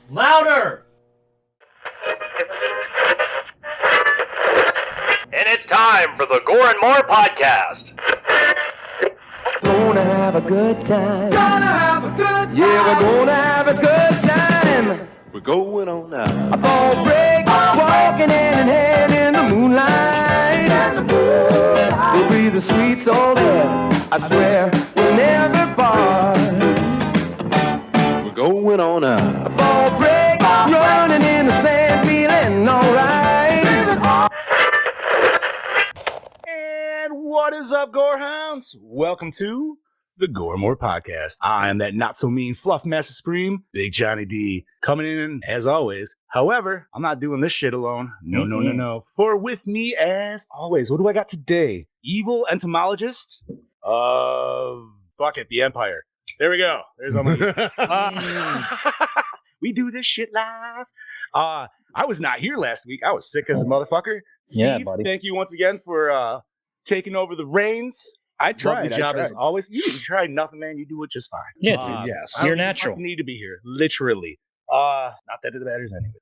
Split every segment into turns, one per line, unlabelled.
Louder!
And it's time for the Gore N More podcast.
Gonna have a good time.
Gonna have a good time!
Yeah, we're gonna have a good time.
We're going on now.
A ball break, walking hand in hand in the moonlight. We'll be the sweet soul there. I swear we'll never part.
We're going on now.
A ball break, running in the sand, feeling alright.
And what is up, Gorehounds? Welcome to the Gore N More podcast. I am that not so mean fluff master supreme, Big Johnny D, coming in as always. However, I'm not doing this shit alone. No. For with me, as always, what do I got today? Evil entomologist of the Empire. There we go. There's we do this shit live. I was not here last week. I was sick as a motherfucker. Steve,
Yeah, buddy.
thank you once again for taking over the reins.
I
Lovely job as always. You didn't try nothing, man. You do it just fine.
Yeah, dude.
Yes.
I
You're
don't
natural.
fucking need to be here, literally. Not that it matters anyway.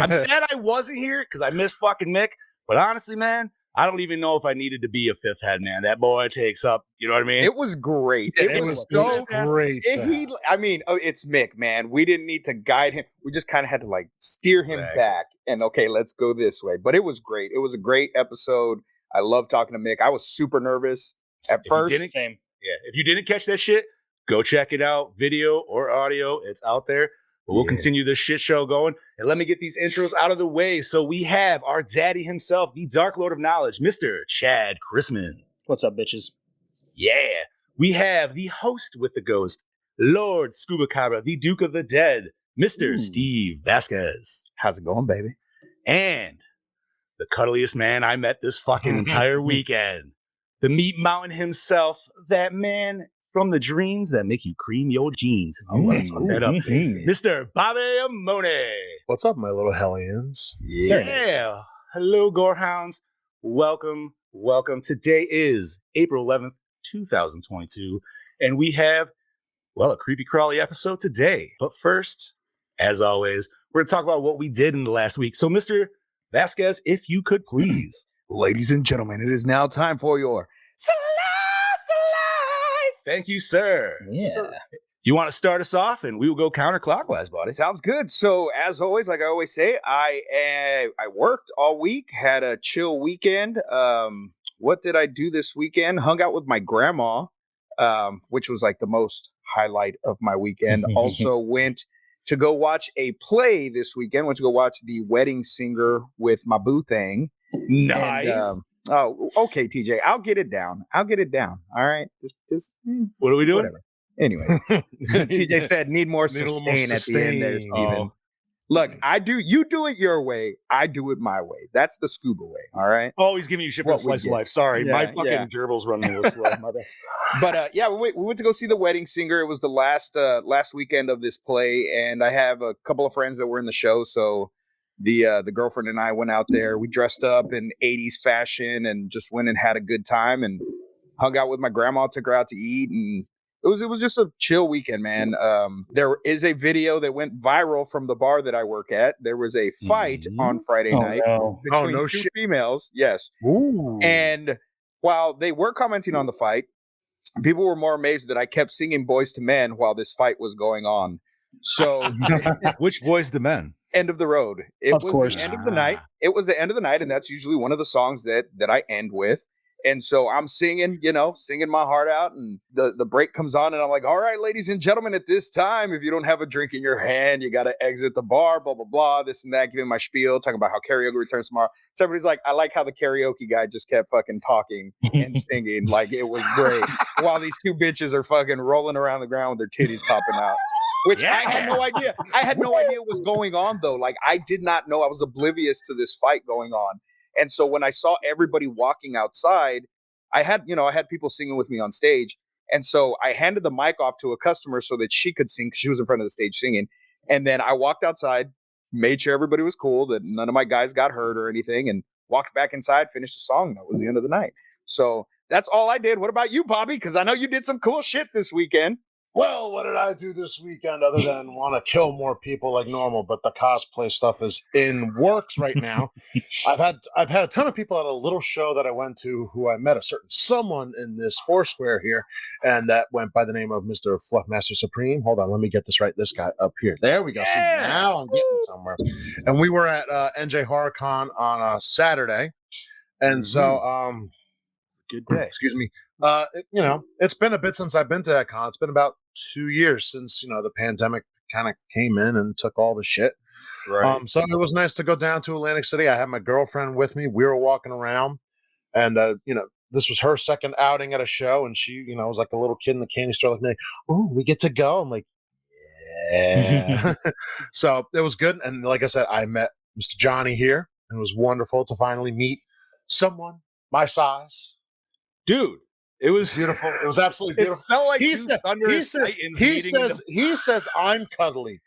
I'm sad I wasn't here because I missed fucking Mick. But honestly, man, I don't even know if I needed to be a fifth head, man. That boy takes up. You know what I mean?
It was great.
It was so great.
It's Mick, man. We didn't need to guide him. We just kind of had to like steer him
Exactly.
back and okay, let's go this way. But it was great. It was a great episode. I love talking to Mick. I was super nervous at
If you
first.
didn't- Yeah, if you didn't catch that shit, go check it out. Video or audio, it's out there. But we'll continue this shit show going. And let me get these intros out of the way. So we have our daddy himself, the Dark Lord of Knowledge, Mr. Chad Chrisman.
What's up, bitches?
Yeah. We have the host with the ghost, Lord Scuba Cabra, the Duke of the Dead, Mr. Steve Vasquez.
How's it going, baby?
And the cuddliest man I met this fucking entire weekend, the Meat Mountain himself, that man from the dreams that make you cream your jeans. Oh, let's fuck that up. Mr. Bobby Amone.
What's up, my little hellions?
Yeah. Hello, Gorehounds. Welcome. Today is April 11th, 2022. And we have, well, a creepy crawly episode today. But first, as always, we're going to talk about what we did in the last week. So, Mr. Vasquez, if you could please.
Ladies and gentlemen, it is now time for your Slice of Life.
Thank you, sir.
Yeah.
You want to start us off, and we will go counterclockwise, buddy.
Sounds good. So as always, like I always say, I worked all week, had a chill weekend. What did I do this weekend? Hung out with my grandma, which was like the most highlight of my weekend. Also went to go watch a play this weekend. Went to go watch The Wedding Singer with my boo thing.
Nice.
And, okay, TJ, I'll get it down. All right, just
What are we doing?
whatever. Anyway, TJ said need more
Need a little
sustain
more
at the end there,
sustain.
Steven. Look, you do it your way, I do it my way. That's the scuba way, all right?
Oh, he's giving you shit for
What
the
we
slice of
did.
life. Sorry,
Yeah,
my fucking
yeah.
gerbil's running a little slow. My bad.
But yeah, we went to go see The Wedding Singer. It was the last weekend of this play, and I have a couple of friends that were in the show, so the girlfriend and I went out there. We dressed up in 80s fashion and just went and had a good time and hung out with my grandma, took her out to eat, and it was just a chill weekend, man. There is a video that went viral from the bar that I work at. There was a fight on Friday night
No.
between
no
two
shit.
females. Yes.
Ooh.
And while they were commenting on the fight, people were more amazed that I kept singing Boys to Men while this fight was going on. So
Which boys to men?
end of the road. It
Of
was
course.
the end of the night. It was the end of the night, and that's usually one of the songs that I end with. And so I'm singing my heart out, and the break comes on, and I'm like, all right, ladies and gentlemen, at this time, if you don't have a drink in your hand, you got to exit the bar, blah, blah, blah, this and that, giving my spiel, talking about how karaoke returns tomorrow. So everybody's like, I like how the karaoke guy just kept fucking talking and singing. Like, it was great. While these two bitches are fucking rolling around the ground with their titties popping out. Which I had no idea. I had no idea what was going on, though. Like, I did not know. I was oblivious to this fight going on. And so when I saw everybody walking outside, I had people singing with me on stage. And so I handed the mic off to a customer so that she could sing, because she was in front of the stage singing. And then I walked outside, made sure everybody was cool, that none of my guys got hurt or anything, and walked back inside, finished the song. That was the end of the night. So that's all I did. What about you, Bobby? Because I know you did some cool shit this weekend.
Well, what did I do this weekend other than want to kill more people like normal? But the cosplay stuff is in works right now. I've had a ton of people at a little show that I went to who I met a certain someone in this Foursquare here, and that went by the name of Mr. Fluffmaster Supreme. Hold on, let me get this right. This guy up here. There we go. See, now I'm getting somewhere. And we were at NJ HorrorCon on a Saturday, and so
Good day.
excuse me. It's been a bit since I've been to that con. It's been about 2 years since the pandemic kind of came in and took all the shit.
Right.
So it was nice to go down to Atlantic City. I had my girlfriend with me. We were walking around, and this was her second outing at a show, and she was like a little kid in the candy store, like, "Oh, we get to go." I'm like, "Yeah." So it was good, and like I said, I met Mr. Johnny here, and it was wonderful to finally meet someone my size.
Dude, it was
Beautiful. It was absolutely
It
beautiful.
felt like
He
two
said-
thunderous titans meeting in the-
he says I'm cuddly.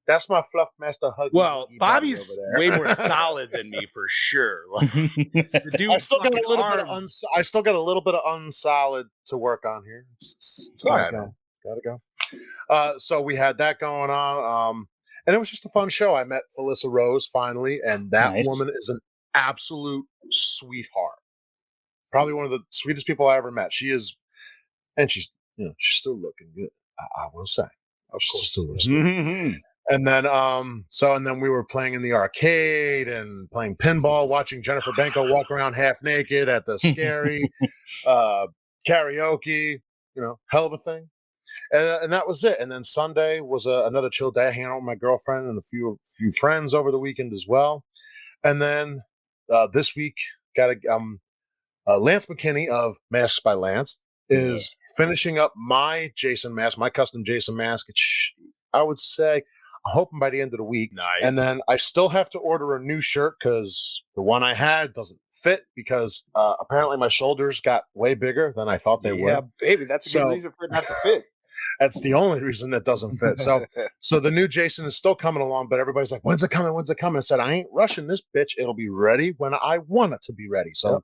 That's my fluff master hug.
Well, Bobby's way more solid than me for sure. Like, the dude
I still got a
fucking
little bit
arms.
of I still got a little bit of unsolid to work on here. It's gotta go. Gotta go. So we had that going on. And it was just a fun show. I met Felissa Rose finally, and that
Nice.
woman is an absolute sweetheart. Probably one of the sweetest people I ever met. She is, and she's still looking good. I will say. She's still looking good.
Mhm.
And then we were playing in the arcade and playing pinball, watching Jennifer Benko walk around half naked at the scary karaoke, hell of a thing. And that was it. And then Sunday was another chill day. I hang out with my girlfriend and a few friends over the weekend as well. And then this week, got Lance McKinney of Masks by Lance is finishing up my Jason mask, my custom Jason mask. I would say I'm hoping by the end of the week.
Nice.
And then I still have to order a new shirt because the one I had doesn't fit because apparently my shoulders got way bigger than I thought they
Yeah,
were.
baby, that's a good reason for it not to fit.
That's the only reason it doesn't fit. So the new Jason is still coming along, but everybody's like, when's it coming? When's it coming? I said, I ain't rushing this bitch. It'll be ready when I want it to be ready. So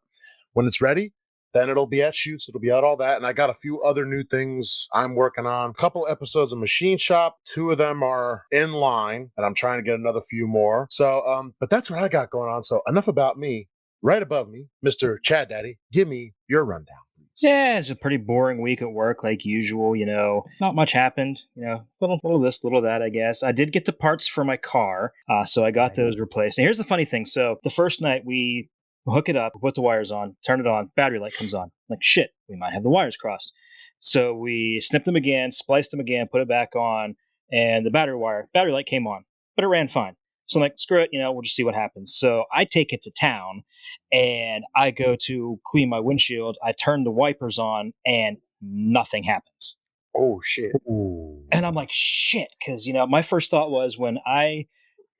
when it's ready, then it'll be at shoots. It'll be at all that. And I got a few other new things I'm working on. A couple episodes of Machine Shop. 2 of them are in line, and I'm trying to get another few more. So, but that's what I got going on. So enough about me. Right above me, Mr. Chad Daddy, give me your rundown.
Yeah, it's a pretty boring week at work, like usual. Not much happened. Little this, little that. I guess I did get the parts for my car, so I got those replaced. And here's the funny thing: so the first night we hook it up, put the wires on, turn it on, battery light comes on. Like shit, we might have the wires crossed. So we snipped them again, spliced them again, put it back on, and the battery light came on, but it ran fine. So I'm like, screw it, we'll just see what happens. So I take it to town and I go to clean my windshield. I turn the wipers on and nothing happens.
Oh, shit.
Ooh.
And I'm like, shit. Because, my first thought was when I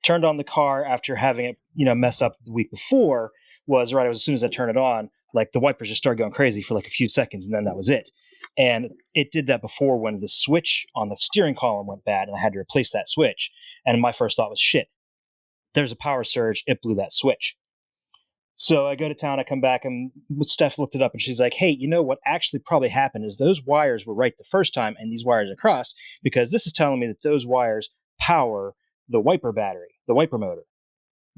turned on the car after having it, mess up the week before was right. As soon as I turn it on, like the wipers just started going crazy for like a few seconds and then that was it. And it did that before when the switch on the steering column went bad and I had to replace that switch. And my first thought was, shit, there's a power surge. It blew that switch. So I go to town, I come back, and Steph looked it up, and she's like, hey, what actually probably happened is those wires were right the first time, and these wires are crossed, because this is telling me that those wires power the wiper battery, the wiper motor.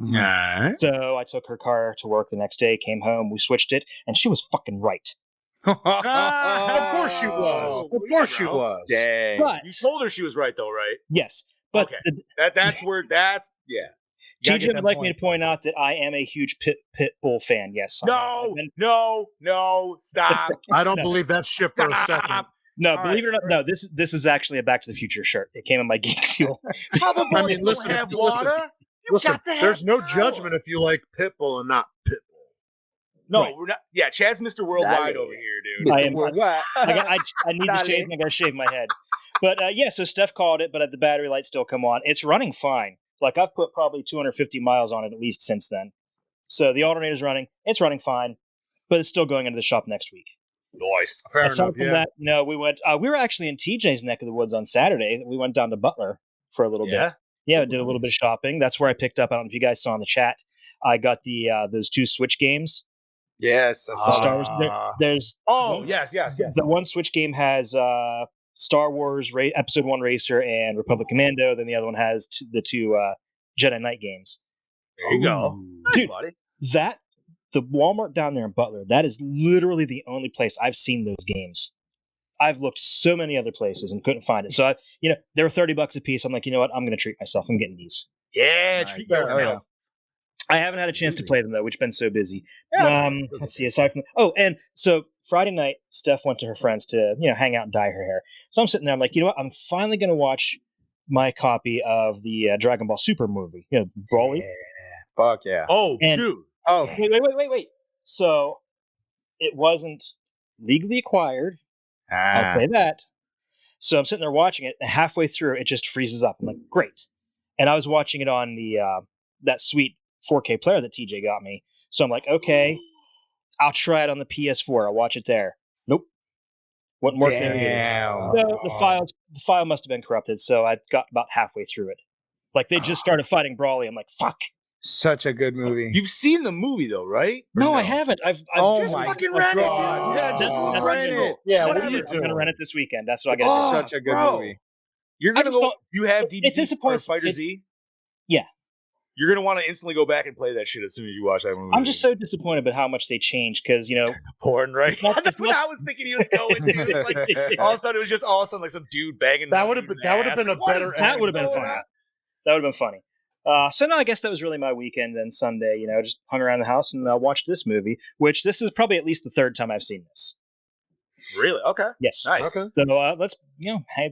Alright.
So I took her car to work the next day, came home, we switched it, and she was fucking right.
Of course she was. Of course she was.
Dang.
But,
You told her she was right, though, right?
yes, but
Okay. That's yeah. You gotta
TJ
get
would
that
like me
point.
to point out that I am a huge pit bull fan, yes.
No, stop.
I don't
No.
believe that shit for a second.
Stop.
No,
All
believe it or not, no. This is actually a Back to the Future shirt. It came in my Geek Fuel.
Hoverboards
I mean, listen,
don't have
listen,
water. You
Listen,
got to have
there's no
power.
judgment if you like Pitbull and not Pitbull.
No,
Right.
we're not. Yeah, Chad's Mr. Worldwide
Dale.
over here, dude.
I
Mr.
am-
Worldwide.
I need to
Dale.
shave. And I got to shave my head. But yeah, so Steph called it, but the battery lights still come on. It's running fine. Like I've put probably 250 miles on it at least since then. So the alternator's running. It's running fine, but it's still going into the shop next week.
Nice.
Fair
Aside
enough,
from
yeah.
that, no, we went. We were actually in TJ's neck of the woods on Saturday. We went down to Butler for a little bit. Yeah, did a little bit of shopping. That's where I picked up. I don't know if you guys saw in the chat. I got the those 2 Switch games.
Yes, I
The
saw
Star Wars. There's
Oh,
one-
yes.
the one Switch game has Star Wars Episode 1 Racer and Republic Commando. Then the other one has the two Jedi Knight games.
There you go.
Dude,
buddy.
The Walmart down there in Butler, that is literally the only place I've seen those games. I've looked so many other places and couldn't find it. So they were $30 a piece. I'm like, you know what? I'm going to treat myself. I'm getting these.
Yeah,
Nice.
treat
Oh,
yourself.
yeah.
I haven't had a chance to play them though, which has been so busy.
Yeah,
Let's see. Aside from and so Friday night, Steph went to her friends to hang out and dye her hair. So I'm sitting there. I'm like, you know what? I'm finally going to watch my copy of the Dragon Ball Super movie. Broly.
Yeah. Fuck yeah.
Oh,
And-
dude.
Oh,
Wait. So it wasn't legally acquired. I'll say that. So I'm sitting there watching it, and halfway through, it just freezes up. I'm like, great. And I was watching it on the that sweet 4K player that TJ got me. So I'm like, okay, I'll try it on the PS4. I'll watch it there. Nope. What more can I do?
damn.
So the file must have been corrupted. So I got about halfway through it. Like they just started fighting Brawly. I'm like, fuck.
Such a good movie.
You've seen the movie though, right? Or
No, I haven't. I've
Oh
just
my
fucking
rent it,
God.
dude.
Yeah, just
That's
rent it.
Yeah, what are
Whatever.
you
I'm gonna
doing?
rent it this weekend. That's what I
It's
got to do.
such a good
bro.
movie.
You're
I
gonna
just
go.
don't-
You have
it
DVD for
disappoints-
Fighter
it-
Z.
Yeah.
You're gonna want to instantly go back and play that shit as soon as you watch that movie.
I'm just so disappointed about how much they changed because
porn, right?
It's not-
That's
it's
what
not-
I was thinking he was going to. Like all of a sudden, it was just all of a sudden like some dude banging.
That would have been a better.
that would have been
ending.
funny. That would have been funny. So no, I guess that was really my weekend and Sunday. Just hung around the house and watched this movie. Which this is probably at least the third time I've seen this.
Really? Okay.
Yes.
Nice.
Okay.
So let's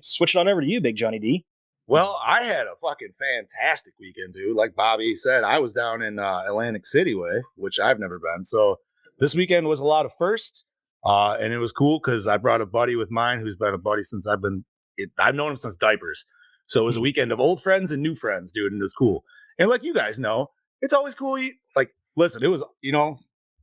switch it on over to you, Big Johnny D.
Well, I had a fucking fantastic weekend, dude. Like Bobby said, I was down in Atlantic City way, which I've never been. So this weekend was a lot of firsts, and it was cool because I brought a buddy with mine who's been a buddy since I've known him since diapers. So it was a weekend of old friends and new friends, dude, and it was cool. And like you guys know, it's always cool. Listen, it was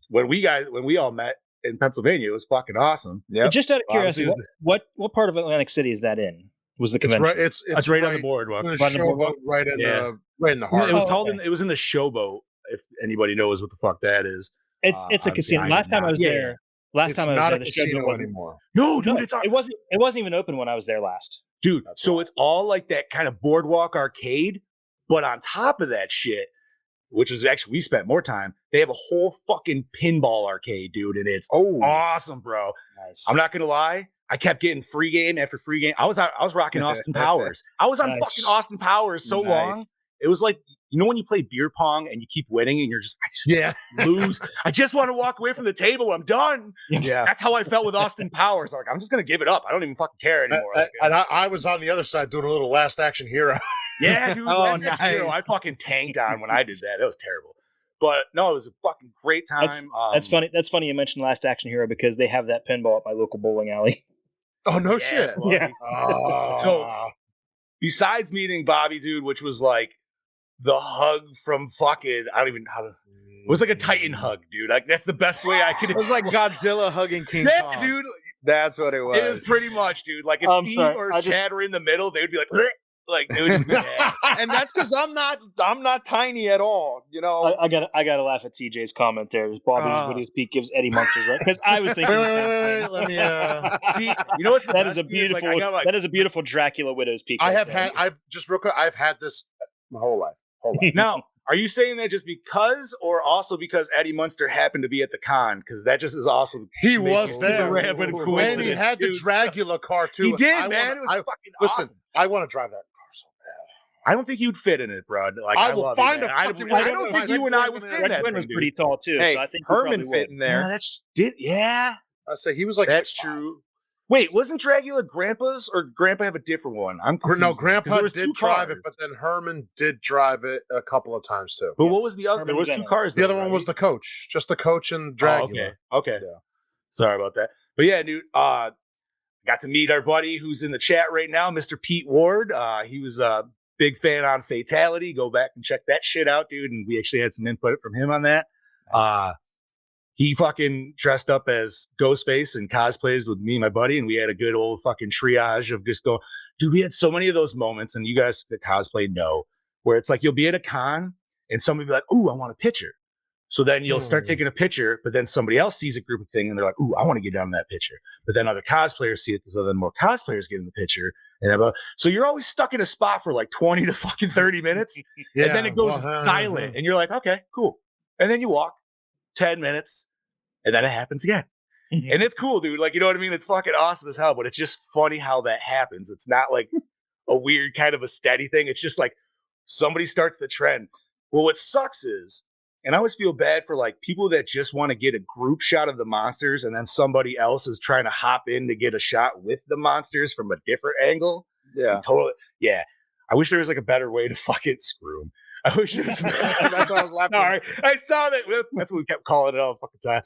when we all met in Pennsylvania, it was fucking awesome.
Yep.
Just out of
Obviously,
curiosity, what part of Atlantic City is that in? Was the
It's
convention?
right. It's
It's right on the boardwalk.
in the
Right on the
showboat, right in
Yeah.
the heart.
It was
Oh,
called
okay.
it was in the Showboat. If anybody knows what the fuck that is.
It's a
obviously,
casino.
I
Last
did
time I
not.
was
Yeah.
there. Last
It's
time I was
not
there,
a
the showboat
casino
wasn't.
anymore.
No, dude,
No,
it's
it wasn't even open when I was there last.
dude.
That's
So
wild.
it's all like that kind of boardwalk arcade, but on top of that shit, which is actually we spent more time. They have a whole fucking pinball arcade, dude, and it's awesome, bro.
Nice.
I'm not gonna lie. I kept getting free game after free game. I was rocking Austin Powers. I was on
Nice.
fucking Austin Powers so long. It was like when you play beer pong and you keep winning and you're just
Yeah.
lose. I just want to walk away from the table. I'm done.
Yeah.
That's how I felt with Austin Powers. Like I'm just gonna give it up. I don't even fucking care anymore.
And I was on the other side doing a little Last Action Hero.
Yeah, dude.
Oh,
Last Action Hero,
nice.
I fucking tanked on when I did that. That was terrible. But no, it was a fucking great time.
That's funny. That's funny you mentioned Last Action Hero because they have that pinball at my local bowling alley.
Oh no
Yeah,
shit.
buddy.
Yeah.
Oh.
So- Besides meeting Bobby, dude, which was like the hug from fucking I don't even know how to. It was like a Titan hug, dude. Like that's the best way I could.
It was like Godzilla hugging King
yeah,
Kong.
dude.
That's what it was.
It was pretty much, dude. Like if
I'm
Steve
sorry,
or
I just-
Chad were in the middle, they would be like, "Bleh." Like they would just be, yeah.
And that's because I'm not tiny at all.
I gotta laugh at TJ's comment there. Bobby's Videos Peak gives Eddie Munsters right because I was
Wait,
thinking
wait, let me.
See, you know what's the
that
best
is a
thing is, like,
beautiful
I got, like,
that is a beautiful Dracula Widow's Peak.
I
right
have
there.
had. I've just real quick. I've had this my whole life.
Now, are you saying that just because, or also because Eddie Munster happened to be at the con? Because that just is awesome.
He was
Super
there.
random
And he
coincidence,
had the
dude.
Dracula car too.
He did,
I
man.
wanna-
It was fucking
Listen,
awesome.
I want to drive that car so bad.
I don't think you'd fit in it, bro. Like
I will
love you,
find
man.
a
I
fucking
don't,
way.
I don't think
Red
you and I
Gwyn
would
in
fit
there.
in that.
Red Gwyn was
thing,
pretty
dude.
tall too,
Hey,
so I think you
Herman
probably
fit
would.
in there.
Yeah,
I say he was like
that's
6'5".
true. Wait, wasn't Dracula Grandpa's, or Grandpa have a different one? I'm confused,
No,
'cause
Grandpa
there was
did
two
drive
cars.
it, but then Herman did drive it a couple of times too.
But what was the other?
Herman
There was
was
two
in it.
cars.
The
though,
other one was
right?
the coach, just the coach and Dracula.
Oh, okay.
Yeah.
Sorry about that. But yeah, dude, got to meet our buddy who's in the chat right now, Mr. Pete Ward. He was a big fan on Fatality. Go back and check that shit out, dude. And we actually had some input from him on that. He fucking dressed up as Ghostface and cosplays with me and my buddy, and we had a good old fucking triage of just going, dude, we had so many of those moments, and you guys that cosplay know, where it's like you'll be at a con and somebody be like, ooh, I want a picture. So then you'll start taking a picture, but then somebody else sees a group of thing and they're like, ooh, I want to get down that picture. But then other cosplayers see it, so then more cosplayers get in the picture. And so you're always stuck in a spot for like 20 to fucking 30 minutes. And then it goes silent. And you're like, okay, cool. And then you walk 10 minutes and then it happens again. And it's cool, dude. Like, you know what I mean? It's fucking awesome as hell, but it's just funny how that happens. It's not like a weird kind of a steady thing. It's just like somebody starts the trend. Well, what sucks is, and I always feel bad for like people that just want to get a group shot of the monsters and then somebody else is trying to hop in to get a shot with the monsters from a different angle.
Yeah.
Totally. Yeah. I wish there was like a better way to fucking screw him. I wish there was.
That's why I was laughing.
Sorry. I saw that. That's what we kept calling it all the fucking time.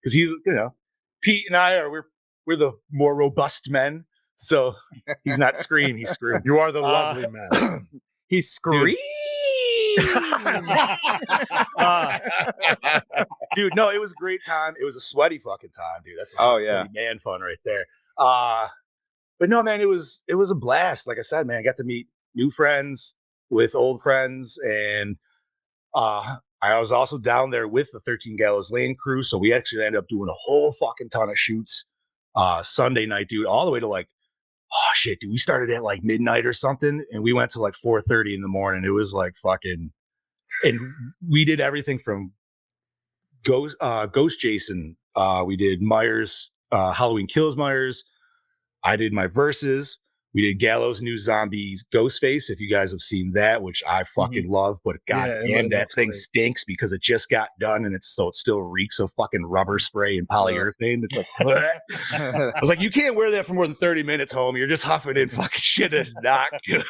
Because he's, you know, Pete and I we're the more robust men. So he's not Scream, he's Scream.
You are the lovely man.
He's Scream.
Dude, no, it was a great time. It was a sweaty fucking time, dude. That's sweaty man fun right there. But no, man, it was a blast. Like I said, man, I got to meet new friends with old friends, and I was also down there with the 13 Gallows Lane crew, so we actually ended up doing a whole fucking ton of shoots Sunday night, dude, all the way to like, oh shit, dude, we started at like midnight or something, and we went to like 4:30 in the morning. It was like fucking, and we did everything from Ghost Jason. We did Myers, Halloween Kills Myers. I did my verses. We did Gallows New Zombies Ghostface, if you guys have seen that, which I fucking love, but goddamn, that thing stinks because it just got done and it still reeks of fucking rubber spray and polyurethane. It's like, I was like, you can't wear that for more than 30 minutes, homie. You're just huffing in fucking shit. It's not good.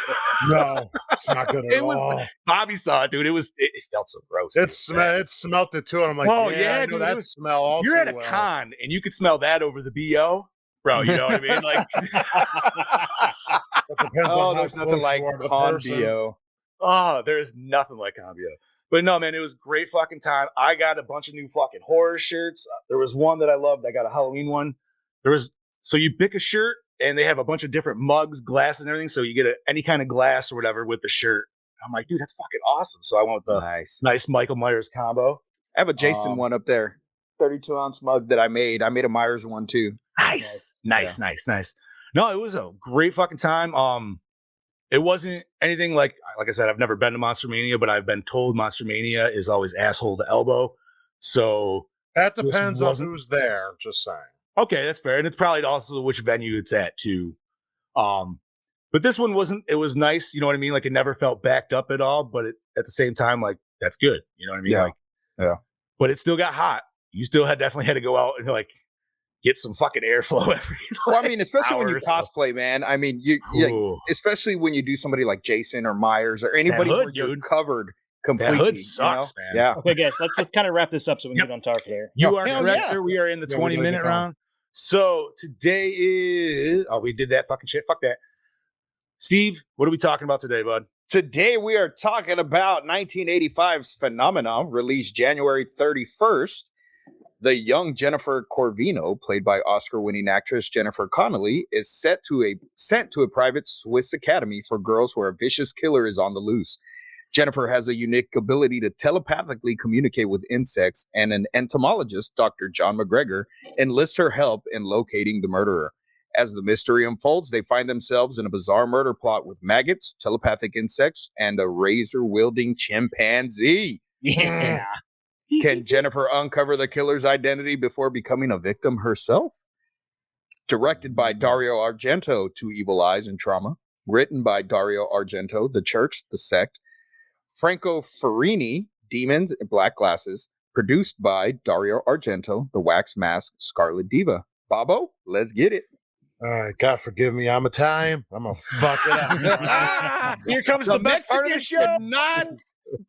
No, it's not good at all.
Bobby saw it, dude. It felt so gross.
It smelled it too, and I'm like, I know
dude,
that smell all
you're
too
at a
well.
con and you could smell that over the BO. Bro, you know what I mean? Like,
it depends on how
there's nothing like
Conbio. Oh, there's nothing like Conbio. But no, man, it was a great fucking time. I got a bunch of new fucking horror shirts. There was one that I loved. I got a Halloween one. So you pick a shirt and they have a bunch of different mugs, glasses, and everything. So you get any kind of glass or whatever with the shirt. I'm like, dude, that's fucking awesome. So I went with the nice Michael Myers combo.
I have a Jason one up there. 32-ounce mug that I made. I made a Myers one too.
Nice. No, it was a great fucking time. It wasn't anything like I said, I've never been to Monster Mania, but I've been told Monster Mania is always asshole to elbow. So
that depends on who's there. Just saying.
Okay, that's fair, and it's probably also which venue it's at too. But this one wasn't. It was nice, you know what I mean. Like it never felt backed up at all, but at the same time, like that's good, you know what I mean.
Yeah.
But it still got hot. You still definitely had to go out and like get some fucking airflow every.
Well, I mean, especially when you cosplay, man. I mean, you especially when you do somebody like Jason or Myers or anybody where you're covered completely.
That hood sucks, man.
Yeah.
Okay, guys, let's kind of wrap this up so we can get on target here.
You are correct, sir. We are in the 20-minute round. So today is we did that fucking shit. Fuck that. Steve, what are we talking about today, bud?
Today we are talking about 1985's Phenomenon, released January 31st. The young Jennifer Corvino, played by Oscar-winning actress Jennifer Connelly, is sent to a private Swiss academy for girls where a vicious killer is on the loose. Jennifer has a unique ability to telepathically communicate with insects, and an entomologist, Dr. John McGregor, enlists her help in locating the murderer. As the mystery unfolds, they find themselves in a bizarre murder plot with maggots, telepathic insects, and a razor-wielding chimpanzee.
Yeah.
Can Jennifer uncover the killer's identity before becoming a victim herself? Directed by Dario Argento, Two Evil Eyes and Trauma. Written by Dario Argento, The Church, The Sect. Franco Ferrini, Demons and Black Glasses. Produced by Dario Argento, The Wax Mask, Scarlet Diva. Bobo, let's get it.
All right, God forgive me. I'm Italian. I'm gonna fuck it up.
Here comes the best part of the show.
Not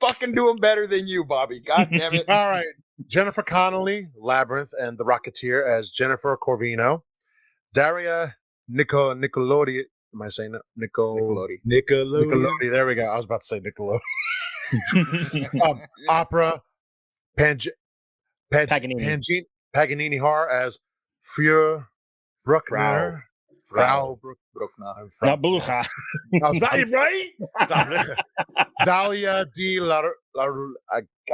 fucking doing better than you, Bobby. God damn it.
All right. Jennifer Connelly, Labyrinth, and The Rocketeer as Jennifer Corvino. Daria Nicolodi. Am I saying that? Nicolodi. There we go. I was about to say Nickelodeon. Opera. Paganini Horror as Frau Bruckner.
Bruckner.
I'm from
Not Beluga.
I'm
right?
Dahlia D.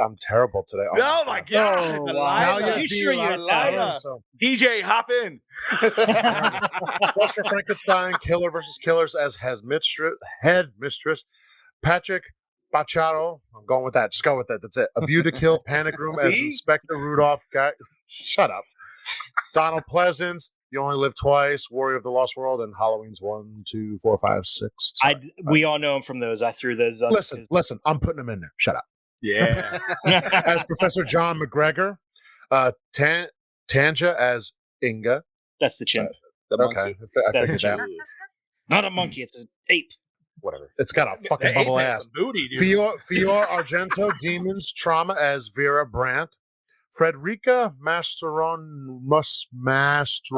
I'm terrible today.
Oh my God.
Oh,
The
wow.
Lila.
Dahlia
Are you
D.
sure you hit that
Lila.
one?
So,
DJ, hop in.
Buster Frankenstein, Killer versus Killers as headmistress, Patrick Bacharo. I'm going with that. Just go with that. That's it. A View to Kill, Panic Room as
See?
Inspector Rudolph. Shut up. Donald Pleasance, You Only Live Twice, Warrior of the Lost World, and Halloween's 1, 2, 4, 5, 6.
We all know him from those. I threw those up.
Listen. I'm putting them in there. Shut up.
Yeah.
As Professor John McGregor, Tanja as Inga.
That's the chimp.
The
Okay,
monkey.
I
That's
figured
the
that.
Not a monkey. It's an ape.
Whatever. It's got a fucking
That
bubble
ape has
ass.
some booty, dude.
Fior Argento, Demons Trauma as Vera Brandt. Frederica Mastroni.
Mashed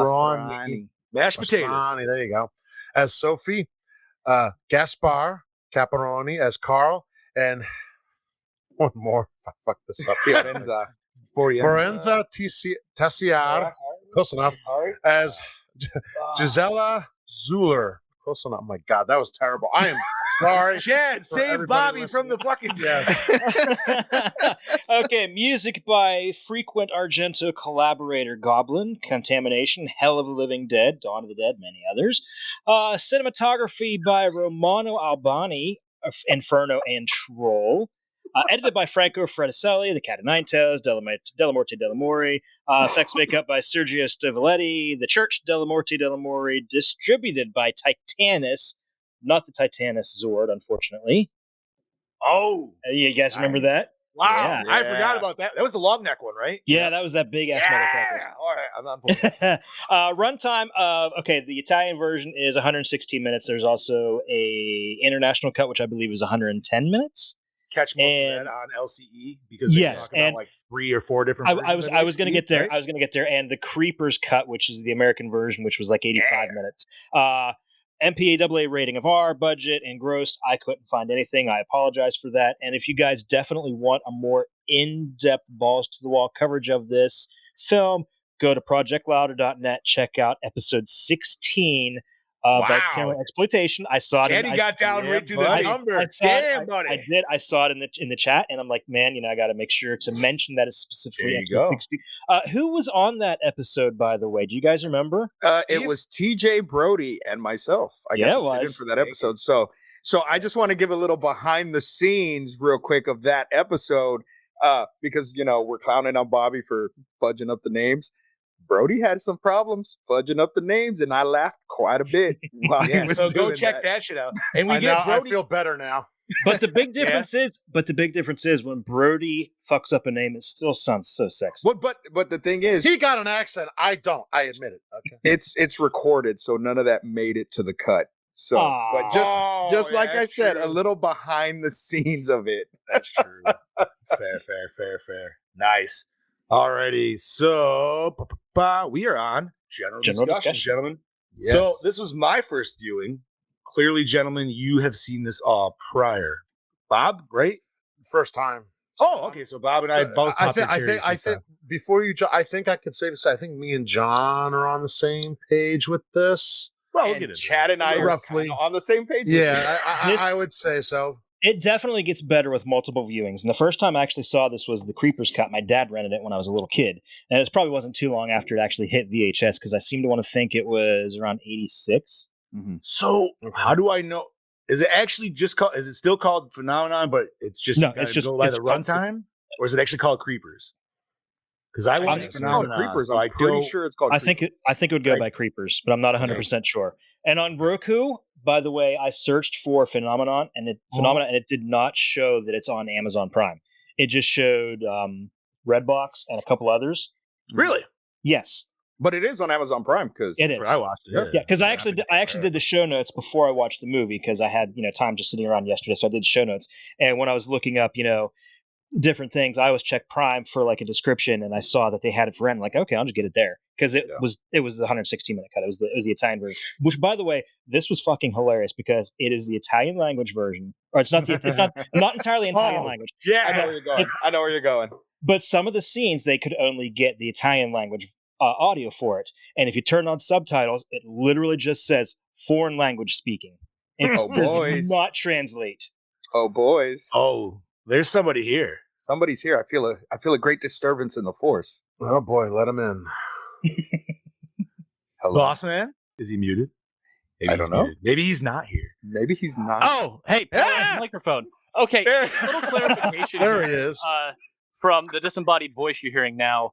potatoes.
Mastroni, there you go. As Sophie. Gaspar Caparoni as Carl. And one more. I fucked this up.
Fiorenza.
Forenza Tessiar. Close enough. As Gisela Zuller. Close enough. Oh my God, that was terrible. I am sorry.
Chad,
For
save
everybody
Bobby from the fucking.
Okay, music by frequent Argento collaborator Goblin, Contamination, Hell of the Living Dead, Dawn of the Dead, many others. Cinematography by Romano Albani, Inferno and Troll. Edited by Franco Fraticelli, The Cat of Nine Tails, Delamorte Delamore. Effects makeup by Sergio Stivoletti, The Church, Delamorte Delamore. Distributed by Titanus, not the Titanus Zord, unfortunately.
Oh,
You guys remember that?
wow.
Yeah.
I forgot about that. That was the long neck one, right?
Yeah, that was that big ass
Yeah. All right. I'm on board.
Runtime of the Italian version is 116 minutes. There's also a international cut, which I believe is 110 minutes.
Catch most of
And-
that on LCE because they
Yes,
talk about
and
like 3 or 4 different.
I was going to get there. I was going to get there, and the Creepers cut, which is the American version, which was like 85 minutes. MPAA rating of R, budget, and gross. I couldn't find anything. I apologize for that. And if you guys definitely want a more in-depth, balls to the wall coverage of this film, go to projectlouder.net. Check out episode 16. That's
Wow.
Camera Exploitation. I saw it.
Candy got down
yeah,
right to the
buddy.
number.
I saw it-
Damn, buddy.
I did. I saw it in the chat, and I'm like, man, I got to make sure to mention that it's specifically
There you
episode
go.
60. Who was on that episode, by the way? Do you guys remember?
It was TJ Brody and myself. I
Yeah,
got
it
to sit in
was.
for that episode. So I just want to give a little behind the scenes real quick of that episode because, we're clowning on Bobby for fudging up the names. Brody had some problems fudging up the names, and I laughed quite a bit while he
Yeah,
was
so go
doing
check that shit out. And we get
I
Brody.
feel better now.
But the big difference is, when Brody fucks up a name, it still sounds so sexy.
But the thing is,
He got an accent. I don't. I admit it. Okay.
it's recorded, so none of that made it to the cut. So, but just like I said, a little behind the scenes of it.
That's true. Fair. Nice. Alrighty, so we are on general discussion, gentlemen.
Yes.
So this was my first viewing. Clearly, gentlemen, you have seen this all prior. Bob, right?
First time.
Oh, okay. So Bob and I both.
I think before you, I think I could say this. I think me and John are on the same page with this.
Well, we'll
And
get into
Chad and I
Roughly.
are kinda on the same page.
Yeah, I would say so.
It definitely gets better with multiple viewings. And the first time I actually saw this was the Creepers cut. My dad rented it when I was a little kid. And it probably wasn't too long after it actually hit VHS, because I seem to want to think it was around 86.
So how do I know? Is it actually just called? Is it still called Phenomenon? But it's just
No,
you gotta
it's just-
go by
it's
the
called-
runtime, or is it actually called Creepers? Because I watched
It's called
Phenomenon.
Creepers.
so
I'm pretty sure it's called.
I think it would go
Right.
by Creepers, but I'm not 100% sure. And on Roku, by the way, I searched for Phenomenon, and it did not show that it's on Amazon Prime. It just showed Redbox and a couple others.
Really?
Yes,
But it is on Amazon Prime because
it is.
I watched it.
Yeah, because I actually did the show notes before I watched the movie, because I had time just sitting around yesterday, so I did show notes. And when I was looking up, different things, I always check Prime for like a description, and I saw that they had it for rent. I'm like, okay, I'll just get it there, because it was the 116-minute cut. It was the Italian version, which, by the way, this was fucking hilarious because it is the Italian language version, or it's not not entirely Italian language.
Yeah.
I know where you're going. I know where you're going.
But some of the scenes they could only get the Italian language audio for it, and if you turn on subtitles, it literally just says foreign language speaking.
Oh,
Does
boys.
not translate.
Oh, boys.
Oh, there's somebody here.
Somebody's here. I feel a great disturbance in the force.
Oh boy, let him in.
Hello.
Boss man? Is he muted? Maybe
I
he's
don't know.
muted. Maybe he's not here.
Maybe he's not.
Oh, hey,
Ah!
microphone. Okay,
There-
a little clarification.
There
here,
he is.
From the disembodied voice you're hearing now.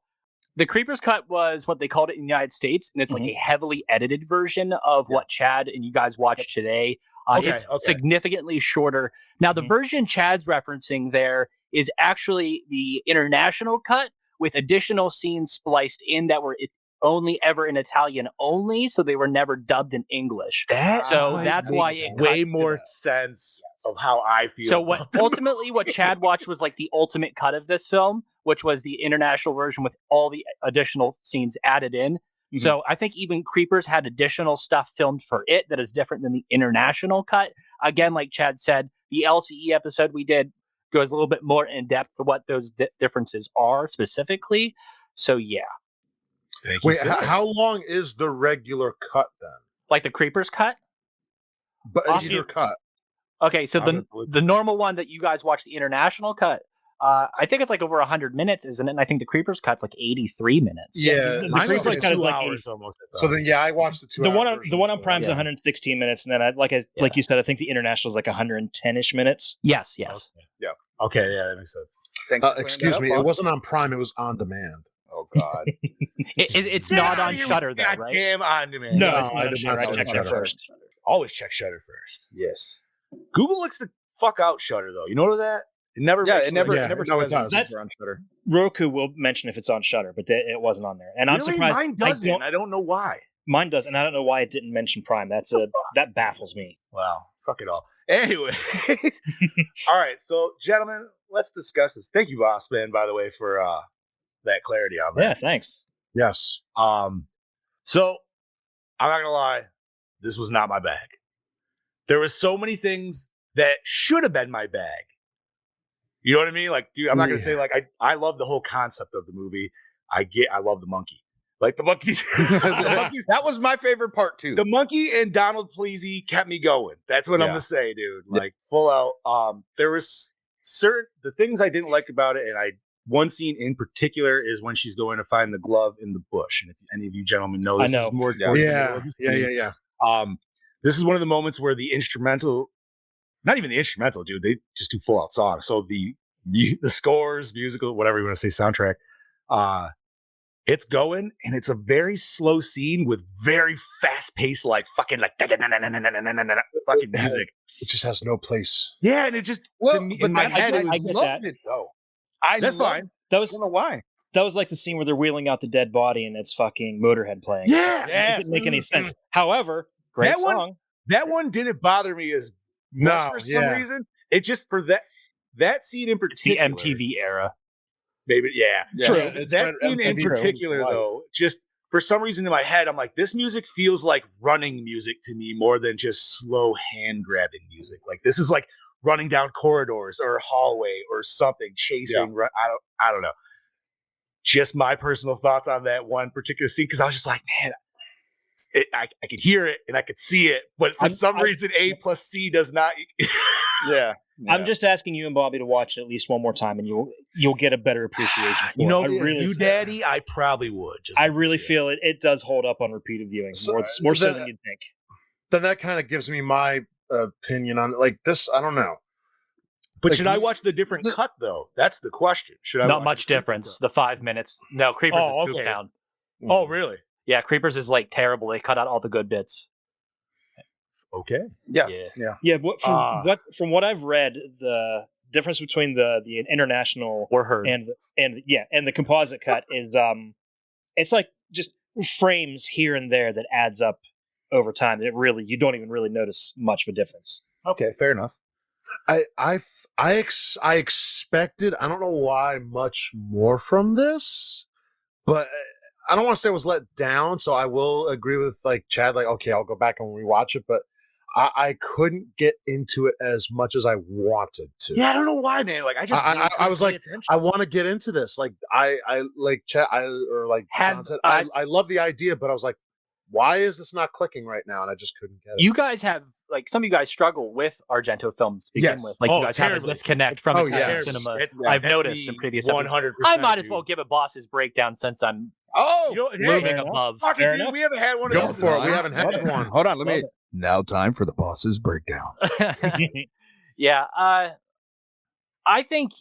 The Creepers cut was what they called it in the United States, and it's like a heavily edited version of what Chad and you guys watched today. It's significantly shorter. Now, the version Chad's referencing there is actually the international cut with additional scenes spliced in that were only ever in Italian only, so they were never dubbed in English.
That
So
might
that's
make
why it
way
cut to
more
that.
sense of how I feel.
So what
about the
ultimately what Chad watched was like the ultimate cut of this film, which was the international version with all the additional scenes added in. So I think even Creepers had additional stuff filmed for it that is different than the international cut. Again, like Chad said, the LCE episode we did goes a little bit more in depth for what those differences are specifically. So yeah,
Thank you,
Wait,
sir.
how long is the regular cut then?
like the Creepers cut.
But
Off
either
you-
cut.
Okay, so
I'm
the
gonna look-
the normal one that you guys watch, the international cut, I think it's like over 100 minutes, isn't it? And I think the Creepers cut's like 83 minutes.
Yeah,
the
Mine
Creepers
was like
cut is
2
like
hours almost. I
So
thought.
then, I watched the 2
the
hour
one on
version,
the one on
so-
Prime's
Yeah.
116 minutes, and then like you said, I think the international is like 110ish minutes.
Yes.
Okay, yeah, that makes sense.
Thanks for clearing
excuse
that
me,
up,
it
boss.
wasn't on Prime, it was on demand.
Oh, God.
It's
Get
not
out
on
of here
Shutter
with
though, right?
Goddamn on demand.
No,
No,
it's
I
not on
did
Shutter.
not
I
see
checked
Shudder.
that first.
Always check Shutter first.
Yes.
Google looks the fuck out Shutter though. You know that? It never.
Yeah,
makes
it never,
Yeah,
it never
no, it
says when
does.
things are on Shutter.
Roku will mention if it's on Shutter, but it wasn't on there. And I'm
Really?
surprised
Mine
I
doesn't.
don't-
I don't know why.
mine does, and I don't know why it didn't mention Prime. That baffles me.
Wow. Fuck it all. Anyway. All right. So, gentlemen, let's discuss this. Thank you, Boss Man, by the way, for that clarity on
Yeah,
that.
thanks.
Yes.
So I'm not gonna lie, this was not my bag. There was so many things that should have been my bag. You know what I mean? Like, dude, I'm not gonna say like I love the whole concept of the movie. I love the monkey. Like the monkeys.
That was my favorite part, too.
The monkey and Donald Pleasy kept me going. That's what I'm
Yeah.
gonna say, dude. Like full out. There was the things I didn't like about it, and one scene in particular is when she's going to find the glove in the bush. And if any of you gentlemen know, this
know.
is more
Yeah.
towards the middle of the scene.
Yeah.
This is one of the moments where the instrumental, not even the instrumental, dude, they just do full out songs. So the scores, musical, whatever you want to say, soundtrack, it's going, and it's a very slow scene with very fast paced, like fucking like fucking music.
It just has no place.
Yeah, and it just
Well,
to me,
but
in my
that's-
head, it
I
was,
get
loved
that.
it, though.
that's fine.
That
I
was
don't know why.
like the scene where they're wheeling out the dead body and it's fucking Motorhead playing.
Yeah,
It didn't make any sense. However, great
That one-
song.
that one didn't bother me as much
No,
for some
yeah.
reason. It just for that scene in
It's the
particular.
MTV era.
Maybe, yeah.
Yeah.
True.
Yeah,
It's
that
right-
scene in
MTV
particular,
Live.
though, just for some reason in my head, I'm like, this music feels like running music to me more than just slow hand grabbing music. Like this is like running down corridors or a hallway or something, chasing. I don't know. Just my personal thoughts on that one particular scene because I was just like, man, I could hear it and I could see it, but for some reason, A plus C does not.
Yeah.
I'm just asking you and Bobby to watch it at least one more time, and you'll get a better appreciation. For
You know,
it. I really,
you daddy, I probably would. Just
I really feel it does hold up on repeated viewing
So,
more so
the-
than you'd think.
Then that kind of gives me my opinion on like this. I don't know.
But
Like,
should I watch the different cut though? That's the question. Should I?
Not
watch
much
the different
difference.
cut?
The 5 minutes. No, Creepers
Oh,
is poop
okay.
town.
Oh, really?
Yeah, Creepers is like terrible. They cut out all the good bits.
Okay.
Yeah.
Yeah, from what I've read, the difference between the international
Or heard.
and the composite cut is it's like just frames here and there that adds up over time. That really you don't even really notice much of a difference.
Okay, fair enough.
I expected. I don't know why much more from this, but I don't want to say I was let down. So I will agree with like Chad. Like, okay, I'll go back and rewatch it, but I couldn't get into it as much as I wanted to.
Yeah, I don't know why, man. Like I just
I was like, I want to get into this. Like I like Chad, or like
Had-
John said, I love the idea, but I was like, why is this not clicking right now? And I just couldn't get it.
You guys have, like, some of you guys struggle with Argento films to begin with. Like, you guys have a disconnect from Italian cinema. I've noticed in previous episodes. I might as well give a boss's breakdown since I'm looming above.
We haven't had one of
Go
those.
for it. We haven't had one.
Hold on, let me. Now, time for the boss's breakdown.
Yeah, I think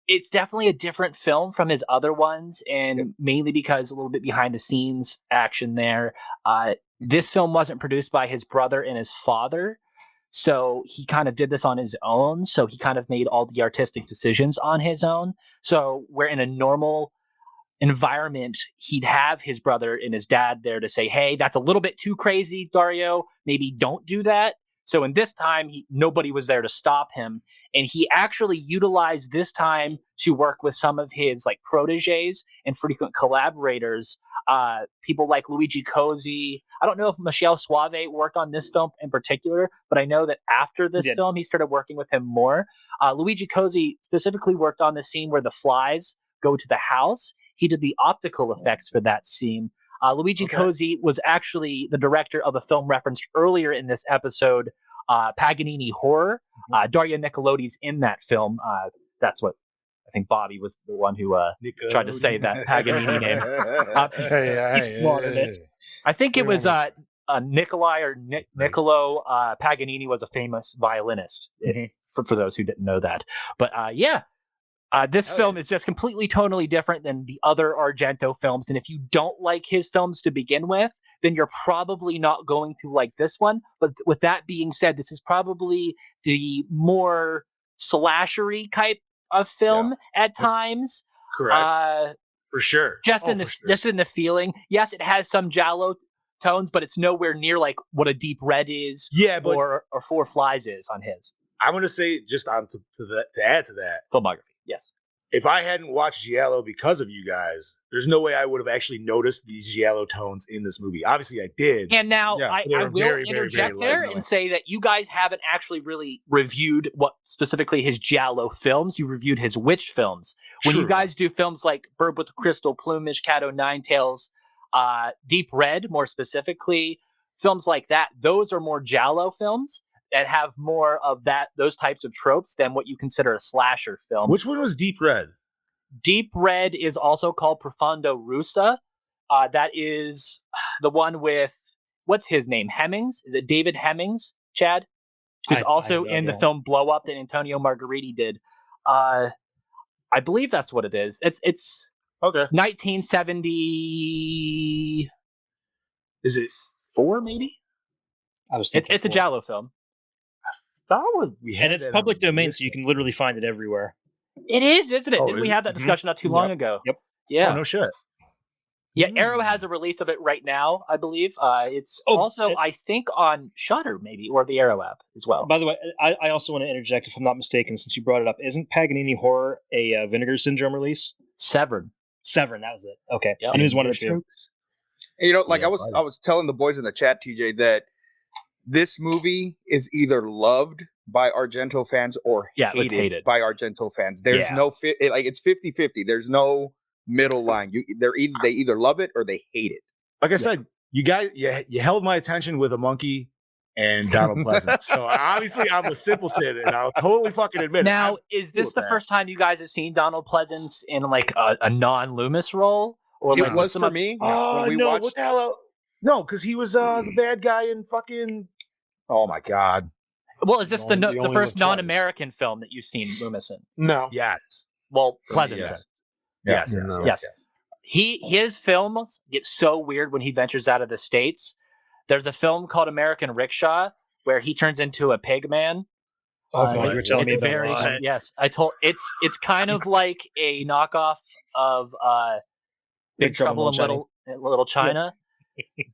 it's definitely a different film from his other ones, and mainly because a little bit behind the scenes action there. This film wasn't produced by his brother and his father, so he kind of did this on his own. So he kind of made all the artistic decisions on his own. So where in a normal environment, he'd have his brother and his dad there to say, hey, that's a little bit too crazy, Dario. Maybe don't do that. So in this time, nobody was there to stop him. And he actually utilized this time to work with some of his like proteges and frequent collaborators, people like Luigi Cozzi. I don't know if Michele Soavi worked on this film in particular, but I know that after this film, he started working with him more. Luigi Cozzi specifically worked on the scene where the flies go to the house. He did the optical effects for that scene. Luigi Cozzi was actually the director of a film referenced earlier in this episode, Paganini Horror. Daria Nicolodi's in that film. That's what I think Bobby was the one who tried to say that Paganini name. I think it was Nicolai or Niccolo Paganini was a famous violinist, for those who didn't know that. But this film is just completely totally different than the other Argento films. And if you don't like his films to begin with, then you're probably not going to like this one. But with that being said, this is probably the more slashery type of film at times.
Correct. For sure.
Just in the feeling. Yes, it has some giallo tones, but it's nowhere near like what a Deep Red is or Four Flies is on his.
I'm going to say, just on to add to that,
filmography. Yes.
If I hadn't watched giallo because of you guys, there's no way I would have actually noticed these giallo tones in this movie. Obviously, I did.
And now I will interject there and say that you guys haven't actually really reviewed what specifically his giallo films. You reviewed his witch films. When you guys do films like Bird with the Crystal Plumage, Cat o' Nine Tails, Deep Red, more specifically, films like that, those are more giallo films that have more of those types of tropes than what you consider a slasher film.
Which one was Deep Red?
Deep Red is also called Profondo Russa. That is the one with, what's his name? Hemmings? Is it David Hemmings, Chad? Who's also in the film Blow Up that Antonio Margheriti did. I believe that's what it is. It's 1970.
Is it
4 maybe? It's a giallo film.
And it's public domain, so you can literally find it everywhere.
It is, isn't it? Didn't we have that discussion not too long ago?
Yep.
Yeah.
Oh, no shit.
Yeah, Arrow has a release of it right now, I believe. It's also, I think, on Shudder, maybe, or the Arrow app as well.
By the way, I also want to interject, if I'm not mistaken, since you brought it up. Isn't Paganini Horror a Vinegar Syndrome release?
Severn, that was it. Okay.
Yep. And it was one of the two.
You know, like I was telling the boys in the chat, TJ, that this movie is either loved by Argento fans or hated by Argento fans. There's no it's 50-50. There's no middle line. They either love it or they hate it.
Like I said, you guys, you held my attention with a monkey and Donald Pleasance. So obviously I'm a simpleton, and I'll totally fucking admit it.
Now, is this the first time you guys have seen Donald Pleasance in like a non-Loomis role? Or
it was for me.
Oh no! What the hell? No, because he was the bad guy in fucking. Oh my god!
Well, is this the first non-American film that you've seen Loomis in?
No.
Yes.
Well, Pleasance.
Yes.
His films get so weird when he ventures out of the States. There's a film called American Rickshaw where he turns into a pig man.
You were telling me about
that. Yes, it's kind of like a knockoff of Big Trouble in Little China.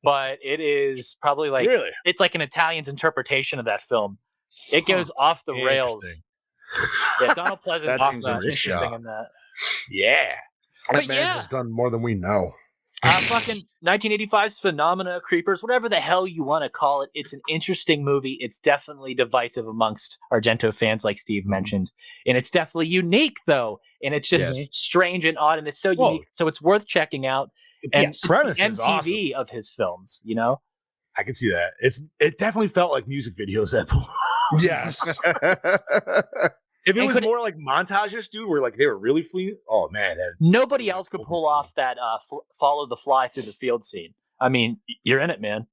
But it is probably like it's like an Italian's interpretation of that film. It goes off the rails. Yeah, Donald Pleasance is interesting in that.
Yeah,
that man has done more than we know.
Fucking 1985's Phenomena, Creepers, whatever the hell you want to call it. It's an interesting movie. It's definitely divisive amongst Argento fans, like Steve mentioned, and it's definitely unique though, and it's just strange and odd, and it's so unique. So it's worth checking out. And
Yes.
Premise
it's
is
the MTV of his films, you know?
I can see that. It definitely felt like music videos at point.
Yes.
If it
And
was
could
more like montages, dude, where like they were really fleeing. Oh man,
Nobody else could pull off that follow the fly through the field scene. I mean, you're in it, man.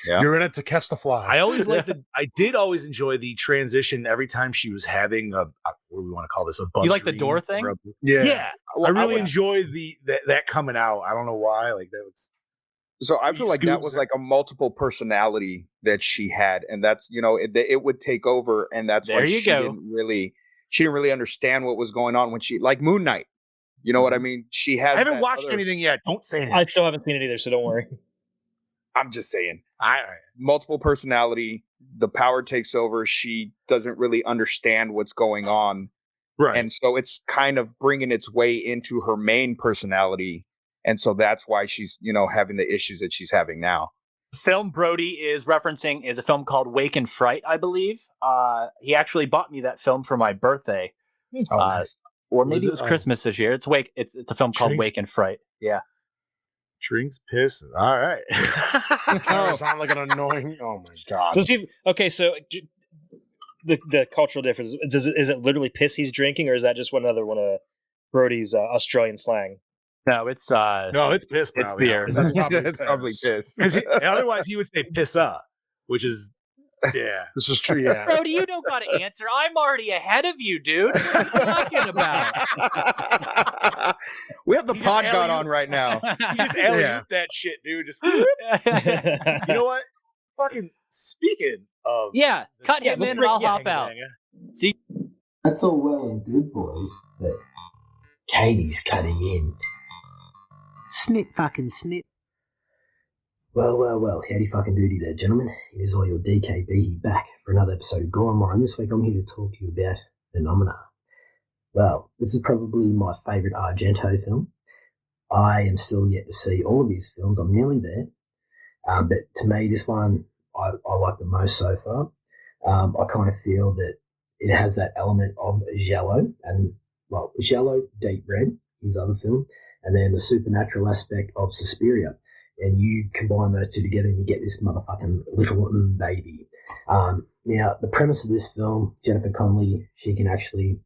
Yeah.
You're in it to catch the fly.
I always liked the. I did always enjoy the transition every time she was having a what do we want to call this? A bug
You like the
dream
door
or
thing?
Yeah.
Well,
I really
would-
enjoy that coming out. I don't know why. Like that was.
So I feel like that
Scoops
was
her.
like a multiple personality that she had, and that's it would take over, and that's why
There you
she
go.
didn't really understand what was going on when she like Moon Knight. You know what I mean? She has.
I haven't
that
watched
other-
anything yet. Don't say anything.
I still haven't seen it either, so don't worry.
I'm just saying.
I
Multiple personality. The power takes over. She doesn't really understand what's going on,
right.
and so it's kind of bringing its way into her main personality, and so that's why she's having the issues that she's having now.
The film Brody is referencing is a film called Wake and Fright, I believe. He actually bought me that film for my birthday.
Oh, nice.
Or
Was
maybe
it?
it was Christmas this year. It's a film called
Drinks?
Wake and Fright. Yeah.
Drinks, piss. All right.
That sound like an annoying. Oh my god.
Does he? Okay, so the cultural difference is it literally piss he's drinking, or is that just another one of Brody's Australian slang?
No, it's
No, it's piss.
It's
Probably
beer.
That's probably
It's probably
piss.
piss.
Otherwise, he would say pissa, which is yeah.
This is true. Yeah.
Brody, you don't got to answer. I'm already ahead of you, dude. What are you talking about?
We have the
He just
pod god
alley-oop-
on right now.
You just alley-oop that shit, dude. Just you know what? Fucking speaking of
Yeah, cut him in and I'll hop out. See,
That's all well and good, boys, but Katie's cutting in. Snip fucking snip. Well, howdy fucking doody there, gentlemen. It is all your DKB here back for another episode of Gore N More, and this week I'm here to talk to you about Phenomena. Well, this is probably my favourite Argento film. I am still yet to see all of his films. I'm nearly there. But to me, this one I like the most so far. I kind of feel that it has that element of Giallo, and, well, Giallo, Deep Red, his other film, and then the supernatural aspect of Suspiria. And you combine those two together and you get this motherfucking little baby. Now, the premise of this film, Jennifer Connelly, she can actually,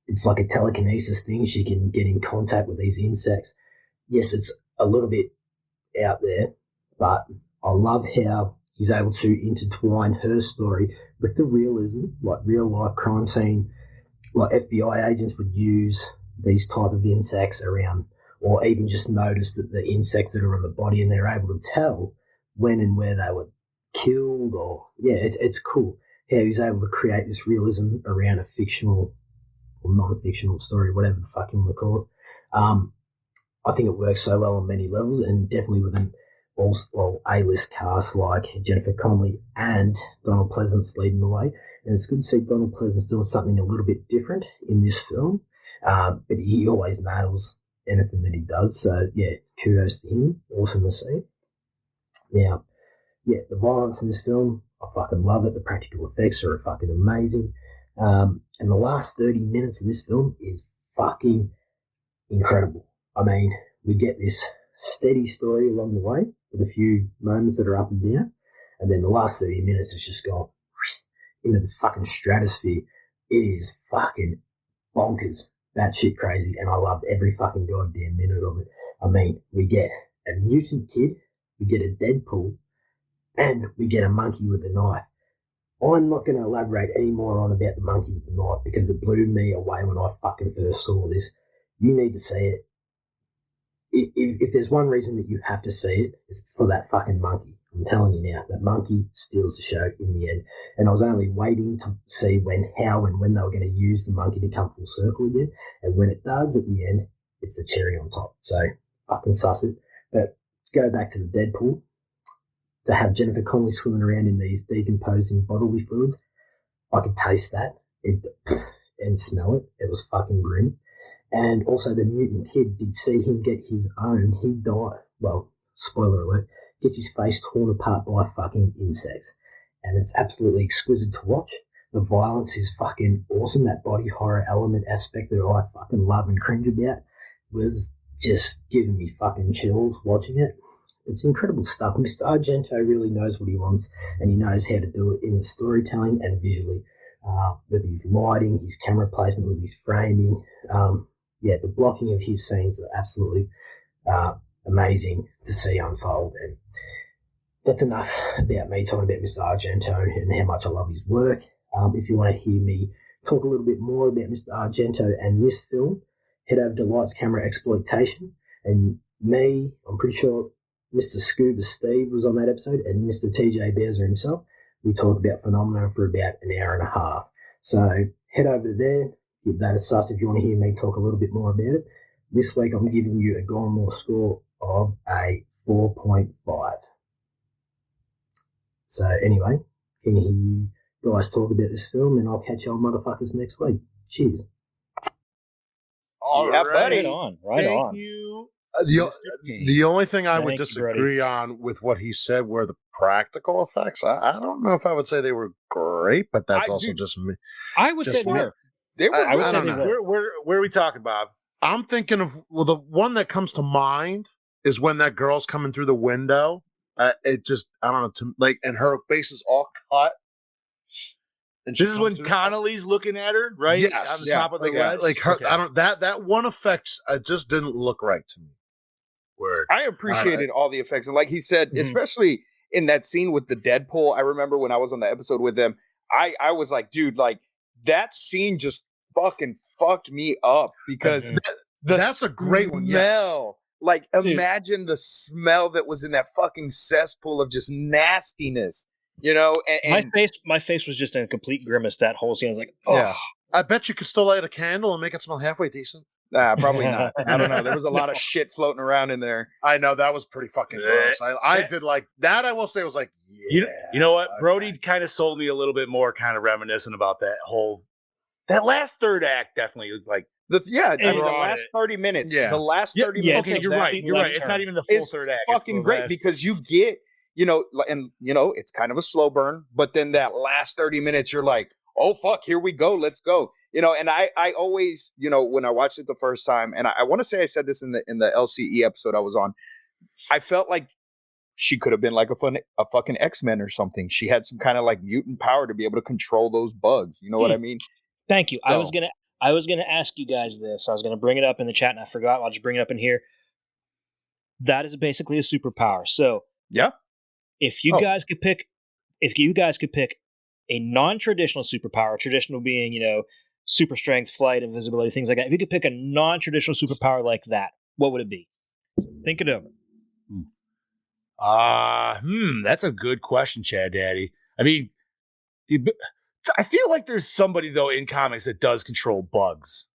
it's like a telekinesis thing. She can get in contact with these insects. Yes, it's a little bit out there, but I love how he's able to intertwine her story with the realism, like real life crime scene, like FBI agents would use these type of insects around, or even just notice that the insects that are on the body, and they're able to tell when and where they were killed. Or it's cool how he's able to create this realism around a fictional or non-fictional story, whatever the fuck you want to call it. I think it works so well on many levels, and definitely with an A-list cast like Jennifer Connelly and Donald Pleasance leading the way. And it's good to see Donald Pleasance doing something a little bit different in this film, but he always nails anything that he does. So, yeah, kudos to him. Awesome to see. Now, yeah, the violence in this film, I fucking love it. The practical effects are fucking amazing. And the last 30 minutes of this film is fucking incredible. I mean, we get this steady story along the way with a few moments that are up and down, and then the last 30 minutes is just gone into the fucking stratosphere. It is fucking bonkers, batshit crazy, and I loved every fucking goddamn minute of it. I mean, we get a mutant kid, we get a Deadpool, and we get a monkey with a knife. I'm not going to elaborate any more on about the monkey with the knife because it blew me away when I fucking first saw this. You need to see it. If there's one reason that you have to see it, it's for that fucking monkey. I'm telling you now, that monkey steals the show in the end. And I was only waiting to see how and when they were going to use the monkey to come full circle again. And when it does at the end, it's the cherry on top. So fucking suss it. But let's go back to the Deadpool. To have Jennifer Connelly swimming around in these decomposing bodily fluids, I could taste that and smell it. It was fucking grim. And also the mutant kid, did see him get his own. He died. Well, spoiler alert, gets his face torn apart by fucking insects. And it's absolutely exquisite to watch. The violence is fucking awesome. That body horror element aspect that I fucking love and cringe about was just giving me fucking chills watching it. It's incredible stuff. Mr. Argento really knows what he wants, and he knows how to do it in the storytelling and visually, with his lighting, his camera placement, with his framing. The blocking of his scenes are absolutely amazing to see unfold. And that's enough about me talking about Mr. Argento and how much I love his work. If you want to hear me talk a little bit more about Mr. Argento and this film, head over to Lights Camera Exploitation. And me, I'm pretty sure Mr. Scuba Steve was on that episode, and Mr. TJ Bowser himself. We talked about Phenomena for about an hour and a half. So head over there, give that a sus if you want to hear me talk a little bit more about it. This week I'm giving you a Gore N More score of a 4.5. So anyway, can you hear you guys talk about this film, and I'll catch y'all motherfuckers next week. Cheers.
All right, buddy.
Right
Thank
on.
you.
The only thing I would
Thank you,
disagree on with what he said were the practical effects. I don't know if I would say they were great, but that's just me.
I would
Just
say
me.
They were.
I would
I
say
don't
they
know.
were.
Where are we talking, Bob?
I'm thinking of the one that comes to mind is when that girl's coming through the window. It just I don't know and her face is all cut. And
This is when Connolly's looking at her, right?
Yes,
On the top of the ledge.
like her.
Okay.
I don't that one effect. It just didn't look right to me.
Word.
I appreciated all the effects, and like he said, especially in that scene with the Deadpool. I remember when I was on the episode with them, I was like, dude, like that scene just fucking fucked me up because
that's a great one.
Smell, like imagine the smell that was in that fucking cesspool of just nastiness, you know. And
my face was just in a complete grimace that whole scene. I was like, oh.
Yeah.
I bet you could still light a candle and make it smell halfway decent.
Nah, probably not. I don't know. There was a lot of shit floating around in there.
I know that was pretty fucking gross. I did like that. I will say it was like,
You know what? Brody kind of sold me a little bit more, kind of reminiscent about that last third act. Definitely like
the last 30 minutes.
Yeah.
The last 30 minutes.
Okay, you're right. You're right. It's not even the full third act.
Fucking great because you get, it's kind of a slow burn, but then that last 30 minutes, you're like, oh fuck, here we go, let's go. And I always, when I watched it the first time, and I want to say I said this in the LCE episode I was on, I felt like she could have been like a fucking X-Men or something. She had some kind of like mutant power to be able to control those bugs. You know what I mean?
Thank you.
So,
I was gonna ask you guys this. I was gonna bring it up in the chat and I forgot. I'll just bring it up in here. That is basically a superpower. So
yeah.
If you guys could pick a non-traditional superpower, traditional being, super strength, flight, invisibility, things like that. If you could pick a non-traditional superpower like that, what would it be? Think it over.
That's a good question, Chad Daddy. I mean, I feel like there's somebody though in comics that does control bugs.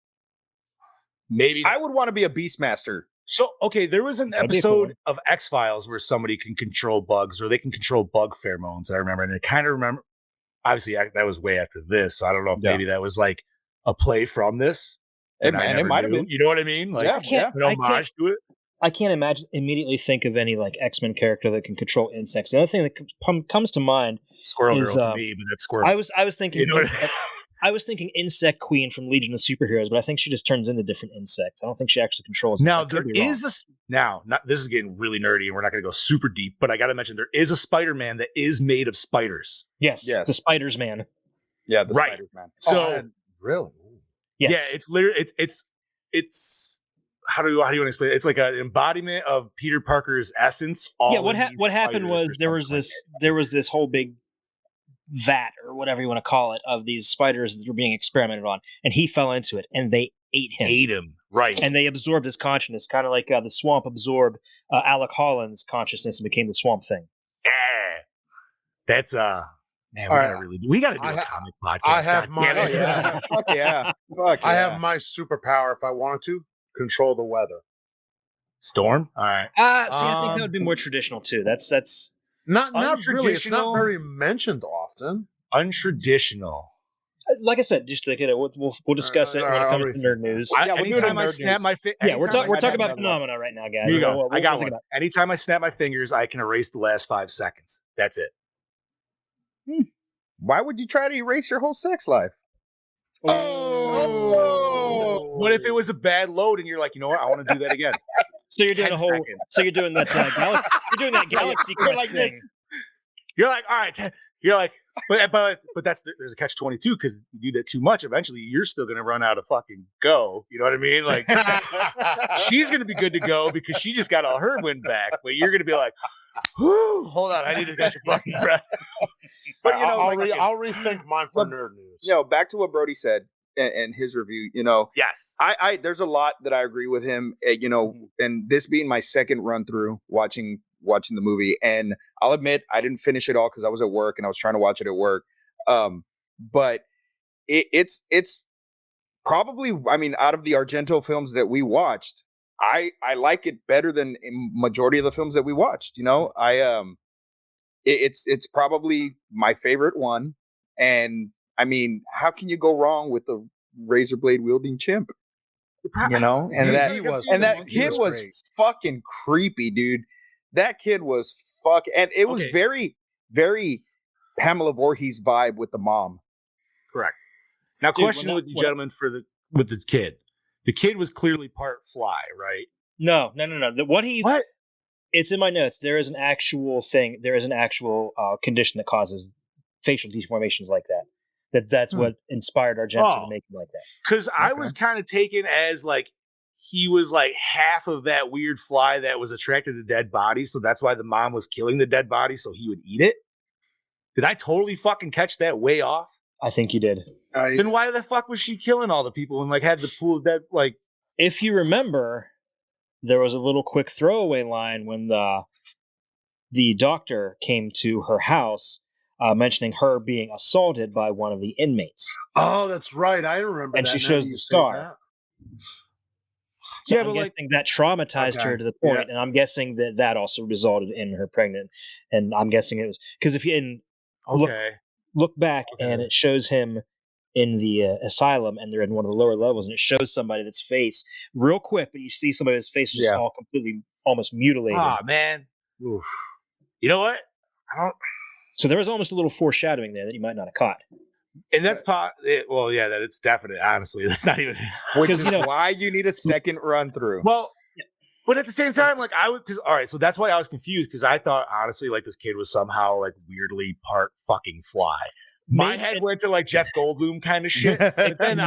Maybe
I would want to be a Beastmaster.
So, okay, there was an episode of X-Files where somebody can control bugs, or they can control bug pheromones. I remember, and I kind of remember. Obviously, that was way after this. So I don't know if maybe that was like a play from this.
And it might have been.
You know what I mean? Like, an homage to it.
I can't immediately think of any like X-Men character that can control insects. The other thing that comes to mind,
Squirrel
is,
Girl to me, but that's Squirrel.
I was thinking. I was thinking Insect Queen from Legion of Superheroes, but I think she just turns into different insects. I don't think she actually controls them.
Now, this is getting really nerdy, and we're not going to go super deep, but I got to mention there is a Spider-Man that is made of spiders.
Yes. The Spiders Man.
Yeah, the Spiders Man.
So,
really?
Yes.
Yeah, it's literally, it's how do you want to explain it? It's like an embodiment of Peter Parker's essence.
What happened was there was this whole big vat or whatever you want to call it of these spiders that were being experimented on, and he fell into it and they ate him,
right,
and they absorbed his consciousness, kind of like the swamp absorbed Alec Holland's consciousness and became the Swamp Thing.
That's man, we gotta do a comic podcast.
I have my
I
have my superpower if I wanted to control the weather.
Storm. All right.
See, I think that would be more traditional too. That's
not really. It's not very mentioned often.
Untraditional.
Like I said, just think it. We'll discuss it when it comes to nerd news.
Anytime I snap my fingers,
we're talking about Phenomena right now, guys.
Here you go. I got one. Anytime I snap my fingers, I can erase the last 5 seconds. That's it.
Why would you try to erase your whole sex life?
Oh,
What if it was a bad load and you're like, you know what? I want to do that again.
So you're doing
10
a whole.
seconds.
So you're doing that. You're doing that galaxy
You're
quest
like
thing.
this. You're like, all right. You're like, but there's a catch 22 because you do that too much. Eventually, you're still gonna run out of fucking go. You know what I mean? Like, she's gonna be good to go because she just got all her wind back, but you're gonna be like, whew, hold on, I need to catch your fucking breath.
But you know,
I'll rethink mine for nerd news.
You know, back to what Brody said and his review. You know,
yes,
I there's a lot that I agree with him. You know, and this being my second run through watching the movie, and I'll admit I didn't finish it all because I was at work and I was trying to watch it at work. But it's probably, I mean, out of the Argento films that we watched, I like it better than majority of the films that we watched. You know, it's probably my favorite one, and I mean, how can you go wrong with the razor blade wielding chimp? You know, and that kid was fucking creepy, dude. That kid was and it was very, very Pamela Voorhees vibe with the mom.
Correct. Now, question with you, gentlemen, with the kid. The kid was clearly part fly, right?
No. What? It's in my notes. There is an actual thing. There is an actual condition that causes facial deformations like that. That's what inspired Argento to make him like that.
Because I was kind of taken as like he was like half of that weird fly that was attracted to dead bodies, so that's why the mom was killing the dead body so he would eat it. Did I totally fucking catch that way off?
I think you did.
Then why the fuck was she killing all the people and like had the pool of dead? Like,
if you remember, there was a little quick throwaway line when the doctor came to her house, mentioning her being assaulted by one of the inmates.
Oh, that's right. I remember.
And
that.
she shows the scar. So I'm guessing that traumatized her to the point, and I'm guessing that also resulted in her pregnant. And I'm guessing it was because if you look back and it shows him in the asylum, and they're in one of the lower levels, and it shows somebody that's face real quick, but you see somebody's face just all completely almost mutilated.
Oh man, oof. You know what?
So there was almost a little foreshadowing there that you might not have caught.
And that's that it's definite. Honestly, that's not even
which is why you need a second run through.
Well, but at the same time, like I would, because all right, so that's why I was confused because I thought honestly, like this kid was somehow like weirdly part fucking fly. My head went to like Jeff Goldblum kind of shit, and then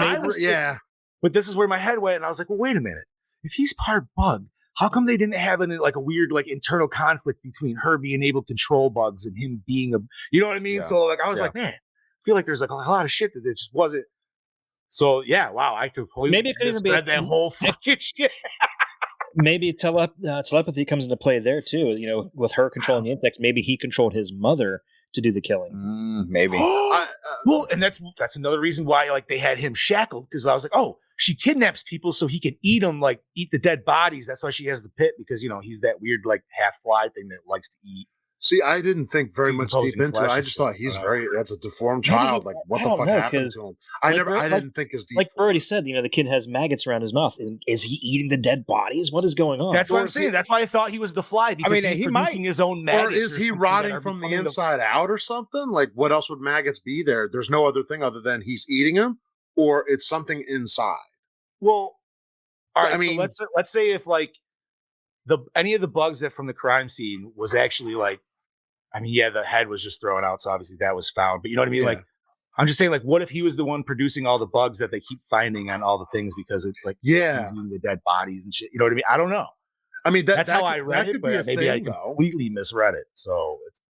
but this is where my head went, and I was like, well, wait a minute, if he's part bug, how come they didn't have a weird like internal conflict between her being able to control bugs and him being you know what I mean? So like I was like, man. Feel like there's like a lot of shit that it just wasn't. So yeah, wow, I completely
maybe it could even be
that whole fucking shit.
Maybe telepathy comes into play there too. You know, with her controlling the insects, maybe he controlled his mother to do the killing.
Maybe.
Well, and that's another reason why like they had him shackled because I was like, oh, she kidnaps people so he can eat them, like eat the dead bodies. That's why she has the pit because you know he's that weird like half fly thing that likes to eat.
See, I didn't think very much deep into it. I just thought that's a deformed child. Like, what the fuck happened to him? I didn't think as deep.
Like Brody said, you know, the kid has maggots around his mouth. Is he eating the dead bodies? What is going on?
That's what I'm saying. That's why I thought he was the fly because he's producing his own maggots.
Or is he rotting from the inside out or something? Like, what else would maggots be there? There's no other thing other than he's eating them, or it's something inside.
Well, all right. I mean, so let's say if like any of the bugs that from the crime scene was actually like. I mean, yeah, the head was just thrown out, so obviously that was found. But you know what I mean? Yeah. Like, I'm just saying, like, what if he was the one producing all the bugs that they keep finding on all the things because it's like he's eating the dead bodies and shit. You know what I mean? I don't know. I mean, that's how I read it, but maybe I completely misread it. So it's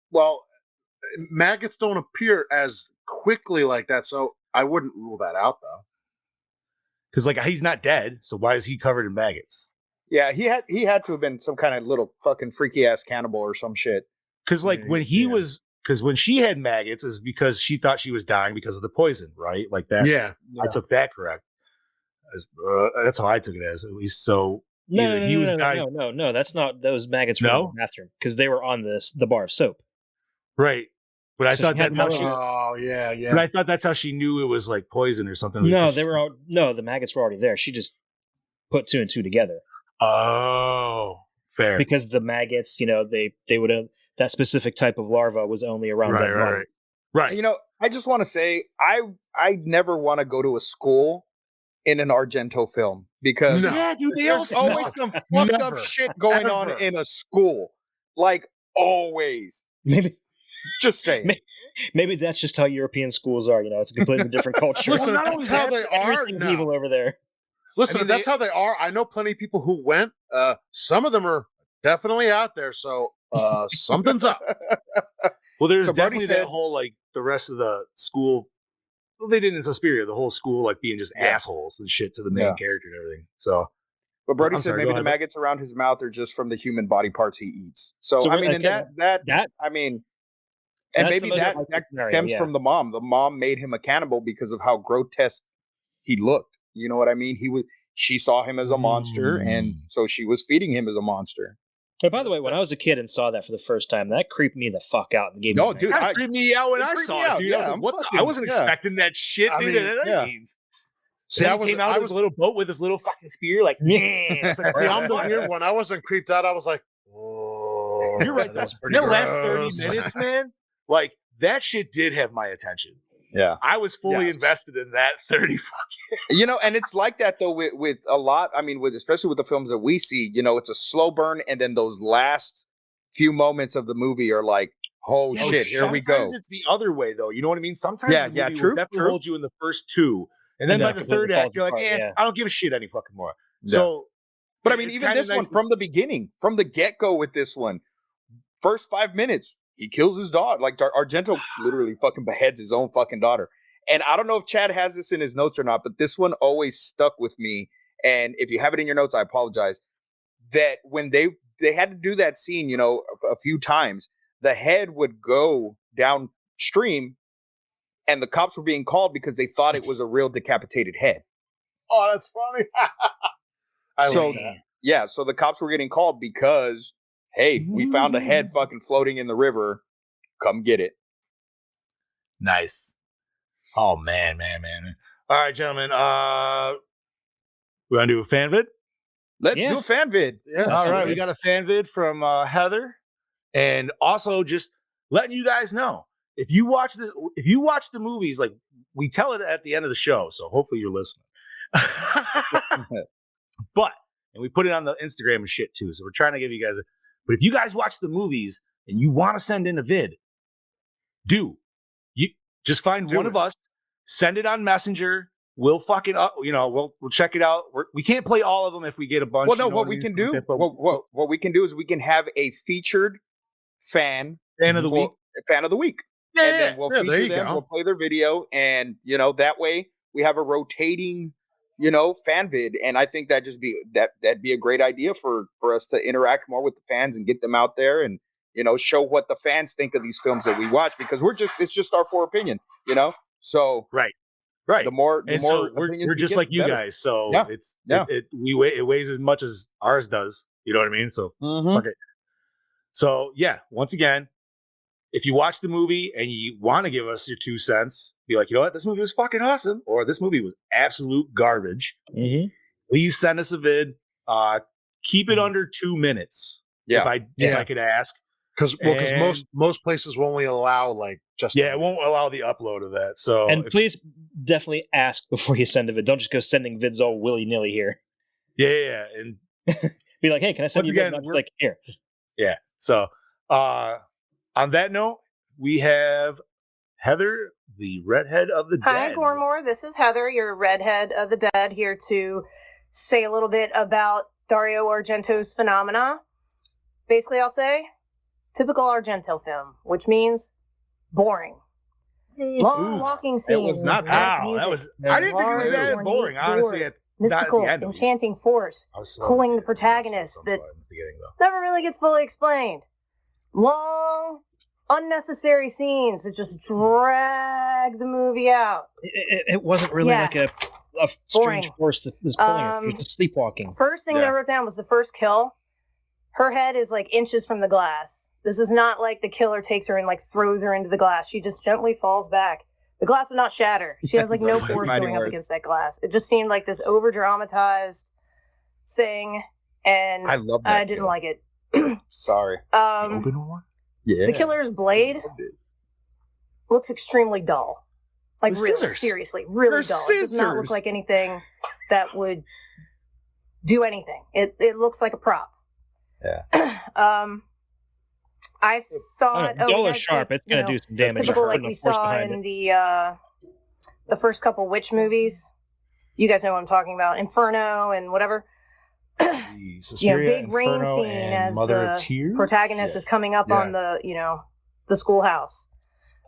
maggots don't appear as quickly like that, so I wouldn't rule that out though.
Because like he's not dead, so why is he covered in maggots?
Yeah, he had to have been some kind of little fucking freaky ass cannibal or some shit.
Because like when she had maggots is because she thought she was dying because of the poison, right? Like that.
Yeah.
I took that correct. That's how I took it as, at least. So
no, that's not those maggots were in the bathroom because they were on the bar of soap.
Right. But I thought that's how she.
Oh yeah.
But I thought that's how she knew it was like poison or something.
No, the maggots were already there. She just put two and two together.
Oh, fair.
Because the maggots, you know, they would have. That specific type of larva was only around
right.
You know, I just want to say I never want to go to a school in an Argento film because
No.
Yeah, dude, they
there's
all
always some fucked up
Never.
shit going on
Ever.
in a school. Like always.
Maybe
Just saying.
maybe that's just how European schools are. It's a completely different culture.
Listen,
Well,
if
not
that's
only
how
that,
they are.
Everything's
No.
evil over there.
Listen,
I mean,
if that's how they are, I know plenty of people who went. Some of them are definitely out there. So something's up.
Well, there's
So Brody
definitely
said-
that whole like the rest of the school. Well, they did in Suspiria, the whole school like being just assholes and shit to the main character and everything. So,
But Brody
I'm
said
sorry,
maybe
go
the
ahead.
maggots around his mouth are just from the human body parts he eats. So,
So
I mean,
okay,
and that I mean, and
That's
maybe
the most
that
likely scenario,
stems
yeah.
from the mom. The mom made him a cannibal because of how grotesque he looked. You know what I mean? She saw him as a monster, and so she was feeding him as a monster.
Hey, by the way, when I was a kid and saw that for the first time, that creeped me the fuck out and gave me
No,
a
dude,
kind of creeped me out when
it
I
creeped me
saw it,
out,
dude. I was
yeah,
like,
I'm
what the? I
fucking-
wasn't
yeah.
expecting that shit,
I
dude.
mean,
that
yeah.
means.
See,
Then he came out of his little boat with his little fucking spear, like, yeah.
See, I'm the weird one. I wasn't creeped out. I was like, oh,
You're right.
that's
In
pretty
the last 30
gross.
minutes, man, like that shit did have my attention.
Yeah.
I was fully
Yes.
invested in that 30 fucking.
And it's like that though with a lot. I mean, especially with the films that we see, it's a slow burn, and then those last few moments of the movie are like, oh
Yeah,
shit, here we go.
Sometimes it's the other way, though. You know what I mean? Sometimes
Yeah,
the
yeah,
movie
true,
will definitely
true.
hold you in the first two, and then
And
by
then
the third
completely
act, you're like,
falls apart, yeah.
I don't give a shit any fucking more.
Yeah.
So,
But I mean,
it's
even
kinda
this
nice
one
to-
from the beginning, from the get go with this one, first 5 minutes, he kills his daughter. Like Argento literally fucking beheads his own fucking daughter. And I don't know if Chad has this in his notes or not, but this one always stuck with me. And if you have it in your notes, I apologize. That when they had to do that scene, a few times, the head would go downstream, and the cops were being called because they thought it was a real decapitated head.
Oh, that's funny.
So
like that.
yeah, so the cops were getting called because, hey, we found a head fucking floating in the river. Come get it.
Nice. Oh man. All right, gentlemen. We want to do a fan vid?
Let's
Yeah.
do a fan vid.
Yeah.
All right,
good.
we got a fan vid from Heather, and also just letting you guys know if you watch the movies, like we tell it at the end of the show, so hopefully you're listening. And we put it on the Instagram and shit too, so we're trying to give you guys. But if you guys watch the movies and you want to send in a vid, you just find one of us, send it on Messenger. We'll fucking we'll check it out. We can't play all of them if we get a bunch.
Well, no,
you know
what we can do, what we can do is we can have a featured fan
Fan of the week.
Fan of the week.
Yeah,
And then we'll
there
feature
you
them.
go.
We'll play their video, and that way we have a rotating, fan vid. And I think that'd be a great idea for us to interact more with the fans and get them out there and show what the fans think of these films that we watch, because it's just our opinion, So
Right.
the more
So we're
opinions we
just
get,
like you
better.
guys. So
Yeah.
it weighs as much as ours does. You know what I mean? So
Mhm.
okay. So yeah, once again, if you watch the movie and you want to give us your 2 cents, be like, you know what, this movie was fucking awesome, or this movie was absolute garbage.
Mm-hmm.
Please send us a vid. Keep it under 2 minutes.
Yeah.
If I could ask.
Because most places will only allow like just
Yeah, it won't allow the upload of that. So
And please definitely ask before you send a vid. Don't just go sending vids all willy nilly here.
yeah, and
Be like, hey, can I send
Once
you a
again,
vid? Not just
we're-
like here.
yeah. So on that note, we have Heather, the redhead of the
Hi,
dead.
Gore N More. This is Heather, your redhead of the dead, here to say a little bit about Dario Argento's Phenomena. Basically, I'll say typical Argento film, which means boring. Long
Ooh,
walking scenes.
it was not
with
Wow,
music,
that was. I didn't think it was
large
that
ornate
boring. Honestly,
doors,
not at
mystical,
the end. At least.
enchanting force.
I was slow
pulling
at
the protagonist
at
that-
the beginning, though.
Never really gets fully explained. Long, unnecessary scenes that just drag the movie out.
It wasn't really
Yeah.
like a strange
Boring.
force that was pulling it. It was just sleepwalking.
First thing that I wrote down was the first kill. Her head is like inches from the glass. This is not like the killer takes her and like throws her into the glass. She just gently falls back. The glass would not shatter. She has like no
Those are
force
mighty
going up
words.
against that glass. It just seemed like this over dramatized thing, and
I love that.
I didn't
kill.
like it.
Sorry.
Open one.
Yeah.
The killer's blade looks extremely dull. Like
With
really,
scissors.
seriously, really
They're
dull. It does not look
scissors.
like anything that would do anything. It looks like a prop.
Yeah.
I thought
Dollar Sharp, it's going to do some damage.
Typical like we saw in the first couple witch movies. You guys know what I'm talking about. Inferno and whatever. Big rain scene as the protagonist is coming up on the schoolhouse.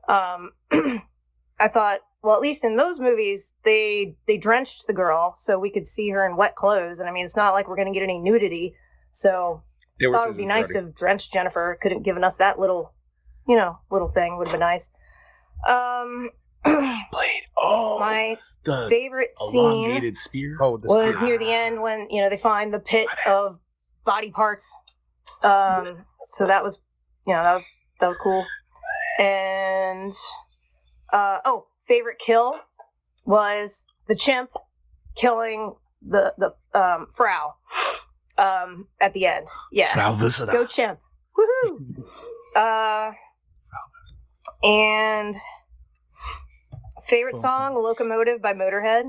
I thought, well, at least in those movies, they drenched the girl so we could see her in wet clothes. And I mean, it's not like we're going to get any nudity. So I thought it would be nice to have drenched Jennifer. Could have given us that little thing. Would have been nice.
Blade. Oh,
my
the
favorite
elongated
scene
spear.
Was near the end when they find the pit of body parts. So that was that was cool. And favorite kill was the chimp killing the Frau at the end. Yeah,
Frau Visita.
Go chimp! Woohoo! And favorite song, "Locomotive" by Motorhead.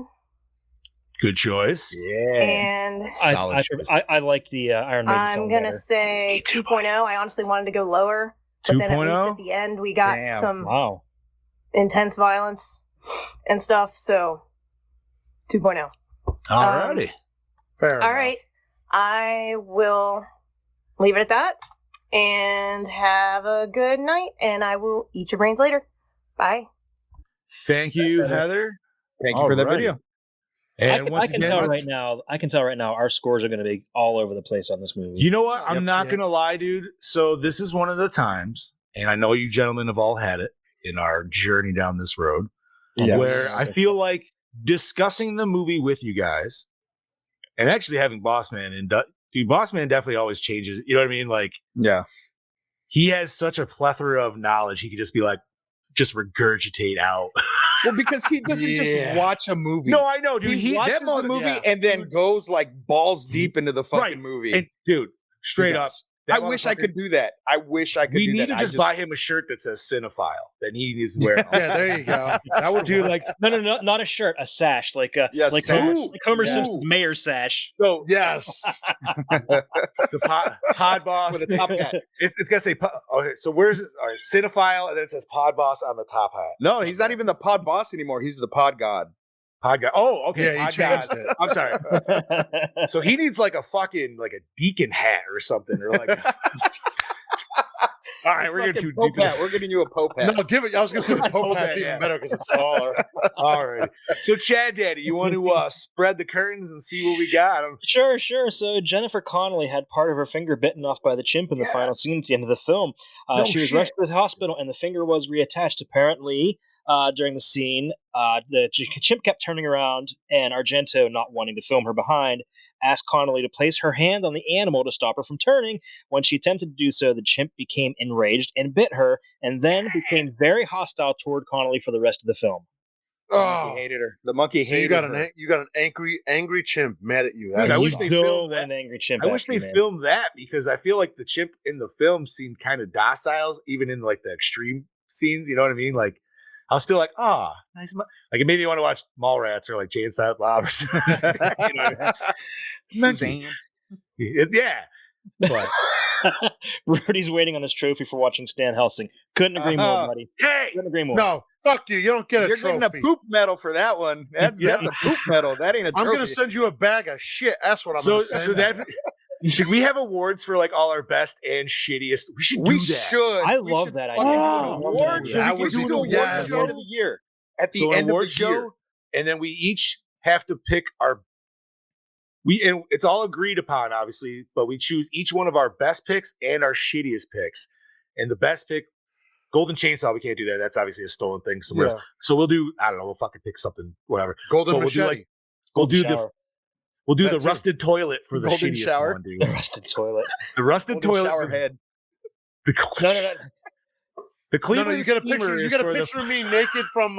Good choice.
Yeah.
And
I like the Iron Maiden song.
I'm gonna say 2.0. I honestly wanted to go lower, but then at least at the end we got some intense violence and stuff. So 2.0.
Alrighty.
Fair enough.
All right. I will leave it at that and have a good night, and I will eat your brains later. Bye.
Thank you, Heather.
Thank you for that video.
And
I can tell right now our scores are going to be all over the place on this movie.
You know what? I'm not going to lie, dude. So this is one of the times, and I know you gentlemen have all had it in our journey down this road, where I feel like discussing the movie with you guys, and actually having Bossman and dude, Bossman definitely always changes. You know what I mean? Like,
yeah,
he has such a plethora of knowledge. He could just be like, just regurgitate out.
Well, because he doesn't just watch a movie.
No, I know, dude.
He watches the movie and then goes like balls deep into the fucking movie.
And, dude, straight up.
I wish I could do that. I wish I could do that.
We need to just buy him a shirt that says cinephile. Then he needs to wear.
Yeah, there you go. That would
do like no, not a shirt, a sash, like Homer Simpson's mayor sash.
So
yes,
the pod boss
with a top hat.
It's gotta say. Okay, so where's it? All right, cinephile, and then it says pod boss on the top hat.
No, he's not even the pod boss anymore. He's the pod god.
Pod god. Oh, okay.
Yeah, he changed it.
I'm sorry. So he needs like a fucking like a deacon hat or something, or like. All right, we're gonna do
Pope hat. We're getting you a Pope hat.
No, give it. I was gonna say the Pope hat's even better because it's taller.
All right. So Chad Daddy, you want to spread the curtains and see what we got?
Sure. So Jennifer Connelly had part of her finger bitten off by the chimp in the final scene at the end of the film. She was rushed to the hospital, and the finger was reattached. Apparently, during the scene, the chimp kept turning around, and Argento, not wanting to film her behind, asked Connelly to place her hand on the animal to stop her from turning. When she attempted to do so, the chimp became enraged and bit her, and then became very hostile toward Connelly for the rest of the film.
The monkey hated her. The monkey hated her.
You got an angry chimp mad at you.
Dude, I wish they filmed
an angry chimp.
I wish they filmed that, because I feel like the chimp in the film seemed kind of docile, even in like the extreme scenes. You know what I mean? Like, I was still like, nice. Like, it made me want to watch Mallrats or like Jay and Silent Bob or something. You know what I mean? Yeah. But
Rudy's waiting on his trophy for watching Stan Helsing. Couldn't agree more, buddy.
Hey!
Couldn't agree more.
No, fuck you. You don't get a trophy.
You're getting a poop medal for that one. That's a poop medal. That ain't a trophy.
I'm going to send you a bag of shit. That's what I'm going to send.
So that... Should we have awards for like all our best and shittiest? We should do that.
I love that idea.
Awards.
Yeah,
we should do awards at the end of the year. At the end of the year.
And then we each have to pick our. And it's all agreed upon, obviously, but we choose each one of our best picks and our shittiest picks. And the best pick, Golden Chainsaw, we can't do that. That's obviously a stolen thing somewhere else. So we'll do, I don't know, we'll fucking pick something, whatever.
Golden Machete.
We'll do the rusted toilet for the
golden
shittiest
shower.
one, dude.
The rusted toilet.
The rusted
golden
toilet.
Shower head.
No. The Cleveland.
You get a picture. You get a picture of me naked from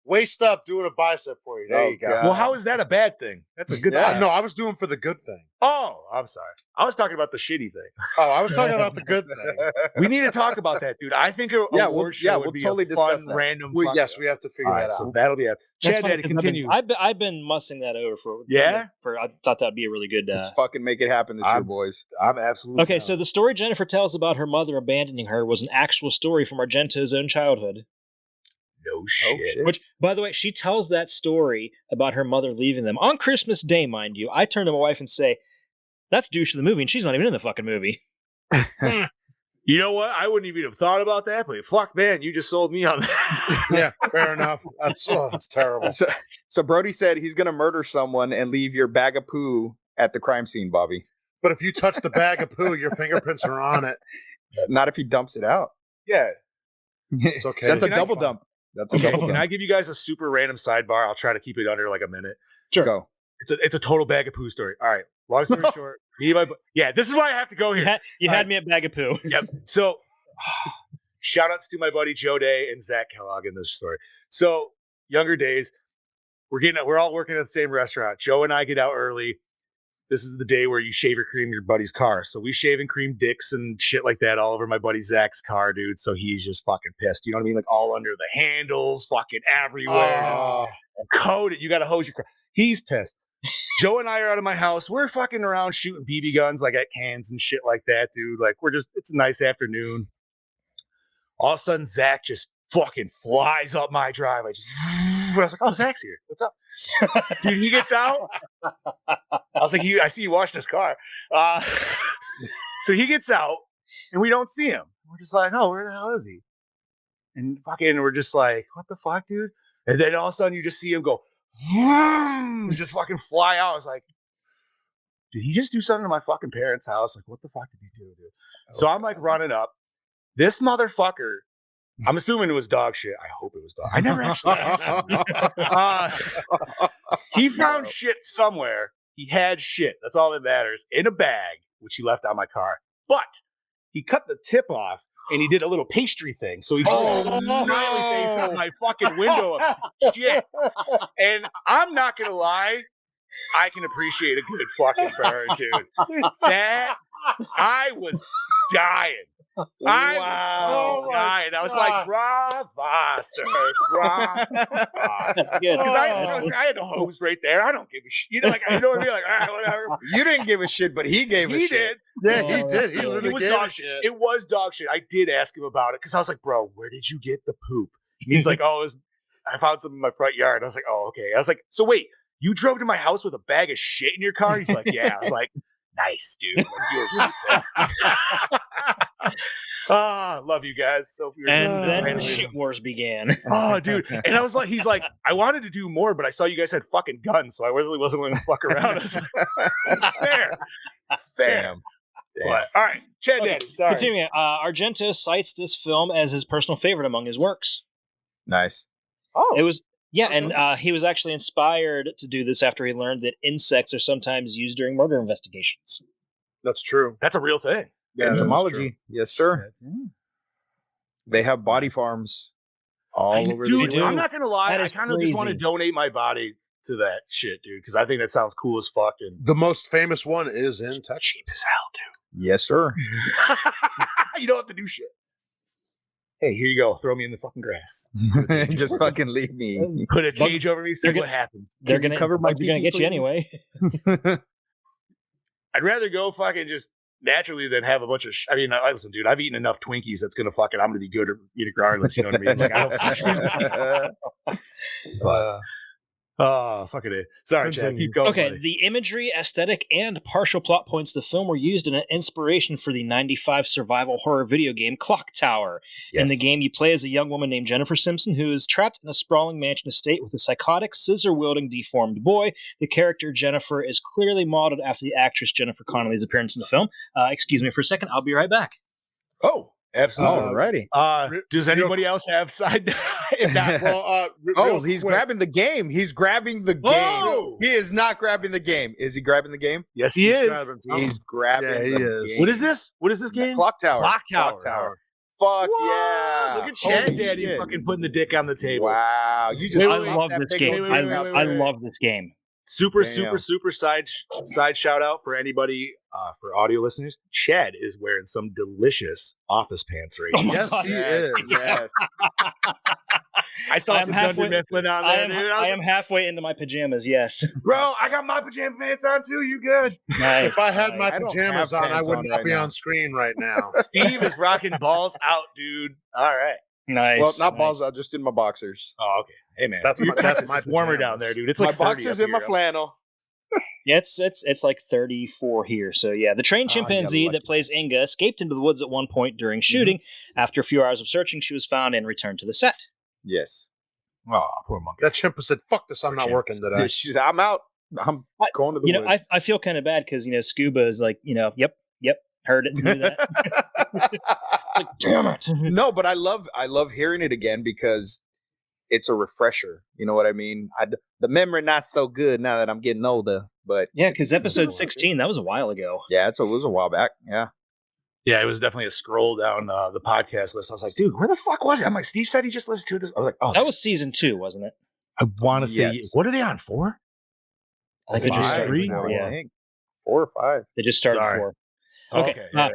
waist up doing a bicep for you. There you go.
Well, how is that a bad thing? That's a good thing.
No, I was doing for the good thing.
Oh, I'm sorry. I was talking about the shitty thing.
Oh, I was talking about the good thing.
We need to talk about that, dude. I think we'll
totally discuss that.
Random.
Yes, we have to figure that out.
So that'll be it. Chad, Daddy, continue.
I've been mussing that over for.
Yeah?
I thought that'd be a really good.
Let's fucking make it happen this year, boys.
I'm absolutely
Okay, so the story Jennifer tells about her mother abandoning her was an actual story from Argento's own childhood.
No shit.
Which, by the way, she tells that story about her mother leaving them on Christmas Day, mind you. I turn to my wife and say, "That's douche of the movie," and she's not even in the fucking movie.
You know what? I wouldn't even have thought about that, but fuck, man, you just sold me on that.
Yeah, fair enough. That's terrible.
So Brody said he's going to murder someone and leave your bag of poo at the crime scene, Bobby.
But if you touch the bag of poo, your fingerprints are on it.
Not if he dumps it out.
Yeah.
It's okay.
That's a double dump. That's a double
Can
dump.
I give you guys a super random sidebar? I'll try to keep it under like a minute.
Sure.
Go.
It's a total bag of poo story. All right. Long story short, this is why I have to go here.
You had me at bag of poo.
Yep. So, shout outs to my buddy Joe Day and Zach Kellogg in this story. So, younger days, we're all working at the same restaurant. Joe and I get out early. This is the day where you shave or cream your buddy's car. So we shave and cream dicks and shit like that all over my buddy Zach's car, dude. So he's just fucking pissed. You know what I mean? Like all under the handles, fucking everywhere. Coated. You got to hose your car. He's pissed. Joe and I are out of my house. We're fucking around shooting BB guns like at cans and shit like that, dude. Like it's a nice afternoon. All of a sudden, Zach just fucking flies up my driveway. I was like, "Oh, Zach's here. What's up?" Dude, he gets out. I was like, I see you washed his car. So he gets out, and we don't see him. We're just like, "Oh, where the hell is he?" And fucking, we're just like, "What the fuck, dude?" And then all of a sudden, you just see him go, just fucking fly out. I was like, "Did he just do something to my fucking parents' house? Like, what the fuck did he do, dude?" So I'm like running up. This motherfucker, I'm assuming it was dog shit. I hope it was dog. I never actually asked him. He found shit somewhere. He had shit. That's all that matters. In a bag, which he left on my car. But he cut the tip off and he did a little pastry thing. So he drew a smiley face on my fucking window of shit. And I'm not going to lie. I can appreciate a good fucking burn, dude. That, I was dying. I was like, brava, sir, brava.
That's good.
Because I had a hose right there. I don't give a shit. You know, like, I know what I mean? Like, all right, whatever.
You didn't give a shit, but he gave a shit.
He did.
Yeah, he did. He literally
It was
gave
dog
a
shit. It was dog shit. I did ask him about it because I was like, "Bro, where did you get the poop?" And he's like, "Oh, I found some in my front yard." I was like, "Oh, okay." I was like, "So wait, you drove to my house with a bag of shit in your car?" He's like, "Yeah." I was like, "Nice, dude. Like, you were really pissed." Love you guys. So
and then the shit wars began.
Oh, dude. And I was like, he's like, "I wanted to do more, but I saw you guys had fucking guns, so I really wasn't going to fuck around." I was like, fair.
Damn.
But, all right, Chad Daddy, sorry.
Continuing, Argento cites this film as his personal favorite among his works.
Nice.
Oh, it was. Yeah, and he was actually inspired to do this after he learned that insects are sometimes used during murder investigations.
That's true.
That's a real thing.
Yeah,
entomology. Yes, sir. They have body farms all over
dude,
the world.
I'm not going to lie. I kind of just want to
crazy.
donate my body to that shit, dude, because I think that sounds cool as fuck. And
The most famous one is in Texas.
cheap as hell,
Yes, sir.
dude. You don't have to do shit. Hey, here you go. Throw me in the fucking grass.
Just fucking leave me.
Put a cage over me, see
They're
what happens.
They're
Can you
gonna
cover my
They're gonna
pee-pee,
get you anyway.
I'd rather go fucking just naturally than have a bunch of listen, dude, I've eaten enough Twinkies that's gonna fucking I'm gonna be good regardless, you know what I mean? Like I don't fucking it. Sorry, Chad, keep going.
Okay,
buddy.
the imagery, aesthetic, and partial plot points of the film were used in an inspiration for the 95 survival horror video game Clock Tower. In the game, you play as a young woman named Jennifer Simpson who is trapped in a sprawling mansion estate with a psychotic, scissor-wielding, deformed boy. The character Jennifer is clearly modeled after the actress Jennifer Connelly's appearance in the film. Excuse me for a second, I'll be right back.
Oh, absolutely.
Alrighty.
Does anybody else have side? If not,
Oh, he's grabbing the game. He's grabbing the game.
Oh!
He is not grabbing the game. Is he grabbing the game?
yes, he is.
He's grabbing
Yeah, he
the
is.
game.
What is this? What is this game?
Clock Tower.
Clock Tower.
Fuck
Whoa,
yeah!
Look at Chad
Holy
Daddy
shit.
fucking putting the dick on the table.
Wow, you just
I
popped
love
that
this
big
game.
old dick out
I
there.
love this game.
Super
Damn.
side shout out for anybody for audio listeners. Chad is wearing some delicious office pants right
Oh
now.
my
Yes,
God.
he
Yes,
is.
yes.
I saw
I'm
some
halfway-
Dunder Mifflin on there, dude.
I am halfway into my pajamas. Yes.
Bro, I got my pajama pants on too. You good?
Nice.
If I had my
I don't
pajamas
have
on, I
pants
would
on
not
right
be
now.
on screen right now.
Steve is rocking balls out, dude. All right.
Nice.
Well, not
nice.
balls out, just in my boxers.
Oh, okay. Hey, man.
That's
You're
my- that's
Texas,
my
it's warmer
pajamas.
down there, dude. It's
My
like 30
boxers
up
and my
here.
flannel.
Yeah, it's like 34 here. So yeah, the trained
Oh, you
chimpanzee
lucky.
that plays Inga escaped into the woods at one point during shooting. After a few hours of searching, she was found and returned to the set.
Yes.
Oh, poor monkey.
That chimp said, "Fuck this, I'm not working today."
She said, I'm out. I'm going to the
You know,
woods.
I feel kind of bad because Scuba is like, yep, heard it, knew that. Like, damn it.
No, but I love hearing it again because it's a refresher. You know what I mean? The memory not so good now that I'm getting older, but
Yeah, because episode 16, that was a while ago.
yeah, it was a while back. Yeah.
Yeah, it was definitely a scroll down the podcast list. I was like, dude, where the fuck was it? I'm like, Steve said he just listened to this. I was like, oh,
That was season 2, wasn't it?
I want to say,
Yes.
what are they on for?
I think they just started
Three?
4,
I
yeah.
think 4 or 5.
They just started
Sorry.
4.
Oh,
Okay.
yeah.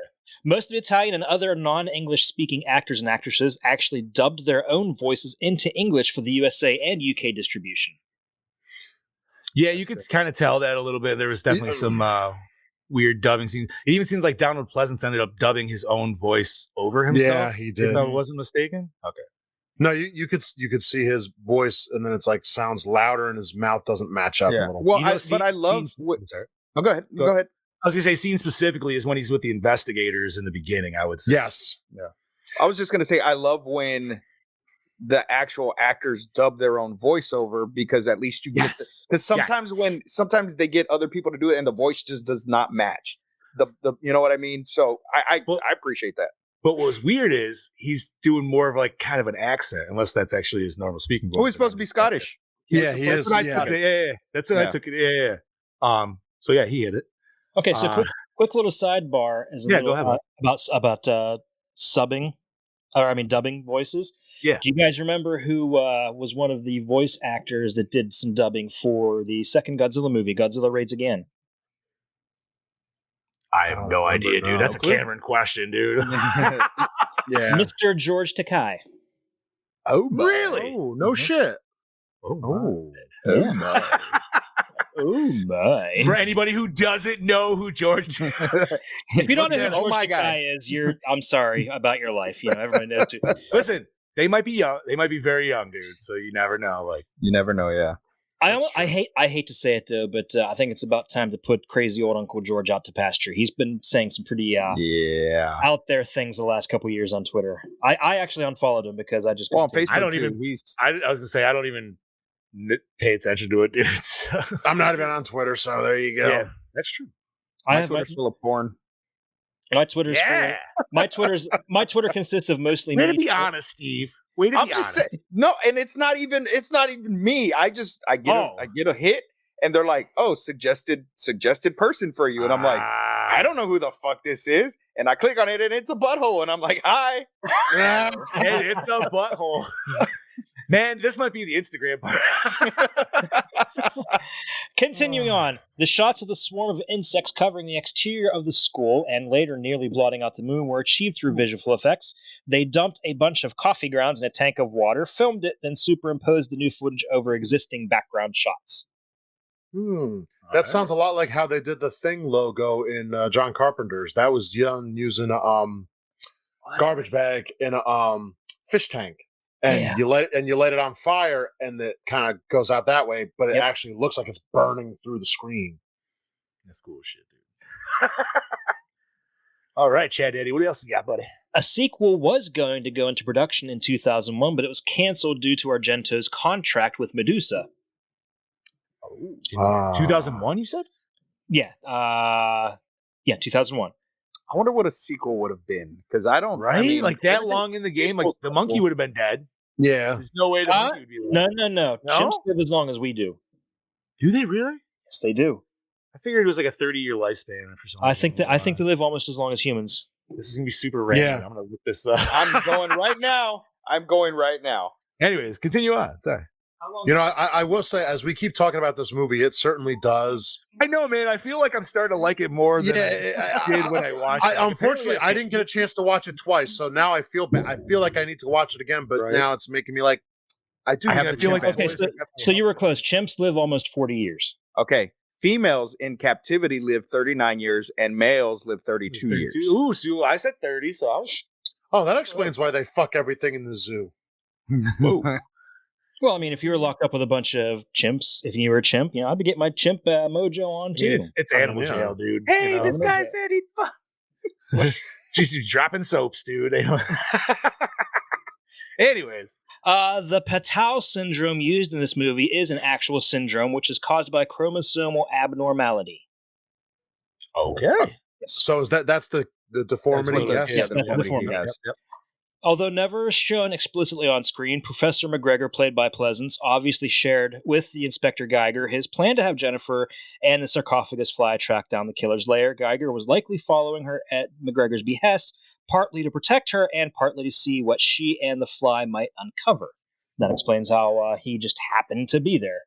Most of Italian and other non-English speaking actors and actresses actually dubbed their own voices into English for the USA and UK distribution.
Yeah, you could kind of tell that a little bit. There was definitely some weird dubbing scenes. It even seems like Donald Pleasance ended up dubbing his own voice over himself.
Yeah, he
If
did.
I wasn't mistaken. Okay.
No, you could see his voice, and then it's like sounds louder, and his mouth doesn't match up a
Yeah.
little.
Well,
You know,
but I love.
I'm sorry.
Oh, go ahead.
Go
Go ahead.
I was gonna say scene specifically is when he's with the investigators in the beginning. I would say.
Yes.
I was just gonna say I love when the actual actors dub their own voiceover because at least you get
Yes.
because sometimes they get other people to do it and the voice just does not match the you know what I mean. So I appreciate that.
But what was weird is he's doing more of like kind of an accent, unless that's actually his normal speaking voice.
Oh, he's supposed to be Scottish.
Yeah, he
That's
is.
what I
Yeah.
took it. Yeah. That's what I
Yeah.
took it. Yeah. So yeah, he hit it.
Okay, so quick little sidebar is
Yeah, go ahead, bud.
about subbing, or I mean dubbing voices.
Yeah.
Do you guys remember who was one of the voice actors that did some dubbing for the second Godzilla movie, Godzilla Raids Again?
I have no idea, dude. That's a
clue.
Cameron question, dude.
Yeah.
Mr. George Takai.
Oh, my.
Really?
Oh, no shit.
Oh,
Oh, my.
Oh my!
For anybody who doesn't know who George,
If you don't know who
Oh
George
my God.
Takai is, I'm sorry about your life. Everybody knows too.
listen, they might be young. They might be very young, dude. So you never know. Like,
You never know. Yeah.
I hate to say it though, but I think it's about time to put crazy old Uncle George out to pasture. He's been saying some pretty
Yeah.
out there things the last couple years on Twitter. I actually unfollowed him because I just
Well, on
couldn't take
Facebook,
I don't
too,
even-
He's
I was gonna say, I don't even pay attention to it, dude. So,
I'm not even on Twitter, so there you go.
yeah, that's true.
I
my
have
Twitter's full of porn.
my Twitter's
Yeah.
my Twitter consists of mostly
Way to
me.
be honest, Steve. Way to
I'm
be
just
honest.
saying, no, and it's not even me. I get a hit, and they're like, "Oh, suggested person for you," and I'm like, "I don't know who the fuck this is," and I click on it, and it's a butthole, and I'm like, "Hi."
Hey, it's a butthole. Man, this might be the Instagram part.
Continuing on, the shots of the swarm of insects covering the exterior of the school and later nearly blotting out the moon were achieved through visual effects. They dumped a bunch of coffee grounds in a tank of water, filmed it, then superimposed the new footage over existing background shots.
That sounds a lot like how they did the Thing logo in John Carpenter's. That was done using a garbage bag in a fish tank, and
Yeah.
you light it on fire, and it kind of goes out that way, but it
Yep.
actually looks like it's burning through the screen.
That's cool shit, dude. All right, Chad Daddy, what else we got, buddy?
A sequel was going to go into production in 2001, but it was canceled due to Argento's contract with Medusa.
2001, you said?
Yeah, 2001.
I wonder what a sequel would have been because I don't.
Right?
I mean,
like that
everything-
long in the game, like the monkey would have been dead.
Yeah.
There's no way the monkey would be alive.
No.
No?
Chimps live as long as we do.
Do they really?
Yes, they do.
I figured it was like a 30-year lifespan for some
I think they live almost as long as humans.
This is gonna be super random.
Yeah.
I'm gonna look this up.
I'm going right now.
Anyways, continue on. Sorry.
You know, I will say, as we keep talking about this movie, it certainly does.
I know, man. I feel like I'm starting to like it more than I did when I watched it.
Unfortunately, I didn't get a chance to watch it twice, so now I feel bad. I feel like I need to watch it again, but now it's making me like, I have to
feel like
Okay, so you were close. Chimps live almost 40 years.
Okay. Females in captivity live 39 years and males live 32 years.
Ooh, so I said 30, so I was.
Oh, that explains why they fuck everything in the zoo.
Well, I mean, if you were locked up with a bunch of chimps, if you were a chimp, you know, I'd be getting my chimp mojo on too.
It's animal jail, dude.
Hey,
you know?
this guy said he'd fuck.
She's dropping soaps, dude. They don't. Anyways,
the Patau syndrome used in this movie is an actual syndrome, which is caused by chromosomal abnormality.
Okay.
So is that's the deformity?
Yes, that's the deformity.
Yep.
Although never shown explicitly on screen, Professor McGregor, played by Pleasance, obviously shared with the Inspector Geiger his plan to have Jennifer and the sarcophagus fly track down the killer's lair. Geiger was likely following her at McGregor's behest, partly to protect her and partly to see what she and the fly might uncover. That explains how he just happened to be there.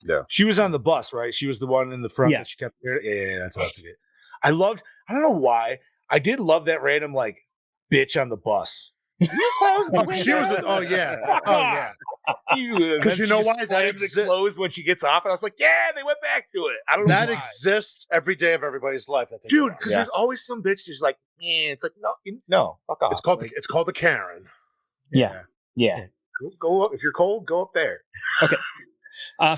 Yeah. She was on the bus, right? She was the one in the front that she kept here. Yeah, that's what I forget. I don't know why. I did love that random, like, bitch on the bus.
She was. Oh yeah. Because you know why that exists.
Clothes when she gets off, and I was like, yeah, they went back to it. I don't know
that
why.
exists every day of everybody's life.
Dude, because there's always some bitch who's like, it's like no, fuck off.
It's called the Karen.
Yeah.
Go up if you're cold. Go up there.
Okay.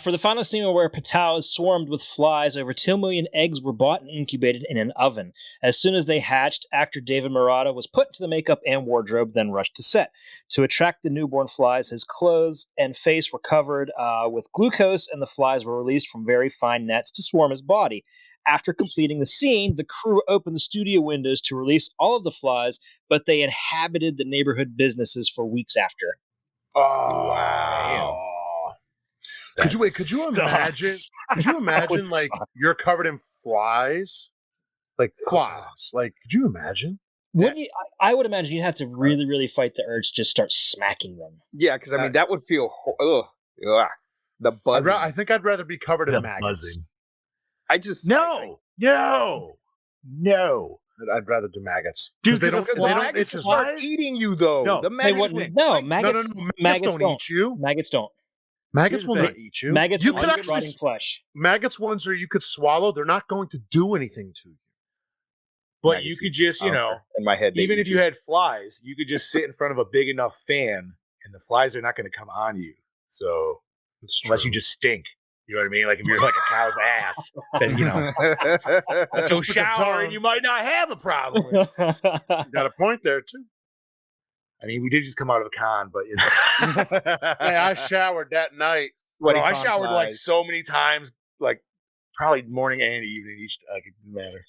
For the final scene where Patau is swarmed with flies, over 2 million eggs were bought and incubated in an oven. As soon as they hatched, actor David Murata was put into the makeup and wardrobe, then rushed to set. To attract the newborn flies, his clothes and face were covered with glucose, and the flies were released from very fine nets to swarm his body. After completing the scene, the crew opened the studio windows to release all of the flies, but they inhabited the neighborhood businesses for weeks after.
Oh, wow. Could you imagine? Could you imagine, like, you're covered in flies? Like, flies. Like, could you imagine?
Wouldn't you? I would imagine you'd have to really, really fight the urge to just start smacking them.
Yeah, because, I mean, that would feel... the buzzing.
I think I'd rather be covered in maggots.
Buzzing.
I just...
No!
I'd rather do maggots.
Dude,
they don't
start eating you, though.
No,
the maggots
maggots
don't eat you.
Maggots don't.
Maggots will not eat you.
Maggots
you
will
could
eat
actually
rotting flesh.
Maggots ones are you could swallow. They're not going to do anything to you.
But
Maggots
you could just, in
my head,
even if you had flies, you could just sit in front of a big enough fan, and the flies are not going to come on you. So unless you just stink. You know what I mean? Like if you're like a cow's ass, then go shower and you might not have a problem.
You got a point there too.
I mean, we did just come out of a con, but
hey, I showered that night.
I showered like so many times, like probably morning and evening each. It didn't matter.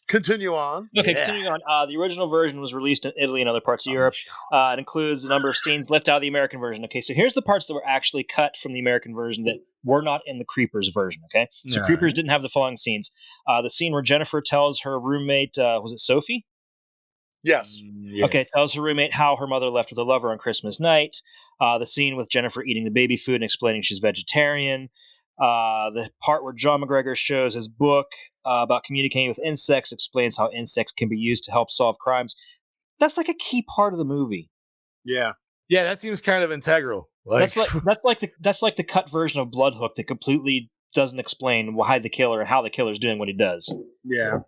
Continue on.
Okay, continuing on. The original version was released in Italy and other parts of Europe. It includes a number of scenes left out of the American version. Okay, so here's the parts that were actually cut from the American version that were not in the Creepers version. Okay, so Creepers didn't have the following scenes. The scene where Jennifer tells her roommate, was it Sophie?
Yes.
Okay, tells her roommate how her mother left with her lover on Christmas night. The scene with Jennifer eating the baby food and explaining she's vegetarian. The part where John McGregor shows his book about communicating with insects, explains how insects can be used to help solve crimes. That's like a key part of the movie.
Yeah,
that seems kind of integral.
That's like the cut version of Bloodhook that completely doesn't explain why the killer and how the killer's doing what he does.
Yeah.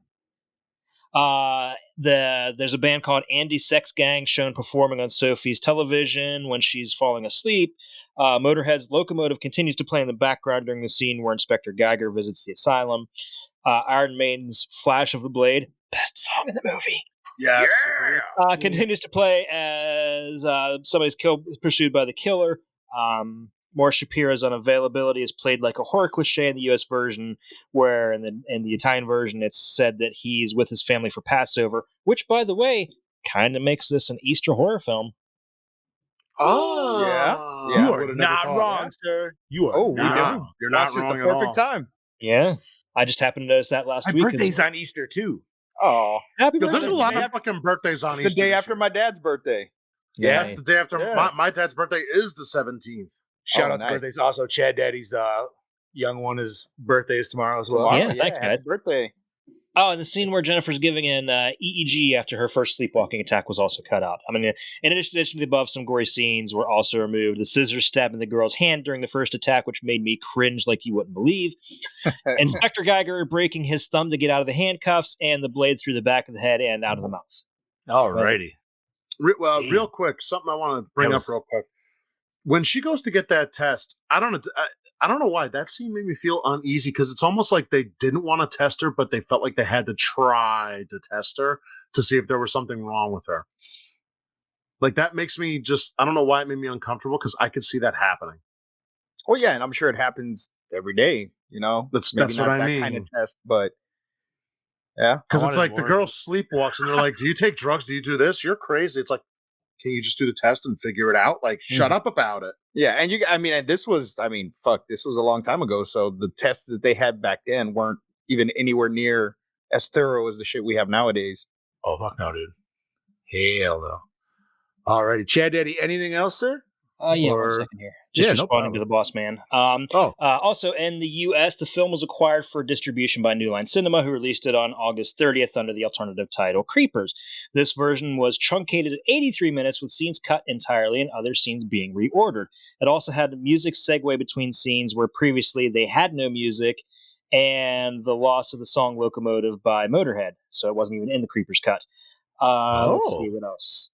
There's a band called Andy Sex Gang shown performing on Sophie's television when she's falling asleep. Motorhead's Locomotive continues to play in the background during the scene where Inspector Geiger visits the asylum. Iron Maiden's Flash of the Blade, best song in the movie.
Yes.
Continues to play as somebody's pursued by the killer. Morris Shapiro's unavailability is played like a horror cliche in the U.S. version, where in the Italian version it's said that he's with his family for Passover, which, by the way, kind of makes this an Easter horror film.
Oh, yeah.
You are not wrong, sir. You are not wrong.
You're not wrong
at the perfect time.
Yeah. I just happened to notice that last week.
My birthday's on Easter, too.
Oh,
Happy
Yo,
birthday.
there's a lot of fucking birthdays on
it's the
Easter.
day
this
after
year.
my dad's birthday.
Yeah, that's the day after
Yeah.
my dad's birthday is the 17th.
Shout
Oh,
out to
nice.
birthdays. Also, Chad Daddy's young one, his birthday is tomorrow as well.
Tomorrow,
Yeah, thanks,
happy
Dad.
birthday.
Oh, and the scene where Jennifer's giving an EEG after her first sleepwalking attack was also cut out. I mean, in addition to the above, some gory scenes were also removed. The scissors stabbing the girl's hand during the first attack, which made me cringe like you wouldn't believe. Inspector Geiger breaking his thumb to get out of the handcuffs, and the blade through the back of the head and out of the mouth.
Alrighty.
Real quick, something I want to bring up real quick. When she goes to get that test, I don't know why that scene made me feel uneasy because it's almost like they didn't want to test her, but they felt like they had to try to test her to see if there was something wrong with her. Like that makes me I don't know why it made me uncomfortable because I could see that happening.
Well, yeah, and I'm sure it happens every day. You know,
That's
Maybe
what
not
I
that
mean.
kind of test, but yeah,
Because it's like the girl sleepwalks and they're like, "Do you take drugs? Do you do this? You're crazy." It's like, can you just do the test and figure it out? Like, shut up about it.
yeah, and this was a long time ago, so the tests that they had back then weren't even anywhere near as thorough as the shit we have nowadays.
Oh, fuck no, dude. Hell no. Alrighty. Chad Daddy, anything else, sir?
Yeah, 1 second here. Just
Yeah, no
responding to the boss man. Also, in the U.S., the film was acquired for distribution by New Line Cinema, who released it on August 30th under the alternative title Creepers. This version was truncated at 83 minutes with scenes cut entirely and other scenes being reordered. It also had music segue between scenes where previously they had no music and the loss of the song Locomotive by Motorhead. So it wasn't even in the Creepers cut. Let's see what else.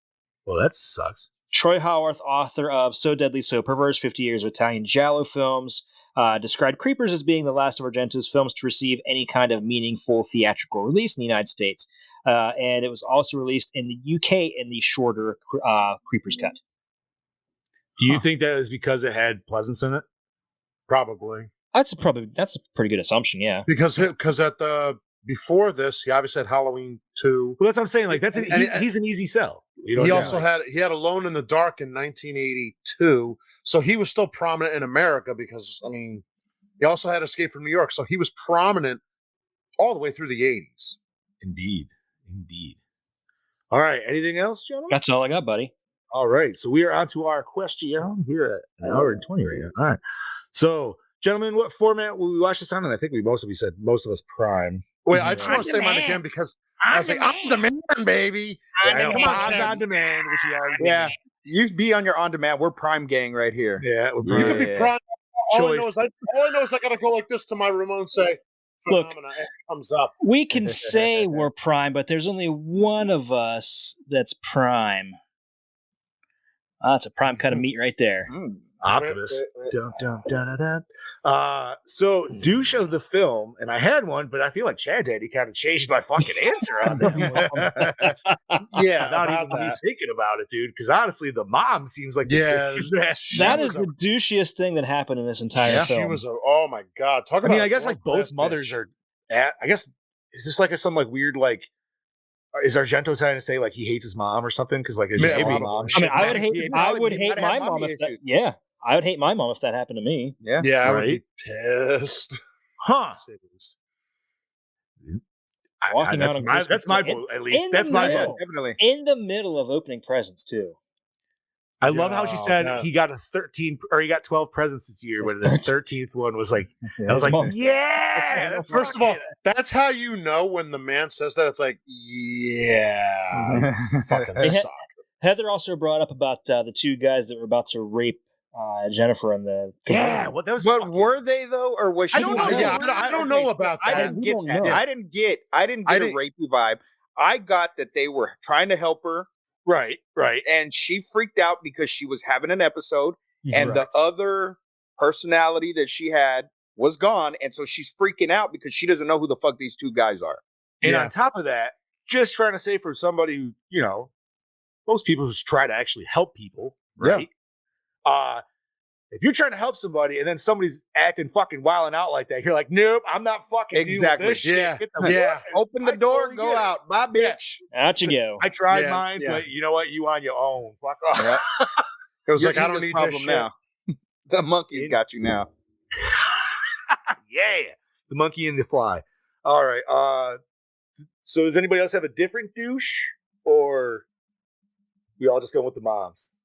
Well, that sucks.
Troy Howarth, author of So Deadly, So Perverse, 50 Years of Italian Giallo Films, described Creepers as being the last of Argento's films to receive any kind of meaningful theatrical release in the United States. And it was also released in the UK in the shorter Creepers cut.
Do you think that is because it had Pleasance in it?
Probably.
That's a pretty good assumption, yeah.
Because before this, he obviously had Halloween 2.
Well, that's what I'm saying. Like he's an easy sell.
He also had Alone in the Dark in 1982, so he was still prominent in America because he also had Escape from New York, so he was prominent all the way through the 80s.
Indeed. All right, anything else, gentlemen?
That's all I got, buddy.
All right, so we are on to our question here at an hour and 20 right now. All right, so gentlemen, what format will we watch this on? And I think most of us Prime.
Wait, I just want to say mine again because I was like, on demand, baby.
Come on,
Chad.
on demand, which you already
Yeah, you be on your on demand. We're Prime Gang right here.
Yeah,
You could be Prime. All I know is I gotta go like this to my remote and say,
Look,
phenomena, and it comes up.
We can say we're Prime, but there's only one of us that's Prime. That's a prime cut of meat right there.
Optimus. Dun, dun, dun, dun, dun. So douche of the film, and I had one, but I feel like Chad Daddy kind of changed my fucking answer on that one.
Yeah,
not even me thinking about it, dude. Because honestly, the mom seems like
that is the douchiest thing that happened in this entire film.
She was oh my god!
I guess like both mothers are. I guess is this like some like weird like. Is Argento trying to say like he hates his mom or something? Because like maybe mom.
I mean, I would hate my mom if that. Yeah, I would hate my mom if that happened to me.
Yeah,
I would be pissed.
Huh?
Walking out on
that's my vote. At least that's my vote.
Definitely
in the middle of opening presents too.
I love how she said he got 12 presents this year, but this 13th one was like, I was like, yeah.
That's first of all, that's how you know when the man says that. It's like, yeah, fucking suck.
Heather also brought up about the two guys that were about to rape Jennifer in the
But were they though, or was she?
I don't know. Yeah, I don't know about that.
I didn't get that. I didn't get a rapey vibe. I got that they were trying to help her.
Right.
And she freaked out because she was having an episode and the other personality that she had was gone. And so she's freaking out because she doesn't know who the fuck these two guys are.
And on top of that, just trying to say for somebody who, most people just try to actually help people, right? Yeah. If you're trying to help somebody and then somebody's acting fucking wilding out like that, you're like, nope, I'm not fucking
exactly.
This shit.
Open the door, go out. Bye, bitch.
Out you go.
I tried mine, but you know what? You on your own. Fuck off.
Yeah.
It was like, I don't need
problem
this shit.
now. The monkey's got you now.
Yeah. The monkey and the fly. All right. So does anybody else have a different douche, or we all just going with the moms?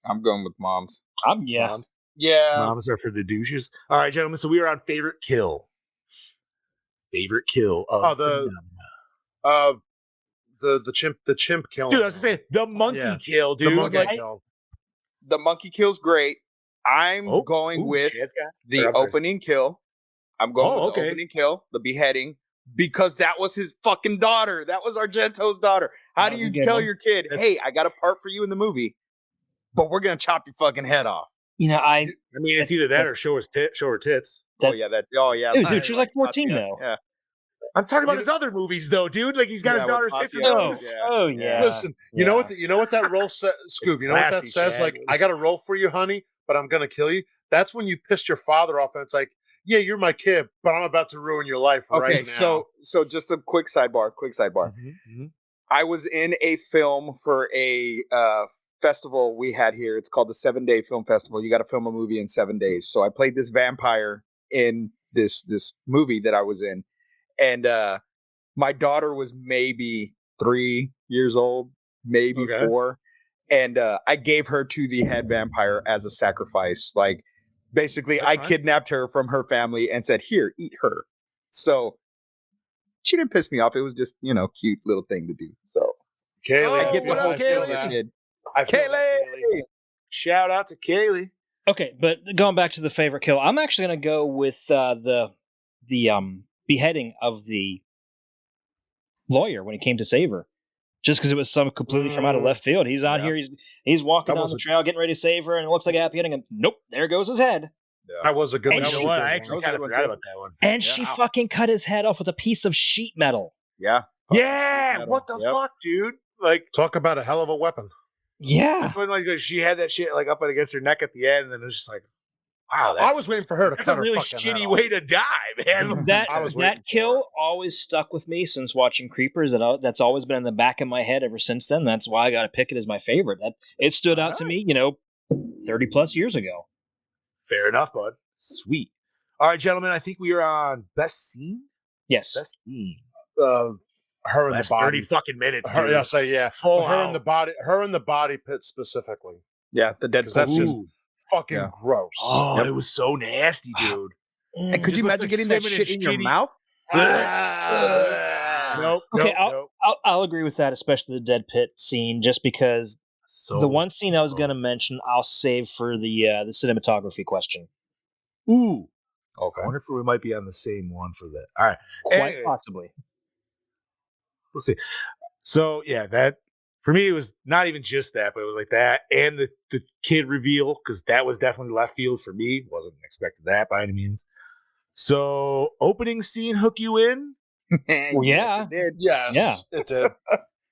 I'm going with moms.
Moms.
Yeah.
Moms are for the douches. All right, gentlemen. So we are on favorite kill. Favorite kill of
the chimp killing.
dude. I was gonna say the monkey kill, dude.
The monkey
Like,
kill.
The monkey kill's great. I'm going with the opening kill. I'm going with the opening kill, the beheading, because that was his fucking daughter. That was Argento's daughter. How do you tell your kid, hey, I got a part for you in the movie, but we're gonna chop your fucking head off?
You know, I
mean, it's either that or show her tits.
Oh yeah.
Dude, she's like 14 though.
Yeah.
I'm talking about his other movies, though, dude. Like he's got his daughter's tits in those.
Yeah.
Listen, you know what that role says, Scoob. You know what that says?
Chad.
Like, I got a role for you, honey, but I'm gonna kill you. That's when you pissed your father off, and it's like, yeah, you're my kid, but I'm about to ruin your life right now.
So just a quick sidebar.
Mm-hmm.
I was in a film for a festival we had here. It's called the 7-Day Film Festival. You got to film a movie in 7 days. So I played this vampire in this movie that I was in, and my daughter was maybe 3 years old, maybe 4, and I gave her to the head vampire as a sacrifice. Like, basically, I kidnapped her from her family and said, "Here, eat her." So she didn't piss me off. It was just, cute little thing to do. So
Kaylee,
I get the whole Kaylee.
Kaylee, shout out to Kaylee.
Okay, but going back to the favorite kill, I'm actually going to go with the beheading of the lawyer when he came to save her, just because it was some completely from out of left field. He's out here, he's walking down the trail, getting ready to save her, and it looks like a happy ending. And nope, there goes his head.
That was a good one.
You know what? I actually kind of forgot about that one.
And she fucking cut his head off with a piece of sheet metal.
Yeah.
Yeah. What the fuck, dude? Like,
talk about a hell of a weapon.
Yeah.
That's when she had that shit like up against her neck at the end, and then it was just like, wow.
I was waiting for her to
that's
cut
a really shitty way to die, man.
That kill always stuck with me since watching Creepers. That's always been in the back of my head ever since then. That's why I got to pick it as my favorite. It stood out to me, 30 plus years ago.
Fair enough, bud. Sweet. All right, gentlemen. I think we are on best scene.
Yes.
Best scene.
Her in the body.
30 fucking minutes.
Her,
dude.
yeah, say yeah. Her in the body. Her in the body pit specifically.
Yeah, the dead.
That's just fucking gross.
Oh, it was so nasty, dude.
And could you imagine getting that shit in your mouth?
Nope.
Okay, I'll agree with that, especially the dead pit scene, just because the one scene I was going to mention, I'll save for the cinematography question.
Ooh. Okay. I wonder if we might be on the same one for that. All right.
Quite possibly.
Let's see. So yeah, that for me it was not even just that, but it was like that and the kid reveal, because that was definitely left field for me. Wasn't expecting that by any means. So opening scene hook you in?
Well, yeah.
Yes, it did.
Yes.
Yeah.
It did.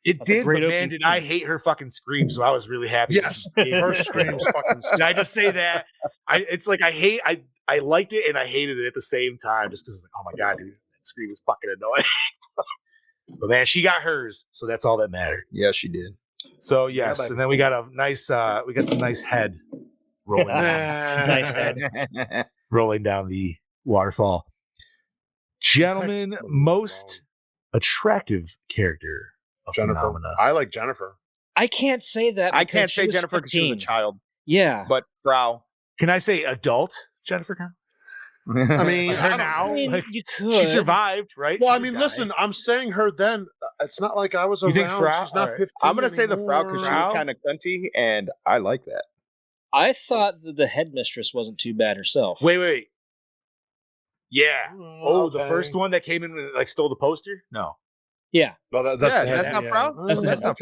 It did, but man, did I hate her fucking scream, so I was really happy.
Yes. Her screams fucking.
Did I just say that? It's like I liked it and I hated it at the same time, just because, like, oh my god, dude, that scream was fucking annoying. But man, she got hers, so that's all that mattered.
Yeah, she did.
So yes, and then we got some nice head rolling down.
Nice head.
Rolling down the waterfall. Gentlemen, most attractive character of
Jennifer.
Phenomena.
I like Jennifer.
I can't say that.
I can't say Jennifer because she was a child.
Yeah.
But Frau.
Can I say adult Jennifer?
I mean,
her now.
You could.
She survived, right?
Well, I mean, listen, I'm saying her then. It's not like I was
You
around.
think Frau?
She's not
All right.
15
I'm going to say the Frau because she was
Frau?
kind of cunty, and I like that.
I thought that the headmistress wasn't too bad herself.
Wait. Yeah. Oh, the
okay.
first one that came in and like stole the poster? No.
Yeah.
Well, that's
Yeah,
the
that's
head-
not
yeah.
Frau?
That's the
That's not-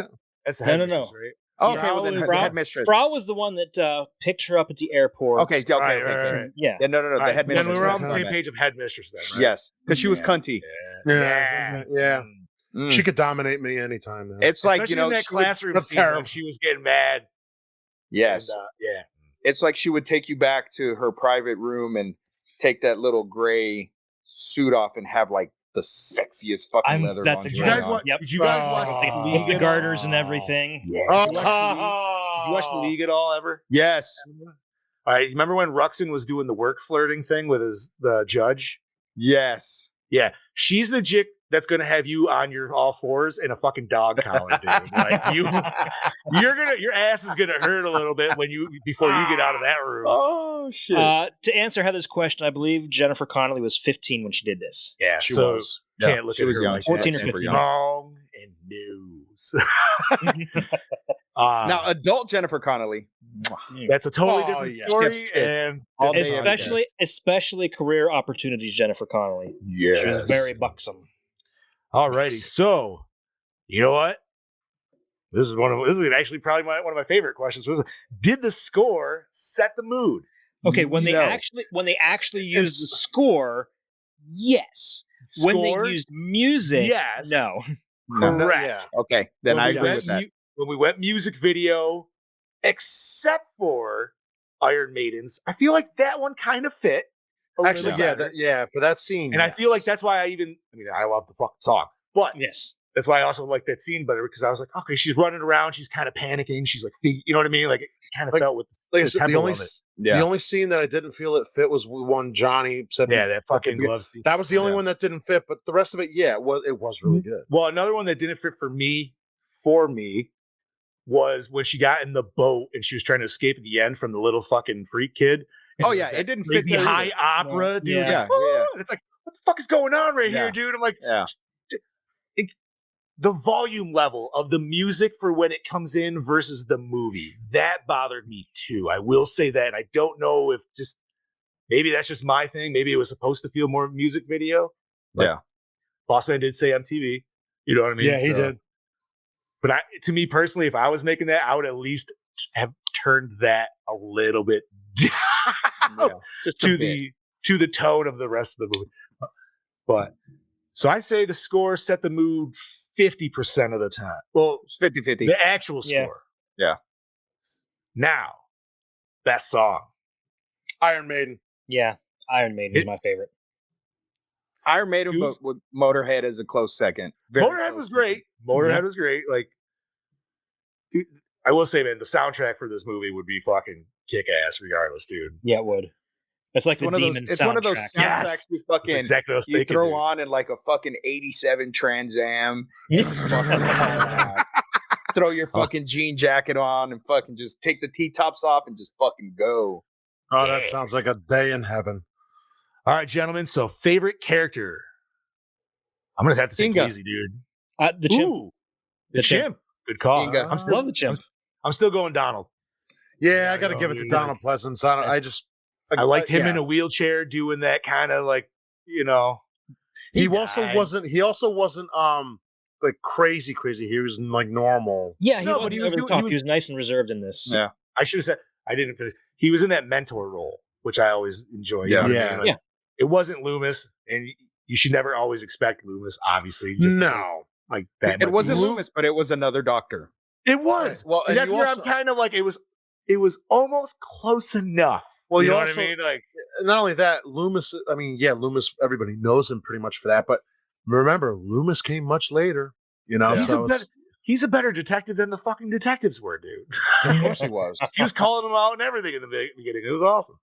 That's the
No, no,
headmistress,
no.
right?
Okay,
Frau
well then
is-
the headmistress.
Frau was the one that picked her up at the airport.
Okay.
Right.
Yeah.
Yeah, no,
All
the
right,
headmistress.
then we were on the
that's
same
what I
page of headmistress then, right?
meant. Yes, because she was
Yeah.
cunty.
Yeah.
Mm.
She could dominate me anytime. Man.
It's like,
Especially in that
she would-
classroom
That's
scene when
terrible.
she was getting mad.
yes.
And, yeah.
It's like she would take you back to her private room and take that little gray suit off and have like the sexiest fucking leather
that's
lingerie
Did you guys
on.
watch?
Yep.
Did you guys watch
Oh.
With the
League?
garters and everything.
Yes.
Did you watch the League at all ever?
Yes.
All right. Remember when Ruxin was doing the work flirting thing with the judge?
Yes.
Yeah, she's the chick that's gonna have you on your all fours in a fucking dog collar, dude. Like your ass is gonna hurt a little bit before you get out of that room.
Oh shit!
To answer Heather's question, I believe Jennifer Connelly was 15 when she did this.
Yeah,
She
so
was.
can't look
she
at
was
her
young.
like
14
that.
or 15.
Wrong and news.
Now, adult Jennifer Connelly.
That's a totally
Oh,
different
yeah.
story,
Chef's kiss.
and
All day, every day.
especially career opportunities, Jennifer Connelly. She was
Yes.
very buxom.
alrighty. So, you know what? This is actually probably one of my favorite questions. Did the score set the mood?
Okay, when they
No.
actually used the score, yes. When they used music,
yes.
no.
Correct.
Okay, then I agree with that.
When we went music video, except for Iron Maidens, I feel like that one kind of fit.
Actually, yeah, for that scene.
And I feel like that's why I love the fucking song, but
Yes.
that's why I also like that scene better, because I was like, okay, she's running around, she's kind of panicking, she's like, you know what I mean? Like it kind of felt with
like I
the
said,
tempo of it.
the only scene that I didn't feel it fit was one Johnny said.
Yeah, that fucking glove scene.
That was the only one that didn't fit, but the rest of it, it was really good.
Well, another one that didn't fit for me, was when she got in the boat and she was trying to escape at the end from the little fucking freak kid. And
Oh yeah, it didn't fit
crazy
there
high
either.
opera, dude.
Yeah.
Like, "Oh," and it's like, what the fuck is going on right
Yeah.
here, dude? I'm like,
Yeah.
the volume level of the music for when it comes in versus the movie, that bothered me too. I will say that. And I don't know if maybe that's just my thing. Maybe it was supposed to feel more music video.
Yeah.
Bossman did say MTV. You know what I mean?
Yeah, he did.
But to me personally, if I was making that, I would at least have turned that a little bit down
Just
to the tone of the rest of the movie. But so I say the score set the mood 50% of the time. Well,
It's 50-50.
the actual score.
Yeah.
Now, best song.
Iron Maiden.
Yeah. Iron Maiden is my favorite.
Iron Maiden, but with Motorhead as a close second. Very
Motorhead
close
was
second.
great. Motorhead was great. Like, dude, I will say, man, the soundtrack for this movie would be fucking kick ass regardless, dude.
Yeah, it would. It's like the Demon
It's one of those
soundtrack.
soundtracks you fucking
That's exactly what I was
you
thinking,
throw
dude.
on in like a fucking 87 Trans Am. Throw your fucking jean jacket on and fucking just take the T-tops off and just fucking go.
Oh, that sounds like a day in heaven.
All right, gentlemen. So, favorite character. I'm gonna have to say
Inga.
easy, dude.
The chimp.
Ooh, the chimp. Good call.
Inga.
I'm still
Love the chimp.
I'm still going Donald.
Yeah, I got to give it to Donald Pleasance.
I liked him in a wheelchair doing that kind of like, you know.
He also wasn't like crazy. He was like normal.
Yeah, he
No,
wasn't
but he was
over the
doing-
top.
he
He
was-
was nice and reserved in this.
Yeah.
I should have said I didn't finish. He was in that mentor role, which I always enjoy.
Yeah.
what I
Yeah.
mean? Like,
Yeah.
It wasn't Loomis, and you should never always expect Loomis, obviously. Just because,
No.
like that.
It wasn't Loomis, but it was another doctor.
It was.
Well,
and
and
that's
you
where
also-
I'm kind of like it was almost close enough.
Well,
you
you
know
also-
what I mean? Like,
Not only that, Loomis. I mean, yeah, Loomis. Everybody knows him pretty much for that. But remember, Loomis came much later. You know,
he's a better detective than the fucking detectives were, dude.
Of course he was.
He was calling them out and everything in the beginning. It was awesome.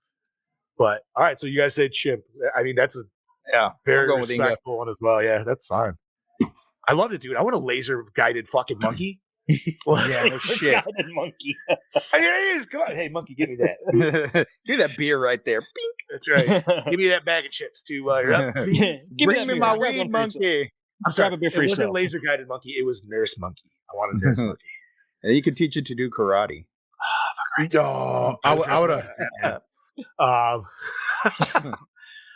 But all right, so you guys say chimp. I mean, that's a very
going with Inga.
respectful one as well. Yeah, that's fine. I loved it, dude. I want a laser guided fucking monkey.
Yeah, no shit.
Guided monkey.
Here he is. Come on, hey monkey, give me that.
Give me that beer right there. Bink.
That's right. Give me that bag of chips too. You're up.
Give me
Bring
that
me
beer.
my
Grab
weed,
one for
monkey.
I'm sorry.
Grab a beer
It
for
wasn't
yourself.
laser guided monkey. It was nurse monkey. I wanted nurse monkey.
You can teach it to do karate.
Oh, I would have.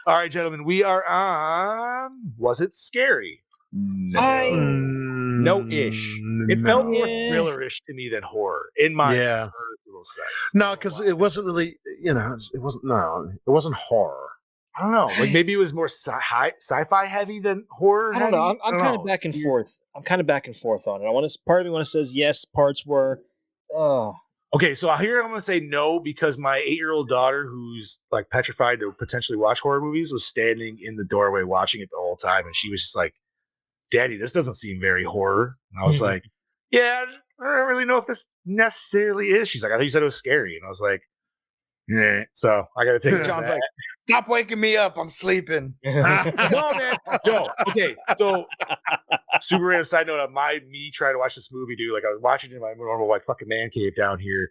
All right, gentlemen, we are on. Was it scary?
No ish.
It felt more thriller-ish to me than horror, in my personal sense.
No, because it wasn't really. You know, it wasn't. No, it wasn't horror.
I don't know. Like maybe it was more sci-fi heavy than horror.
I don't know.
heavy?
I'm kind of back and forth. I'm kind of back and forth on it. Part of me says yes. Parts were.
Okay, so here I'm going to say no because my 8-year-old daughter, who's like petrified to potentially watch horror movies, was standing in the doorway watching it the whole time, and she was just like, "Daddy, this doesn't seem very horror." And I was like, "Yeah, I don't really know if this necessarily is." She's like, "I thought you said it was scary," and I was like, Yeah. So I got to take
John's like, stop waking me up. I'm sleeping.
no, man. Yo, okay. So, super random side note on me trying to watch this movie, dude. Like, I was watching it in my normal, like, fucking man cave down here.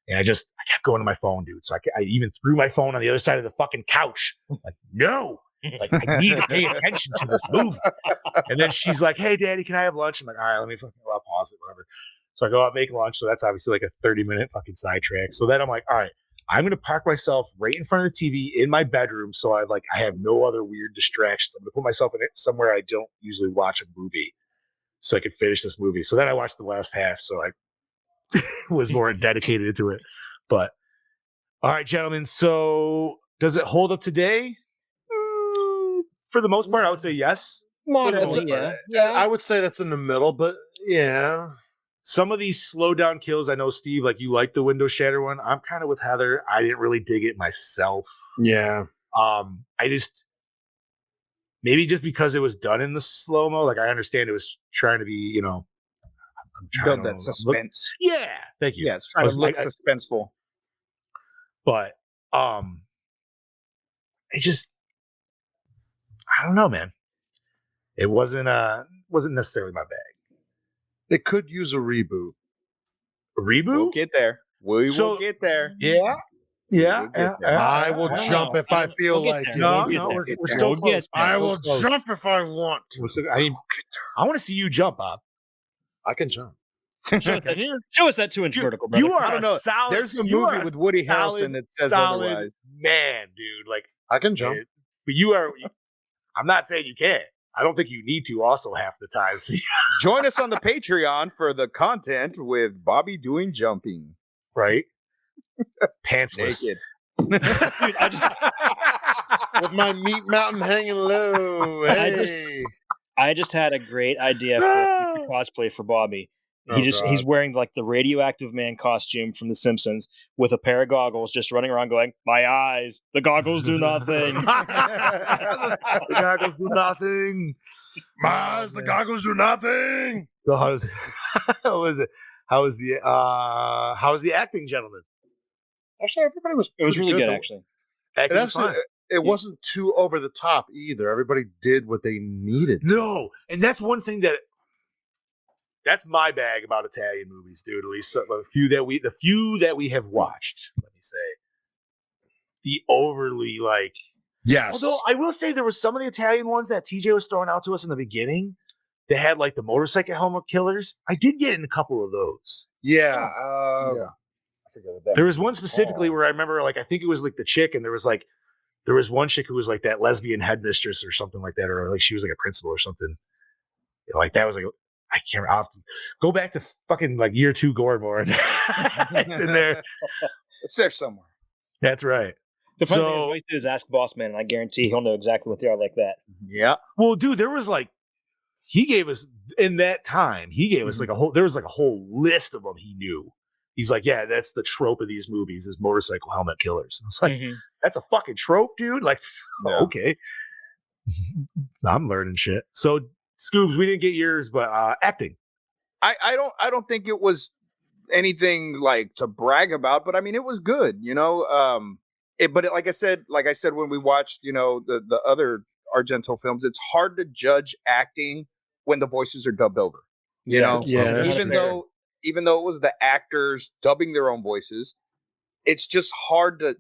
And I kept going to my phone, dude. So I even threw my phone on the other side of the fucking couch. Like, no. Like, I need to pay attention to this movie. And then she's like, hey, Daddy, can I have lunch? I'm like, all right, let me fucking I'll pause it, whatever. So I go out, make lunch. So that's obviously like a 30-minute fucking sidetrack. So then I'm like, all right, I'm going to park myself right in front of the TV in my bedroom. So I have no other weird distractions. I'm going to put myself in it somewhere I don't usually watch a movie so I could finish this movie. So then I watched the last half. So I was more dedicated to it. But all right, gentlemen. So does it hold up today? For the most part, I would say yes.
Moderately, yeah.
I would say that's in the middle, but yeah.
Some of these slow down kills, I know, Steve, like you like the window shatter one. I'm kind of with Heather. I didn't really dig it myself.
Yeah.
Maybe just because it was done in the slow mo. Like I understand it was trying to be,
build that suspense.
Yeah, thank you.
Yeah, it's trying to look suspenseful.
But I don't know, man. It wasn't necessarily my bag.
It could use a reboot.
A reboot?
We'll get there. We will get there.
Yeah.
I will jump if I feel like it.
No, we're still close.
I will jump if I want to.
I want to see you jump, Bob.
I can jump.
Show us that 2-inch vertical, brother.
You are
I don't know.
solid.
There's a movie with Woody Harrelson that says otherwise.
Man, dude, like
I can jump,
but you are. I'm not saying you can't. I don't think you need to. Also, half the time. So,
join us on the Patreon for the content with Bobby doing jumping.
Right, pantsless.
Naked.
With my meat mountain hanging low. Hey.
I just had a great idea for a future cosplay for Bobby. He's wearing like the radioactive man costume from The Simpsons with a pair of goggles, just running around going, "My eyes, the goggles do nothing."
The goggles do nothing.
My eyes, the goggles do nothing.
So how was it? How was the acting, gentlemen?
Actually, everybody was.
It was really good, actually.
It wasn't too over the top either. Everybody did what they needed.
No, and that's one thing that's my bag about Italian movies, dude. At least the few that we have watched. Let me say, the overly like.
Yes.
Although I will say there were some of the Italian ones that TJ was throwing out to us in the beginning. They had like the motorcycle helmet killers. I did get in a couple of those.
Yeah.
I forget what that.
There was one specifically where I remember, like I think it was like the chick, and there was one chick who was like that lesbian headmistress or something like that, or like she was like a principal or something. Like that was like. I can't. I'll have to go back to fucking like year 2 Gore N More. It's in there.
It's there somewhere.
That's right.
The funny thing is, what you do is ask Boss Man, and I guarantee he'll know exactly what they are like that.
Yeah.
Well, dude, there was like he gave us in that time. He gave us like a whole. There was like a whole list of them he knew. He's like, yeah, that's the trope of these movies is motorcycle helmet killers. And I was like, that's a fucking trope, dude. Like, okay, I'm learning shit. So. Scoobs, we didn't get yours, but acting.
I don't think it was anything like to brag about, but I mean it was good, like I said when we watched, the other Argento films, it's hard to judge acting when the voices are dubbed over. Even though it was the actors dubbing their own voices, it's just hard to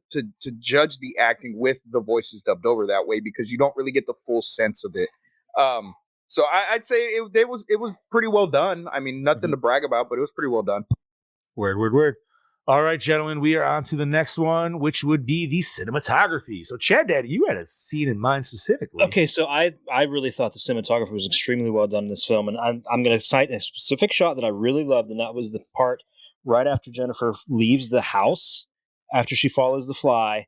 judge the acting with the voices dubbed over that way because you don't really get the full sense of it. So I'd say it was pretty well done. I mean, nothing to brag about, but it was pretty well done.
Word. All right, gentlemen, we are on to the next one, which would be the cinematography. So, Chad Daddy, you had a scene in mind specifically.
Okay, so I really thought the cinematography was extremely well done in this film, and I'm going to cite a specific shot that I really loved, and that was the part right after Jennifer leaves the house, after she follows the fly.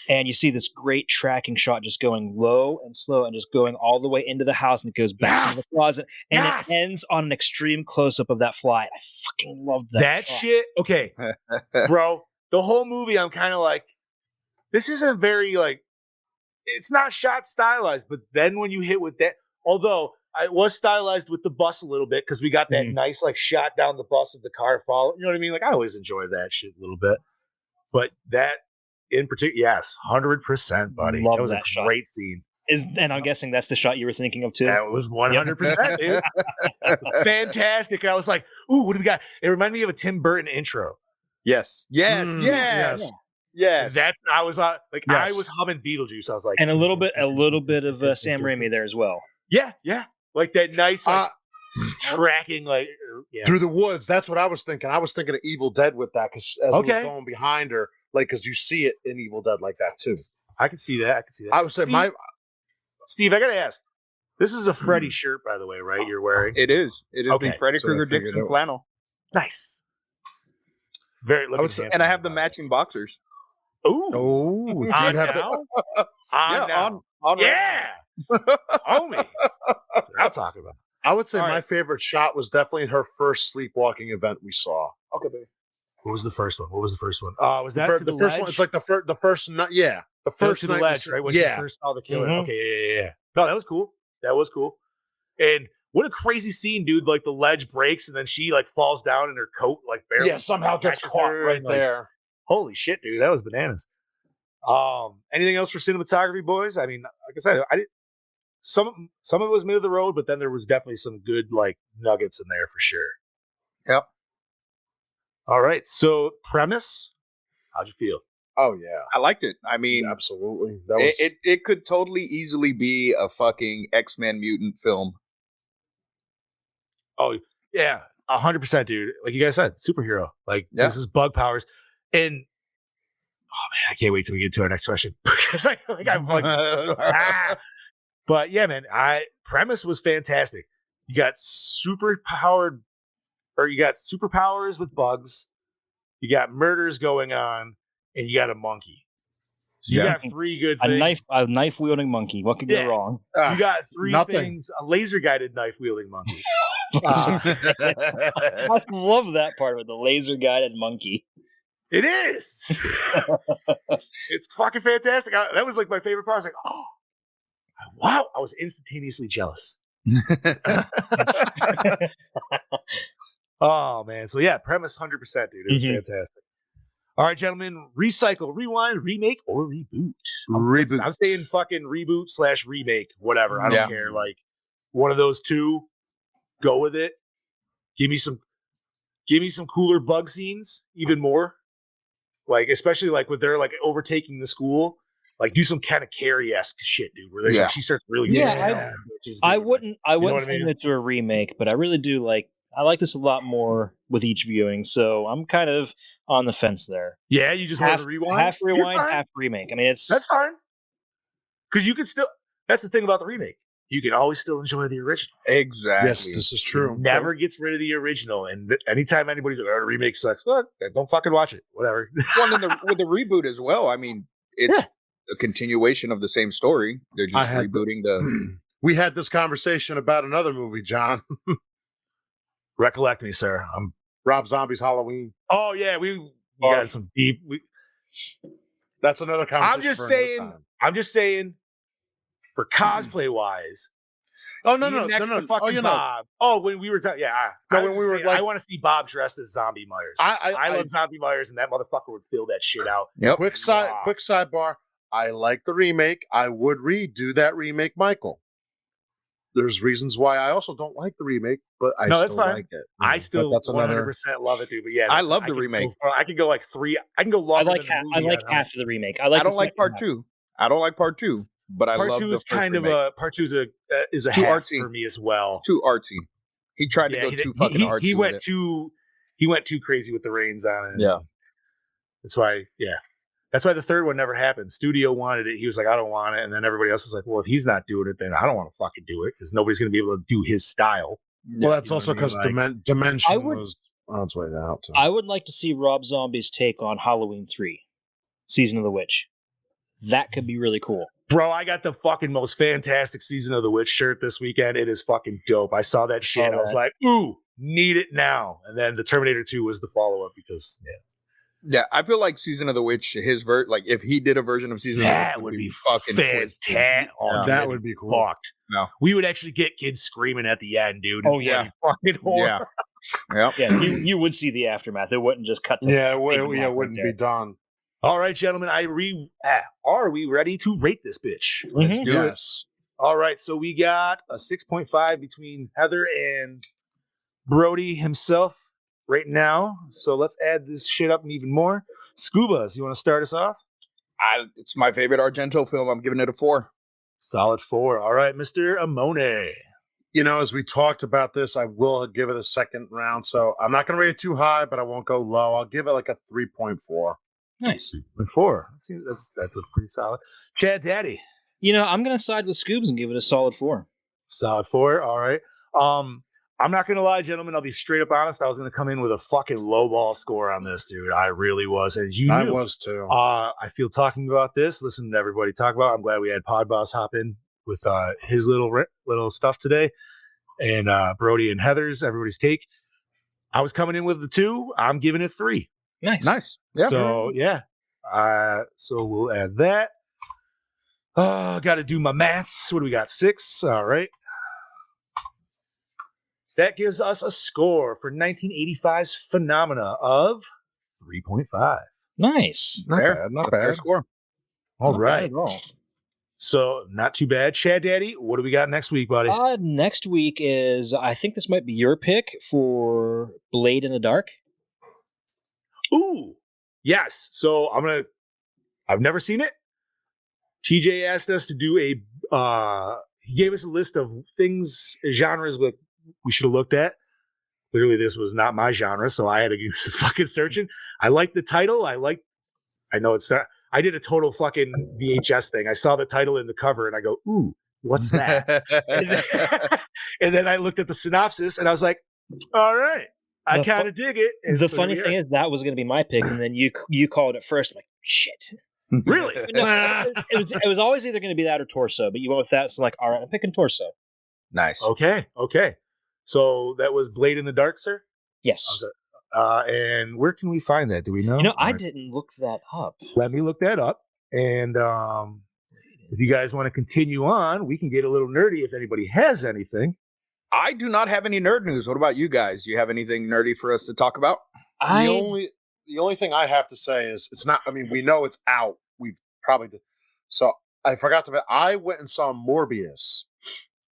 And you see this great tracking shot just going low and slow and just going all the way into the house, and it goes back to the closet. And it ends on an extreme close-up of that fly. I fucking loved that shot.
Shit. Okay, bro. The whole movie, I'm kind of like, this isn't very, like, it's not shot stylized. But then when you hit with that, although I was stylized with the bus a little bit because we got that nice, like, shot down the bus of the car fall. You know what I mean? Like, I always enjoy that shit a little bit. But that in particular, yes, 100%, buddy.
Love
that was
that
a
shot.
great scene.
And I'm guessing that's the shot you were thinking of too.
That was 100%, dude. Fantastic. I was like, ooh, what do we got? It reminded me of a Tim Burton intro.
Yes.
Yes.
That I was like,
Yes.
I was humming Beetlejuice. I was like,
and a little bit of Sam Raimi there as well.
yeah, like that nice tracking, like
through the woods. That's what I was thinking. I was thinking of Evil Dead with that because as it was going behind her, like because you see it in Evil Dead like that too.
I can see that.
I would say
Steve, I gotta ask. This is a Freddy shirt, by the way, right? You're wearing.
It is. It is
Okay,
the Freddy
so I
Krueger
figured
Dixon
it-
flannel,
Nice. Very.
and I have the matching boxers.
Ooh.
Oh,
On now.
On
Yeah. Homie. That's what I'm talking about.
I would say
All
my
right.
favorite shot was definitely her first sleepwalking event we saw.
Okay, baby.
What was the first one? Was that to
The first
ledge?
one? It's like the first night. Yeah, the
First
first
to the
night.
ledge, right? When she first saw the killer.
Mhm.
Okay, yeah. No, that was cool. And what a crazy scene, dude! Like the ledge breaks, and then she like falls down in her coat, like barely.
Yeah, somehow gets
catches
caught
her,
right
and, like,
there.
holy shit, dude! That was bananas. Anything else for cinematography, boys? I mean, like I said, I did some of it was middle of the road, but then there was definitely some good like nuggets in there for sure.
Yep.
All right. So premise, how'd you feel?
Oh yeah,
I liked it. I mean,
absolutely. That was
it could totally easily be a fucking X-Men mutant film.
Oh yeah, 100%, dude. Like you guys said, superhero. Like this is bug powers, and oh man, I can't wait till we get to our next question because I'm like, ah. But yeah, man, premise was fantastic. You got superpowers with bugs. You got murders going on, and you got a monkey. So you got three good things.
A knife wielding monkey. What could go wrong?
You got three
nothing.
things. A laser guided knife wielding monkey.
I love that part of it. The laser guided monkey.
It is. It's fucking fantastic. That was like my favorite part. I was like, oh, wow. I was instantaneously jealous. Oh, man. So, yeah, premise 100%, dude. It was fantastic. All right, gentlemen. Recycle, rewind, remake, or reboot.
Reboot.
I'm saying fucking reboot / remake, whatever. I don't care. Like, one of those two. Go with it. Give me some cooler bug scenes, even more. Like, especially like with they're like overtaking the school. Like, do some kind of Carrie-esque shit, dude. Where she starts really
I wouldn't send it to a remake, but I really do I like this a lot more with each viewing, so I'm kind of on the fence there.
Yeah, you just want to rewind?
Half rewind, half remake. I mean,
that's fine. Because you can still, that's the thing about the remake. You can always still enjoy the original.
Exactly.
Yes, this is true.
It never gets rid of the original. And anytime anybody's like, oh, the remake sucks, well, don't fucking watch it. Whatever.
Well, and with the reboot as well, I mean, it's a continuation of the same story. They're just rebooting the...
We had this conversation about another movie, John.
Recollect me, sir. I'm
Rob Zombie's Halloween.
Oh yeah, we got some deep.
That's another conversation.
I'm just saying. For cosplay wise.
Oh no.
Fucking Bob. Oh, when we were talking, I want to see Bob dressed as Zombie Myers. I love Zombie Myers, and that motherfucker would fill that shit out.
Yep.
Quick sidebar. I like the remake. I would redo that remake, Michael. There's reasons why I also don't like the remake, but I still like it.
I still 100% love it, dude. But yeah,
I love the remake.
I can go like 3. I can go longer.
I like half of the remake. I don't
like part 2. I don't like part 2, but I love
part 2 is kind of a part 2 is a
too
half
artsy
for me as well.
Too artsy. He tried to go too fucking artsy.
He went too crazy with the reins on it.
Yeah.
That's why the third one never happened. Studio wanted it. He was like, I don't want it. And then everybody else was like, well, if he's not doing it, then I don't want to fucking do it because nobody's going to be able to do his style.
Well, that's also because Dimension was on its way out. Too.
I would like to see Rob Zombie's take on Halloween 3, Season of the Witch. That could be really cool.
Bro, I got the fucking most fantastic Season of the Witch shirt this weekend. It is fucking dope. I saw that shit. I was like, ooh, need it now. And then the Terminator 2 was the follow-up because,
yeah, I feel like Season of the Witch, if he did a version of Season of the Witch,
that would be fucking fantastic.
Oh, that would be cool.
Fucked.
No.
We would actually get kids screaming at the end, dude.
Oh, yeah.
Fucking horror.
Yeah.
Yeah, you would see the aftermath. It wouldn't just cut to
it wouldn't be done.
All right, gentlemen, are we ready to rate this bitch? Let's do it. All right, so we got a 6.5 between Heather and Brody himself right now. So let's add this shit up even more. Scubas, you want to start us off?
It's my favorite Argento film. I'm giving it a 4.
Solid 4. All right, Mr. Amone.
You know, as we talked about this, I will give it a second round. So I'm not going to rate it too high, but I won't go low. I'll give it like a 3.4.
Nice.
3.4. That's pretty solid. Chad Daddy.
You know, I'm going to side with Scoobs and give it a solid 4.
Solid 4. All right. I'm not going to lie, gentlemen. I'll be straight up honest. I was going to come in with a fucking lowball score on this, dude. I really was. As you knew.
I was too.
I feel talking about this, listening to everybody talk about it, I'm glad we had Pod Boss hop in with his little stuff today. And Brody and Heather's, everybody's take. I was coming in with the 2. I'm giving it 3.
Nice. Yeah.
So, yeah. So we'll add that. Got to do my maths. What do we got? 6. All right. That gives us a score for 1985's Phenomena of 3.5.
Nice.
Not bad.
Fair score.
All
Not
right.
bad at all.
So not too bad. Chad Daddy, what do we got next week, buddy?
Next week is, I think this might be your pick for Blade in the Dark.
Ooh, yes. So I've never seen it. TJ asked us to do he gave us a list of things, genres we should have looked at. Clearly this was not my genre, so I had to do some fucking searching. I like the title. I know it's not, I did a total fucking VHS thing. I saw the title in the cover and I go, ooh, what's that? and then I looked at the synopsis and I was like, all right, I kind of dig it. And
the
so
funny thing is that was going to be my pick, and then you called it first. Like, shit.
Really?
No, it was always either going to be that or Torso, but you went with that. So like, all right, I'm picking Torso.
Nice.
Okay. So that was Blade in the Dark, sir?
Yes.
And where can we find that? Do we know?
You know, I didn't look that up.
Let me look that up. And if you guys want to continue on, we can get a little nerdy if anybody has anything.
I do not have any nerd news. What about you guys? Do you have anything nerdy for us to talk about?
The only thing I have to say is it's not. I mean, we know it's out. We've probably did. So I forgot to. I went and saw Morbius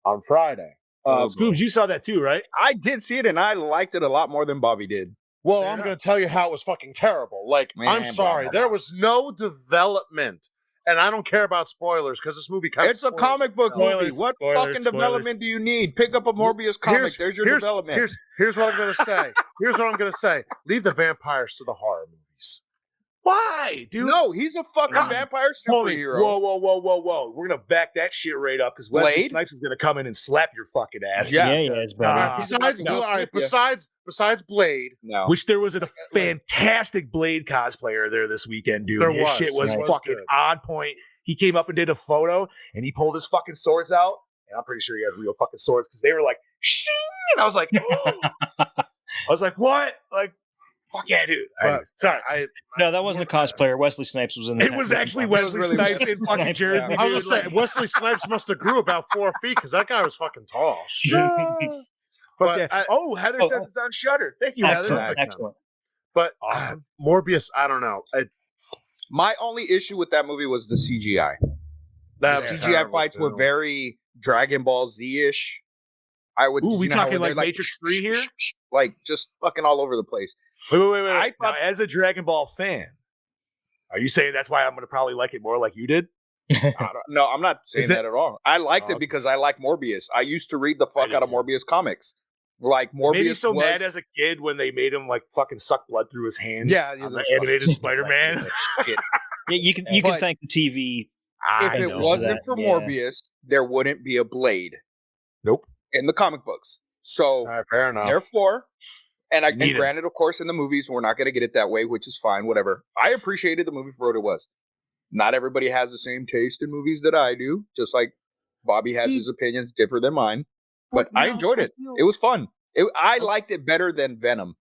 on Friday.
Scoobs, you saw that too, right?
I did see it, and I liked it a lot more than Bobby did.
Well, I'm going to tell you how it was fucking terrible. Like, I'm sorry, there was no development, and I don't care about spoilers because this movie kind of.
It's a comic book movie. What fucking development do you need? Pick up a Morbius comic. There's your development.
Here's what I'm going to say. Here's what I'm going to say. Leave the vampires to the horror movies.
Why, dude?
No, he's a fucking vampire superhero.
Whoa. We're going to back that shit right up because Wesley Snipes is going to come in and slap your fucking ass.
Yeah, he is, bro.
Besides Blade.
No.
Which there was a fantastic Blade cosplayer there this weekend, dude. His shit was fucking on point. He came up and did a photo and he pulled his fucking swords out. And I'm pretty sure he had real fucking swords because they were like, shing! And I was like, oh. I was like, what? Like, fuck yeah, dude. Sorry.
No, that wasn't a cosplayer. Wesley Snipes was in the
It was actually Wesley Snipes in fucking Jersey.
I was going to say, Wesley Snipes must have grew about 4 feet because that guy was fucking tall.
Heather says it's on Shudder. Thank you, Heather.
Excellent.
But Morbius, I don't know.
My only issue with that movie was the CGI. The CGI fights were very Dragon Ball Z-ish.
We talking like Matrix 3 here?
Like just fucking all over the place.
Wait. Now, as a Dragon Ball fan, are you saying that's why I'm going to probably like it more like you did?
No, I'm not saying that at all. I liked it because I like Morbius. I used to read the fuck out of Morbius comics. Like Morbius
made me so mad as a kid when they made him like fucking suck blood through his hands.
Yeah,
on the animated Spider-Man.
You can thank the TV.
If it wasn't for Morbius, there wouldn't be a Blade.
Nope.
In the comic books. So
fair enough.
Therefore, and granted, of course, in the movies, we're not going to get it that way, which is fine, whatever. I appreciated the movie for what it was. Not everybody has the same taste in movies that I do, just like Bobby has his opinions different than mine. But I enjoyed it. It was fun. I liked it better than Venom.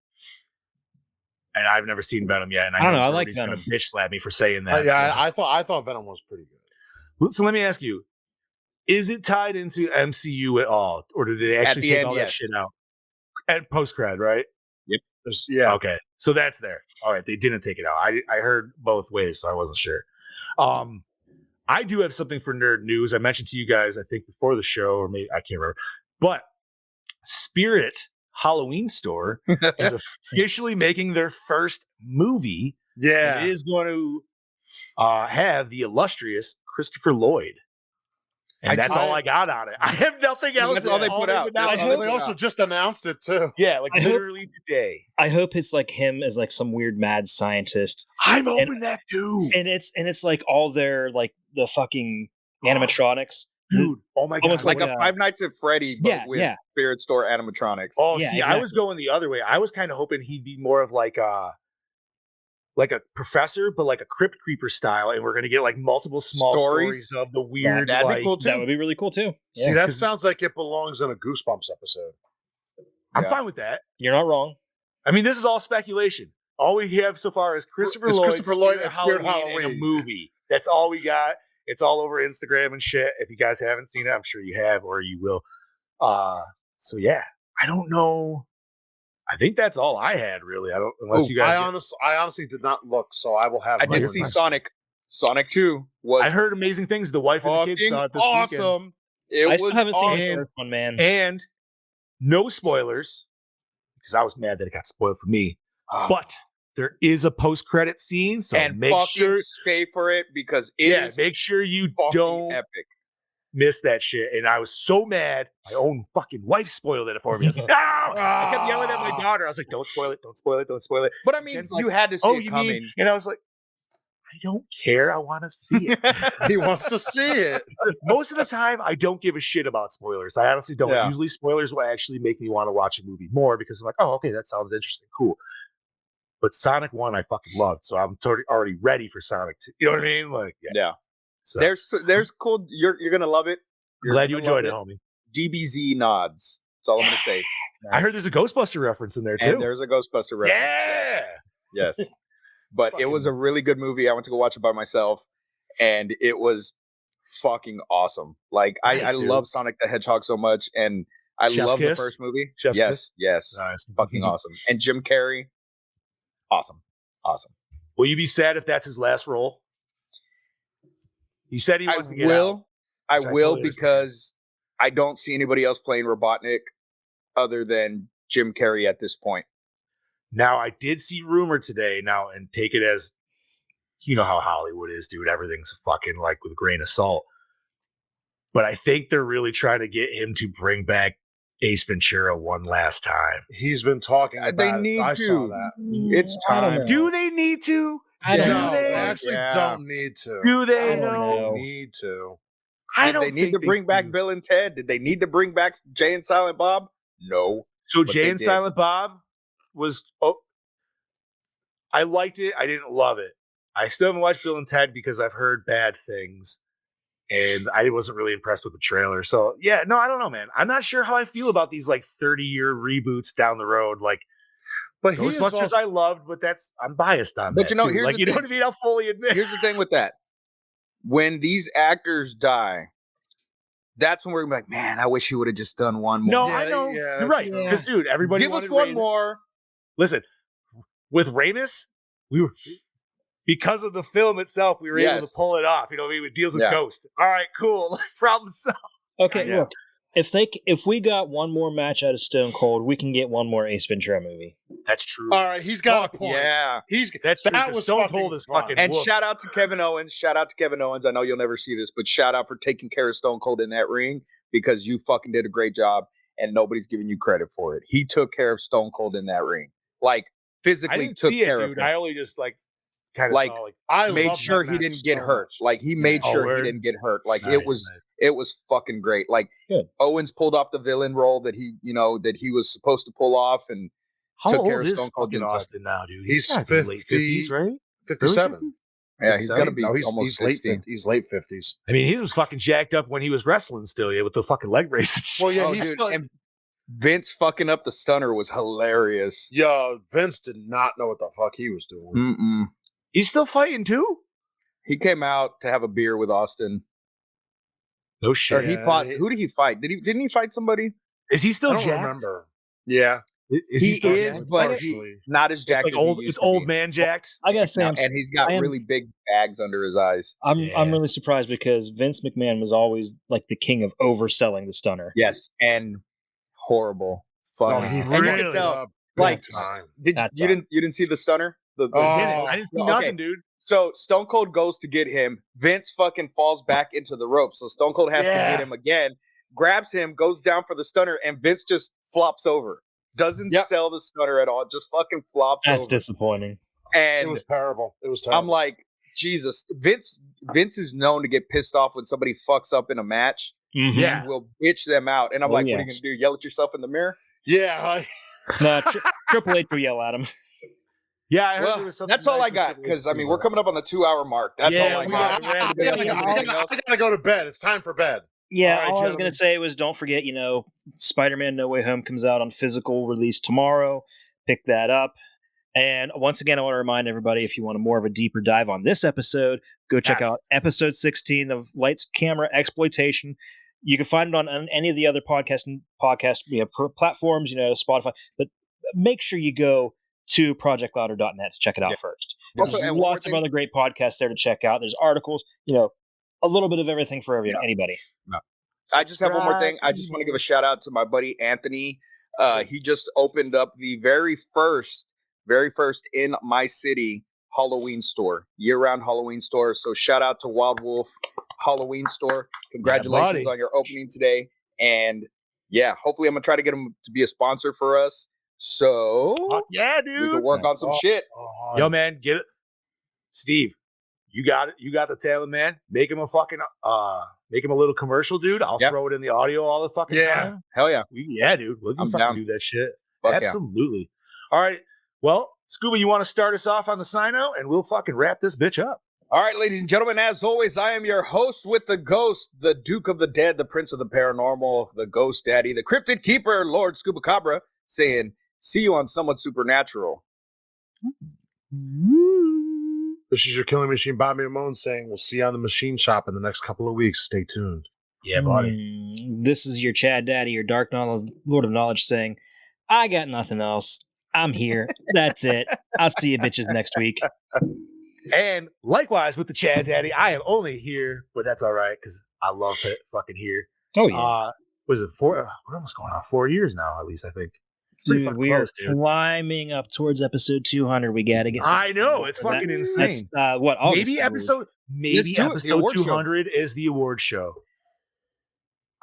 And I've never seen Venom yet. And
I don't know. I like
he's
Venom.
Gonna bitch slap me for saying that.
I thought Venom was pretty good.
So let me ask you: is it tied into MCU at all, or do they actually take all that shit out? At post cred, right?
Yep.
Yeah.
Okay, so that's there. All right, they didn't take it out. I heard both ways, so I wasn't sure. I do have something for nerd news. I mentioned to you guys, I think before the show, or maybe I can't remember, but Spirit Halloween Store is officially making their first movie.
Yeah.
And it is going to have the illustrious Christopher Lloyd. And that's all I got on it. I have nothing else.
That's all they put out.
They also just announced it too.
Yeah, like literally today.
I hope it's like him as like some weird mad scientist.
I'm hoping that too.
And it's like all their like the fucking animatronics.
Dude, oh my god.
Almost like a Five Nights at Freddy, but with Spirit Store animatronics.
Oh, see, exactly. I was going the other way. I was kind of hoping he'd be more of like a professor, but like a crypt creeper style, and we're gonna get like multiple small stories of the weird.
That'd be cool too. That would be really cool too.
See, that sounds like it belongs in a Goosebumps episode.
I'm fine with that.
You're not wrong.
I mean, this is all speculation. All we have so far is Christopher Lloyd and Spirit Halloween in a movie. That's all we got. It's all over Instagram and shit. If you guys haven't seen it, I'm sure you have or you will. So yeah, I don't know. I think that's all I had, really. I don't, unless you guys.
I honestly did not look, so I will have.
I did see Sonic. Sonic 2 was.
I heard amazing things. The wife and the kids saw it this
awesome.
Weekend.
I still haven't seen the first one, man.
And no spoilers, because I was mad that it got spoiled for me. But there is a post-credit scene, so make sure
stay for it because
make sure you don't
epic.
Miss that shit. And I was so mad. My own fucking wife spoiled it for me. I was like, no! I kept yelling at my daughter. I was like, don't spoil it, don't spoil it, don't spoil it.
But I mean, you had to see it coming.
And I was like, I don't care. I want to see it.
He wants to see it.
Most of the time, I don't give a shit about spoilers. I honestly don't. Yeah. Usually, spoilers will actually make me want to watch a movie more because I'm like, oh, okay, that sounds interesting, cool. But Sonic 1, I fucking loved, so I'm already ready for Sonic 2. You know what I mean? Like, yeah.
So. There's cool. You're gonna love it.
Glad you enjoyed it, homie.
DBZ nods. That's all I'm gonna say.
I heard there's a Ghostbuster reference in there too.
And there's a Ghostbuster reference.
Yeah.
Yes. But it was a really good movie. I went to go watch it by myself, and it was fucking awesome. Like I love Sonic the Hedgehog so much, and I love the first movie. Yes.
Nice.
Fucking awesome. And Jim Carrey, awesome.
Will you be sad if that's his last role? He said he wants to get out.
I will because I don't see anybody else playing Robotnik other than Jim Carrey at this point.
Now, I did see rumor today and take it as, you know how Hollywood is, dude. Everything's fucking like with a grain of salt. But I think they're really trying to get him to bring back Ace Ventura one last time.
He's been talking about
they need
I
to.
Saw that.
It's time.
Do they need to?
They actually don't need to.
Do they
don't need to?
Did they need to bring back Bill and Ted? Did they need to bring back Jay and Silent Bob? No.
So Jay and Silent Bob was I liked it. I didn't love it. I still haven't watched Bill and Ted because I've heard bad things. And I wasn't really impressed with the trailer. So yeah, no, I don't know, man. I'm not sure how I feel about these like 30-year reboots down the road. Like
but
Ghostbusters I loved, but I'm biased on that.
But you know,
here's you know what I mean? I'll fully admit.
Here's the thing with that. When these actors die, that's when we're like, man, I wish he would have just done one more.
No, I know. You're right. Because, dude, everybody
give us one more.
Listen, with Ramis, we were because of the film itself, we were able to pull it off. You know what I mean? It deals with Ghost. All right, cool. Problem solved.
Okay, look. If we got one more match out of Stone Cold, we can get one more Ace Ventura movie.
That's true.
All right, he's got a point.
Yeah,
that's true.
That was
Stone Cold is fucking.
And shout out to Kevin Owens. I know you'll never see this, but shout out for taking care of Stone Cold in that ring because you fucking did a great job, and nobody's giving you credit for it. He took care of Stone Cold in that ring, like physically took care of him.
I only just like kind of
I made sure he didn't get hurt. Like he made sure he didn't get hurt. Like it was fucking great. Like Owens pulled off the villain role that he was supposed to pull off and took care of Stone Cold.
Austin now, dude?
He's 50,
late 50s, right?
57.
Yeah, he's got to be
he's late 50s. He's late 50s.
I mean, he was fucking jacked up when he was wrestling still, with the fucking leg braces.
Well, yeah,
and Vince fucking up the stunner was hilarious.
Yo, Vince did not know what the fuck he was doing.
He's still fighting too?
He came out to have a beer with Austin.
No shit.
Or he fought. Who did he fight? Didn't he fight somebody?
Is he still
I don't
jacked?
remember. Yeah.
Is
He is,
jacked?
but he not as jacked
It's like
as
old.
he used
It's
to
old
be.
man jacked.
I gotta say,
Now, and he's got really big bags under his eyes.
I'm really surprised because Vince McMahon was always like the king of overselling the stunner.
Yes, and horrible,
Oh,
funny,
he
and you
really
can tell.
up
Like,
big time.
you didn't see the stunner?
I didn't see
Okay.
nothing, dude.
So Stone Cold goes to get him. Vince fucking falls back into the rope. So Stone Cold has to get him again, grabs him, goes down for the stunner, and Vince just flops over. Doesn't sell the stunner at all. Just fucking flops over.
That's disappointing.
And
It was terrible. It was terrible.
I'm like, Jesus. Vince is known to get pissed off when somebody fucks up in a match.
Mm-hmm.
Yeah.
And will bitch them out. And I'm like, what are you going to do? Yell at yourself in the mirror?
Yeah.
No, Triple H will yell at him.
Yeah, I heard
Well,
there was something
that's all
nice
I got
with
because
Triple H
we're coming up on the 2-hour mark. That's all I got.
I gotta go to bed. It's time for bed.
Yeah,
All right,
all I was going
gentlemen.
to say was don't forget, Spider-Man No Way Home comes out on physical release tomorrow. Pick that up. And once again, I want to remind everybody, if you want more of a deeper dive on this episode, go check out episode 16 of Lights, Camera, Exploitation. You can find it on any of the other podcast platforms, Spotify. But make sure you go to projectlouder.net to check it out first.
Also,
There's
and one more
lots of
thing-
other great podcasts there to check out. There's articles, a little bit of everything for anybody.
I just have one more thing. I just want to give a shout out to my buddy Anthony. He just opened up the very first in my city Halloween store, year-round Halloween store. So shout out to Wild Wolf Halloween store. Congratulations on your opening today. And yeah, hopefully I'm gonna try to get him to be a sponsor for us. So
yeah,
we
dude.
can work on some shit.
Yo, man, get it. Steve, you got it. You got the talent, man. Make him a fucking make him a little commercial, dude. I'll throw it in the audio all the fucking time.
Hell yeah.
Yeah, dude. We can
I'm
fucking
down.
do that shit.
Fuck yeah.
Absolutely. All right. Well, Scuba, you want to start us off on the sign out and we'll fucking wrap this bitch up.
All right, ladies and gentlemen, as always, I am your host with the ghost, the Duke of the Dead, the Prince of the Paranormal, the Ghost Daddy, the Cryptid Keeper, Lord Scuba Cabra, saying, see you on Somewhat Supernatural.
This is your killing machine, Bobby Ramone, saying we'll see you on the machine shop in the next couple of weeks. Stay tuned.
Yeah, buddy.
This is your Chad Daddy, your Dark Lord of Knowledge, saying, I got nothing else. I'm here. That's it. I'll see you bitches next week.
And likewise with the Chad Daddy, I am only here, but that's all right because I love it fucking here.
Oh, yeah.
Was it 4? We're almost going on 4 years now, at least, I think.
Dude, we are climbing up towards episode 200. We got to get
I know. It's fucking insane.
That's, what?
Maybe episode 200 is the award show.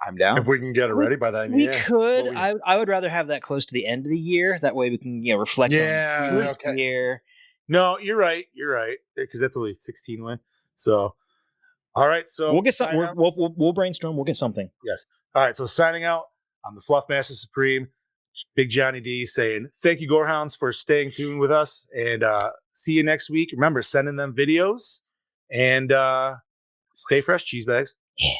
I'm down.
If we can get it ready by then,
we could. I would rather have that close to the end of the year. That way we can, reflect on the year.
No, you're right. You're right. Because that's only 16 win. So, all right. So
we'll get some. We'll brainstorm. We'll get something.
Yes. All right. So signing out, I'm the Fluff Master Supreme, Big Johnny D, saying thank you, Gorehounds, for staying tuned with us, and see you next week. Remember, sending them videos and stay fresh, cheese bags.
Yeah.